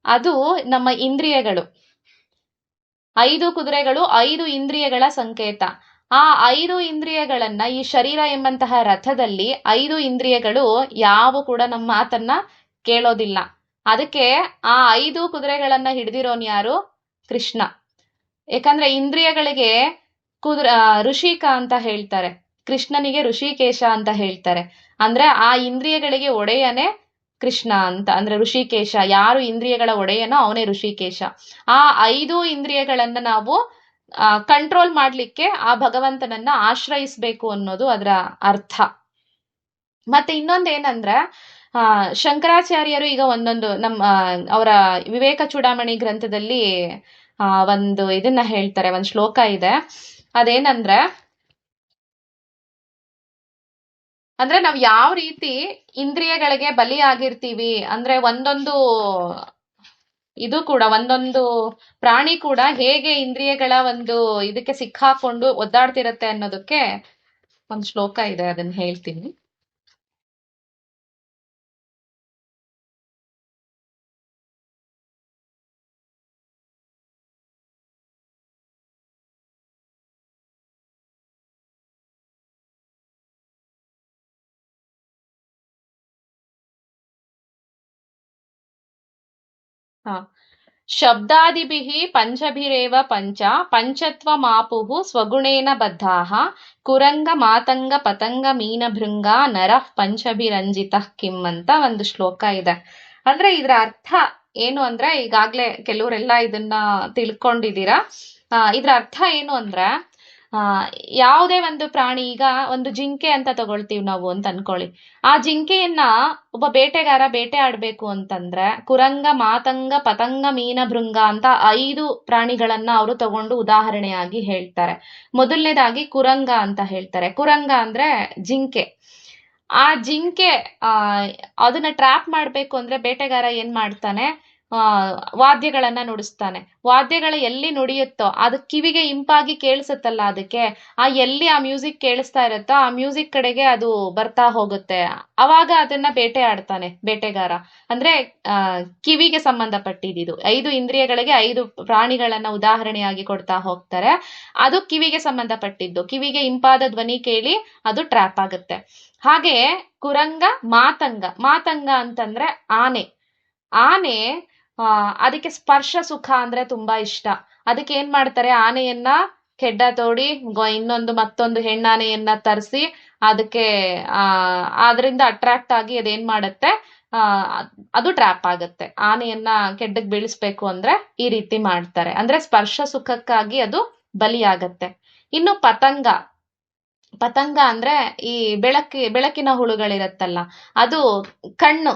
ಅದು ನಮ್ಮ ಇಂದ್ರಿಯಗಳು. 5 ಕುದುರೆಗಳು 5 ಇಂದ್ರಿಯಗಳ ಸಂಕೇತ. ಆ 5 ಇಂದ್ರಿಯಗಳನ್ನ ಈ ಶರೀರ ಎಂಬಂತಹ ರಥದಲ್ಲಿ 5 ಇಂದ್ರಿಯಗಳು ಯಾವ ಕೂಡ ನಮ್ಮ ಮಾತನ್ನ ಕೇಳೋದಿಲ್ಲ. ಅದಕ್ಕೆ ಆ 5 ಕುದುರೆಗಳನ್ನ ಹಿಡ್ದಿರೋನ್ ಯಾರು? ಕೃಷ್ಣ. ಯಾಕಂದ್ರೆ ಇಂದ್ರಿಯಗಳಿಗೆ ಋಷಿಕ ಅಂತ ಹೇಳ್ತಾರೆ, ಕೃಷ್ಣನಿಗೆ ಋಷಿಕೇಶ ಅಂತ ಹೇಳ್ತಾರೆ. ಅಂದ್ರೆ ಆ ಇಂದ್ರಿಯಗಳಿಗೆ ಒಡೆಯನೇ ಕೃಷ್ಣ ಅಂತ. ಅಂದ್ರೆ ಋಷಿಕೇಶ, ಯಾರು ಇಂದ್ರಿಯಗಳ ಒಡೆಯನೋ ಅವನೇ ಋಷಿಕೇಶ. ಆ 5 ಇಂದ್ರಿಯಗಳನ್ನ ನಾವು ಕಂಟ್ರೋಲ್ ಮಾಡ್ಲಿಕ್ಕೆ ಆ ಭಗವಂತನನ್ನ ಆಶ್ರಯಿಸ್ಬೇಕು ಅನ್ನೋದು ಅದರ ಅರ್ಥ. ಮತ್ತೆ ಇನ್ನೊಂದೇನಂದ್ರೆ ಶಂಕರಾಚಾರ್ಯರು ಈಗ ಒಂದೊಂದು ನಮ್ಮ ಅವರ ವಿವೇಕ ಚೂಡಾಮಣಿ ಗ್ರಂಥದಲ್ಲಿ ಒಂದು ಇದನ್ನ ಹೇಳ್ತಾರೆ, ಒಂದು ಶ್ಲೋಕ ಇದೆ. ಅದೇನಂದ್ರೆ ನಾವ್ ಯಾವ ರೀತಿ ಇಂದ್ರಿಯಗಳಿಗೆ ಬಲಿಯಾಗಿರ್ತೀವಿ ಅಂದ್ರೆ ಒಂದೊಂದು ಇದು ಕೂಡ ಒಂದೊಂದು ಪ್ರಾಣಿ ಕೂಡ ಹೇಗೆ ಇಂದ್ರಿಯಗಳ ಒಂದು ಇದಕ್ಕೆ ಸಿಕ್ಕಾಕೊಂಡು ಒದ್ದಾಡ್ತಿರತ್ತೆ ಅನ್ನೋದಕ್ಕೆ ಒಂದು ಶ್ಲೋಕ ಇದೆ, ಅದನ್ನ ಹೇಳ್ತೀನಿ. ಹಾ, ಶಬ್ದಾದಿಭಿಃ ಪಂಚಭಿರೇವ ಪಂಚ ಪಂಚತ್ವಮಾಪುಃ ಸ್ವಗುಣೇನ ಬದ್ಧಾಃ ಕುರಂಗ ಮಾತಂಗ ಪತಂಗ ಮೀನಭೃಂಗ ನರಃ ಪಂಚಭಿರಂಜಿತಃ ಕಿಂ ಅಂತ ಒಂದು ಶ್ಲೋಕ ಇದೆ. ಅಂದ್ರೆ ಇದ್ರ ಅರ್ಥ ಏನು ಅಂದ್ರೆ ಈಗಾಗ್ಲೇ ಕೆಲವರೆಲ್ಲ ಇದನ್ನ ತಿಳ್ಕೊಂಡಿದ್ದೀರಾ. ಇದ್ರ ಅರ್ಥ ಏನು ಅಂದ್ರೆ ಯಾವುದೇ ಒಂದು ಪ್ರಾಣಿ, ಈಗ ಒಂದು ಜಿಂಕೆ ಅಂತ ತಗೊಳ್ತೀವಿ ನಾವು ಅಂತ ಅನ್ಕೊಳ್ಳಿ. ಆ ಜಿಂಕೆಯನ್ನ ಒಬ್ಬ ಬೇಟೆಗಾರ ಬೇಟೆ ಆಡ್ಬೇಕು ಅಂತಂದ್ರೆ ಕುರಂಗ ಮಾತಂಗ ಪತಂಗ ಮೀನ ಭೃಂಗ ಅಂತ 5 ಪ್ರಾಣಿಗಳನ್ನ ಅವರು ತಗೊಂಡು ಉದಾಹರಣೆಯಾಗಿ ಹೇಳ್ತಾರೆ. ಮೊದಲನೇದಾಗಿ ಕುರಂಗ ಅಂತ ಹೇಳ್ತಾರೆ. ಕುರಂಗ ಅಂದ್ರೆ ಜಿಂಕೆ. ಆ ಜಿಂಕೆ ಅದನ್ನ ಟ್ರ್ಯಾಪ್ ಮಾಡ್ಬೇಕು ಅಂದ್ರೆ ಬೇಟೆಗಾರ ಏನ್ ಮಾಡ್ತಾನೆ, ವಾದ್ಯಗಳನ್ನ ನುಡಿಸ್ತಾನೆ. ವಾದ್ಯಗಳು ಎಲ್ಲಿ ನುಡಿಯುತ್ತೋ ಅದು ಕಿವಿಗೆ ಇಂಪಾಗಿ ಕೇಳಿಸುತ್ತಲ್ಲ, ಅದಕ್ಕೆ ಎಲ್ಲಿ ಆ ಮ್ಯೂಸಿಕ್ ಕೇಳಿಸ್ತಾ ಇರುತ್ತೋ ಆ ಮ್ಯೂಸಿಕ್ ಕಡೆಗೆ ಅದು ಬರ್ತಾ ಹೋಗುತ್ತೆ. ಅವಾಗ ಅದನ್ನ ಬೇಟೆ ಆಡ್ತಾನೆ ಬೇಟೆಗಾರ. ಅಂದ್ರೆ ಕಿವಿಗೆ ಸಂಬಂಧಪಟ್ಟಿದ್ದು 5 ಇಂದ್ರಿಯಗಳಿಗೆ 5 ಪ್ರಾಣಿಗಳನ್ನ ಉದಾಹರಣೆಯಾಗಿ ಕೊಡ್ತಾ ಹೋಗ್ತಾರೆ. ಅದು ಕಿವಿಗೆ ಸಂಬಂಧಪಟ್ಟಿದ್ದು, ಕಿವಿಗೆ ಇಂಪಾದ ಧ್ವನಿ ಕೇಳಿ ಅದು ಟ್ರ್ಯಾಪ್ ಆಗುತ್ತೆ. ಹಾಗೆ ಕುರಂಗ ಮಾತಂಗ ಅಂತಂದ್ರೆ ಆನೆ. ಅದಕ್ಕೆ ಸ್ಪರ್ಶ ಸುಖ ಅಂದ್ರೆ ತುಂಬಾ ಇಷ್ಟ. ಅದಕ್ಕೆ ಏನ್ ಮಾಡ್ತಾರೆ, ಆನೆಯನ್ನ ಕೆಡ್ಡ ತೋಡಿ ಮತ್ತೊಂದು ಹೆಣ್ಣಾನೆಯನ್ನ ತರಿಸಿ ಅದಕ್ಕೆ ಅದರಿಂದ ಅಟ್ರಾಕ್ಟ್ ಆಗಿ ಅದೇನ್ ಮಾಡುತ್ತೆ, ಅದು ಟ್ರ್ಯಾಪ್ ಆಗುತ್ತೆ. ಆನೆಯನ್ನ ಕೆಡ್ಡಕ್ ಬೀಳಿಸ್ಬೇಕು ಅಂದ್ರೆ ಈ ರೀತಿ ಮಾಡ್ತಾರೆ. ಅಂದ್ರೆ ಸ್ಪರ್ಶ ಸುಖಕ್ಕಾಗಿ ಅದು ಬಲಿಯಾಗತ್ತೆ. ಇನ್ನು ಪತಂಗ ಅಂದ್ರೆ ಈ ಬೆಳಕಿನ ಹುಳುಗಳಿರತ್ತಲ್ಲ, ಅದು ಕಣ್ಣು.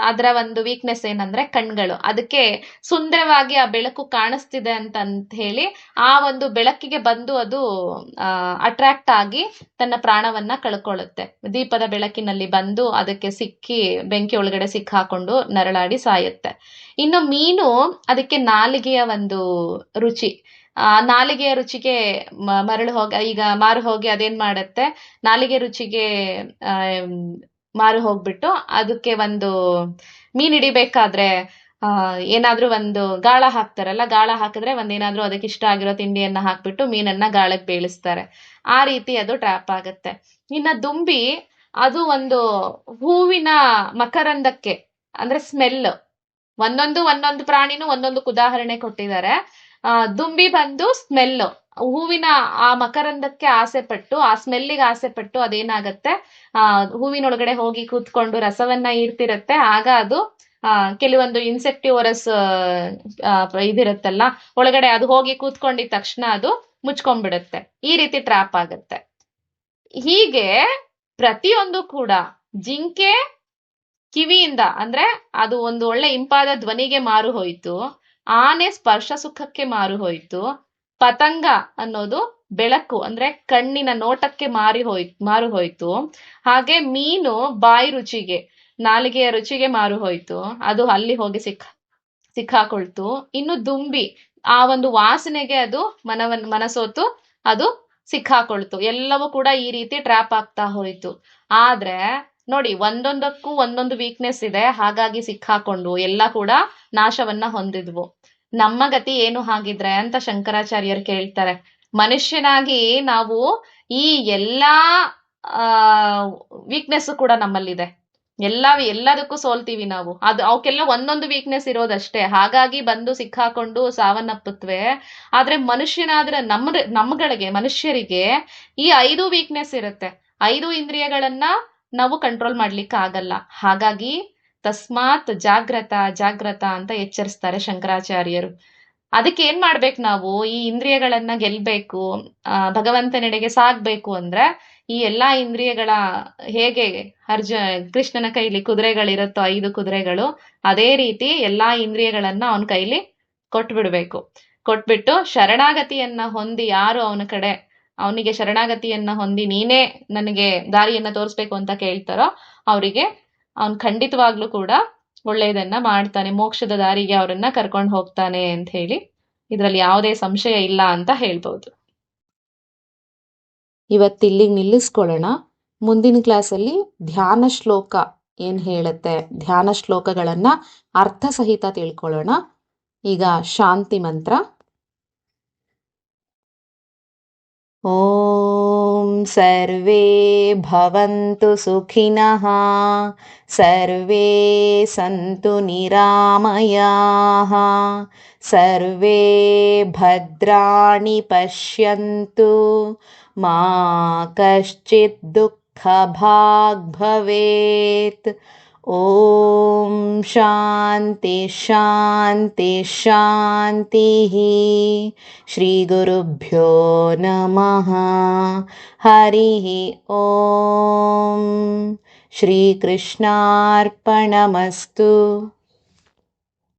ಅದರ ಒಂದು ವೀಕ್ನೆಸ್ ಏನಂದ್ರೆ ಕಣ್ಗಳು. ಅದಕ್ಕೆ ಸುಂದರವಾಗಿ ಆ ಬೆಳಕು ಕಾಣಿಸ್ತಿದೆ ಅಂತ ಹೇಳಿ ಆ ಒಂದು ಬೆಳಕಿಗೆ ಬಂದು ಅದು ಅಟ್ರಾಕ್ಟ್ ಆಗಿ ತನ್ನ ಪ್ರಾಣವನ್ನ ಕಳ್ಕೊಳ್ಳುತ್ತೆ. ದೀಪದ ಬೆಳಕಿನಲ್ಲಿ ಬಂದು ಅದಕ್ಕೆ ಸಿಕ್ಕಿ ಬೆಂಕಿ ಒಳಗಡೆ ಸಿಕ್ಕಾಕೊಂಡು ನರಳಾಡಿ ಸಾಯುತ್ತೆ. ಇನ್ನು ಮೀನು, ಅದಕ್ಕೆ ನಾಲಿಗೆಯ ಒಂದು ರುಚಿ. ನಾಲಿಗೆಯ ರುಚಿಗೆ ಮಾರು ಹೋಗಿ ಅದೇನ್ ಮಾಡತ್ತೆ, ನಾಲಿಗೆ ರುಚಿಗೆ ಮಾರು ಹೋಗ್ಬಿಟ್ಟು ಅದಕ್ಕೆ ಒಂದು ಮೀನ್ ಹಿಡಿಬೇಕಾದ್ರೆ ಏನಾದ್ರೂ ಒಂದು ಗಾಳ ಹಾಕ್ತಾರಲ್ಲ, ಗಾಳ ಹಾಕಿದ್ರೆ ಒಂದೇನಾದ್ರೂ ಅದಕ್ಕೆ ಇಷ್ಟ ಆಗಿರೋ ತಿಂಡಿಯನ್ನ ಹಾಕ್ಬಿಟ್ಟು ಮೀನನ್ನ ಗಾಳಕ್ಕೆ ಬೇಯಿಸ್ತಾರೆ. ಆ ರೀತಿ ಅದು ಟ್ರ್ಯಾಪ್ ಆಗತ್ತೆ. ಇನ್ನ ದುಂಬಿ, ಅದು ಒಂದು ಹೂವಿನ ಮಕರಂದಕ್ಕೆ ಅಂದ್ರೆ ಸ್ಮೆಲ್. ಒಂದೊಂದು ಪ್ರಾಣಿನೂ ಒಂದೊಂದಕ್ಕೆ ಉದಾಹರಣೆ ಕೊಟ್ಟಿದ್ದಾರೆ. ದುಂಬಿ ಬಂದು ಸ್ಮೆಲ್, ಹೂವಿನ ಆ ಮಕರಂದಕ್ಕೆ ಆಸೆ ಪಟ್ಟು, ಆ ಸ್ಮೆಲ್ಲಿಗೆ ಆಸೆ ಪಟ್ಟು ಅದೇನಾಗತ್ತೆ, ಹೂವಿನೊಳಗಡೆ ಹೋಗಿ ಕೂತ್ಕೊಂಡು ರಸವನ್ನ ಈರ್ತಿರತ್ತೆ. ಆಗ ಅದು ಕೆಲವೊಂದು ಇನ್ಸೆಕ್ಟಿವರಸ್ ಇದಿರತ್ತಲ್ಲ ಒಳಗಡೆ, ಅದು ಹೋಗಿ ಕೂತ್ಕೊಂಡಿದ ತಕ್ಷಣ ಅದು ಮುಚ್ಕೊಂಡ್ಬಿಡುತ್ತೆ. ಈ ರೀತಿ ಟ್ರ್ಯಾಪ್ ಆಗತ್ತೆ. ಹೀಗೆ ಪ್ರತಿಯೊಂದು ಕೂಡ ಜಿಂಕೆ ಕಿವಿಯಿಂದ ಅಂದ್ರೆ ಅದು ಒಂದು ಒಳ್ಳೆ ಇಂಪಾದ ಧ್ವನಿಗೆ ಮಾರು ಹೋಯ್ತು. ಆನೆ ಸ್ಪರ್ಶ ಸುಖಕ್ಕೆ ಮಾರು ಹೋಯ್ತು. ಪತಂಗ ಅನ್ನೋದು ಬೆಳಕು ಅಂದ್ರೆ ಕಣ್ಣಿನ ನೋಟಕ್ಕೆ ಮಾರು ಹೋಯ್ತು. ಹಾಗೆ ಮೀನು ಬಾಯಿ ರುಚಿಗೆ, ನಾಲಿಗೆಯ ರುಚಿಗೆ ಮಾರು ಹೋಯ್ತು. ಅದು ಅಲ್ಲಿ ಹೋಗಿ ಸಿಕ್ಕಾಕೊಳ್ತು. ಇನ್ನು ದುಂಬಿ ಆ ಒಂದು ವಾಸನೆಗೆ ಅದು ಮನಸೋತು ಅದು ಸಿಕ್ಕಾಕೊಳ್ತು. ಎಲ್ಲವೂ ಕೂಡ ಈ ರೀತಿ ಟ್ರ್ಯಾಪ್ ಆಗ್ತಾ ಹೋಯ್ತು. ಆದ್ರೆ ನೋಡಿ, ಒಂದೊಂದಕ್ಕೂ ಒಂದೊಂದು ವೀಕ್ನೆಸ್ ಇದೆ, ಹಾಗಾಗಿ ಸಿಕ್ಕಾಕೊಂಡು ಎಲ್ಲ ಕೂಡ ನಾಶವನ್ನ ಹೊಂದಿದ್ವು. ನಮ್ಮ ಗತಿ ಏನು ಹಾಗಿದ್ರೆ ಅಂತ ಶಂಕರಾಚಾರ್ಯರು ಕೇಳ್ತಾರೆ. ಮನುಷ್ಯನಾಗಿ ನಾವು ಈ ಎಲ್ಲಾ ವೀಕ್ನೆಸ್ ಕೂಡ ನಮ್ಮಲ್ಲಿದೆ. ಎಲ್ಲದಕ್ಕೂ ಸೋಲ್ತೀವಿ ನಾವು. ಅವಕ್ಕೆಲ್ಲ ಒಂದೊಂದು ವೀಕ್ನೆಸ್ ಇರೋದಷ್ಟೇ, ಹಾಗಾಗಿ ಬಂದು ಸಿಕ್ಕಾಕೊಂಡು ಸಾವನ್ನಪ್ಪುತ್ತವೆ. ಆದ್ರೆ ಮನುಷ್ಯನಾದ್ರೆ ಮನುಷ್ಯರಿಗೆ ಈ 5 ವೀಕ್ನೆಸ್ ಇರುತ್ತೆ. 5 ಇಂದ್ರಿಯಗಳನ್ನ ನಾವು ಕಂಟ್ರೋಲ್ ಮಾಡ್ಲಿಕ್ಕೆ ಆಗಲ್ಲ. ಹಾಗಾಗಿ ತಸ್ಮಾತ್ ಜಾಗ್ರತ ಅಂತ ಎಚ್ಚರಿಸ್ತಾರೆ ಶಂಕರಾಚಾರ್ಯರು. ಅದಕ್ಕೆ ಏನ್ ಮಾಡ್ಬೇಕು ನಾವು? ಈ ಇಂದ್ರಿಯಗಳನ್ನ ಗೆಲ್ಬೇಕು, ಭಗವಂತನೆಡೆಗೆ ಸಾಗ್ಬೇಕು ಅಂದ್ರೆ ಈ ಎಲ್ಲಾ ಇಂದ್ರಿಯಗಳ ಹೇಗೆ ಕೃಷ್ಣನ ಕೈಲಿ ಕುದುರೆಗಳಿರುತ್ತೋ 5 ಕುದುರೆಗಳು, ಅದೇ ರೀತಿ ಎಲ್ಲಾ ಇಂದ್ರಿಯಗಳನ್ನ ಅವನ ಕೈಲಿ ಕೊಟ್ಬಿಡ್ಬೇಕು. ಕೊಟ್ಬಿಟ್ಟು ಶರಣಾಗತಿಯನ್ನ ಹೊಂದಿ, ಯಾರು ಅವನಿಗೆ ಶರಣಾಗತಿಯನ್ನ ಹೊಂದಿ ನೀನೇ ನನಗೆ ದಾರಿಯನ್ನ ತೋರಿಸ್ಬೇಕು ಅಂತ ಕೇಳ್ತಾರೋ ಅವರಿಗೆ ಅವನ್ ಖಂಡಿತವಾಗ್ಲೂ ಕೂಡ ಒಳ್ಳೆಯದನ್ನ ಮಾಡ್ತಾನೆ, ಮೋಕ್ಷದ ದಾರಿಗೆ ಅವರನ್ನ ಕರ್ಕೊಂಡು ಹೋಗ್ತಾನೆ ಅಂತ ಹೇಳಿ ಇದರಲ್ಲಿ ಯಾವುದೇ ಸಂಶಯ ಇಲ್ಲ ಅಂತ ಹೇಳ್ಬೋದು. ಇವತ್ತಿಲ್ಲಿಗೆ ನಿಲ್ಲಿಸ್ಕೊಳ್ಳೋಣ. ಮುಂದಿನ ಕ್ಲಾಸಲ್ಲಿ ಧ್ಯಾನ ಶ್ಲೋಕ ಏನ್ ಹೇಳುತ್ತೆ, ಧ್ಯಾನ ಶ್ಲೋಕಗಳನ್ನ ಅರ್ಥ ಸಹಿತ ತಿಳ್ಕೊಳ್ಳೋಣ. ಈಗ ಶಾಂತಿ ಮಂತ್ರ. ಓಂ ಸರ್ವೇ ಭವಂತು ಸುಖಿನಃ, ಸರ್ವೇ ಸಂತು ನಿರಾಮಯಾಃ, ಸರ್ವೇ ಭದ್ರಾಣಿ ಪಶ್ಯಂತು, ಮಾ ಕಶ್ಚಿತ್ ದುಃಖ ಭಾಗ್ ಭವೇತ್. ಓಂ ಶಾಂತಿ ಶಾಂತಿ ಶಾಂತಿ. ಶ್ರೀ ಗುರುಭ್ಯೋ ನಮಃ. ಹರಿ ಓಂ. ಶ್ರೀಕೃಷ್ಣಾರ್ಪಣಮಸ್ತು.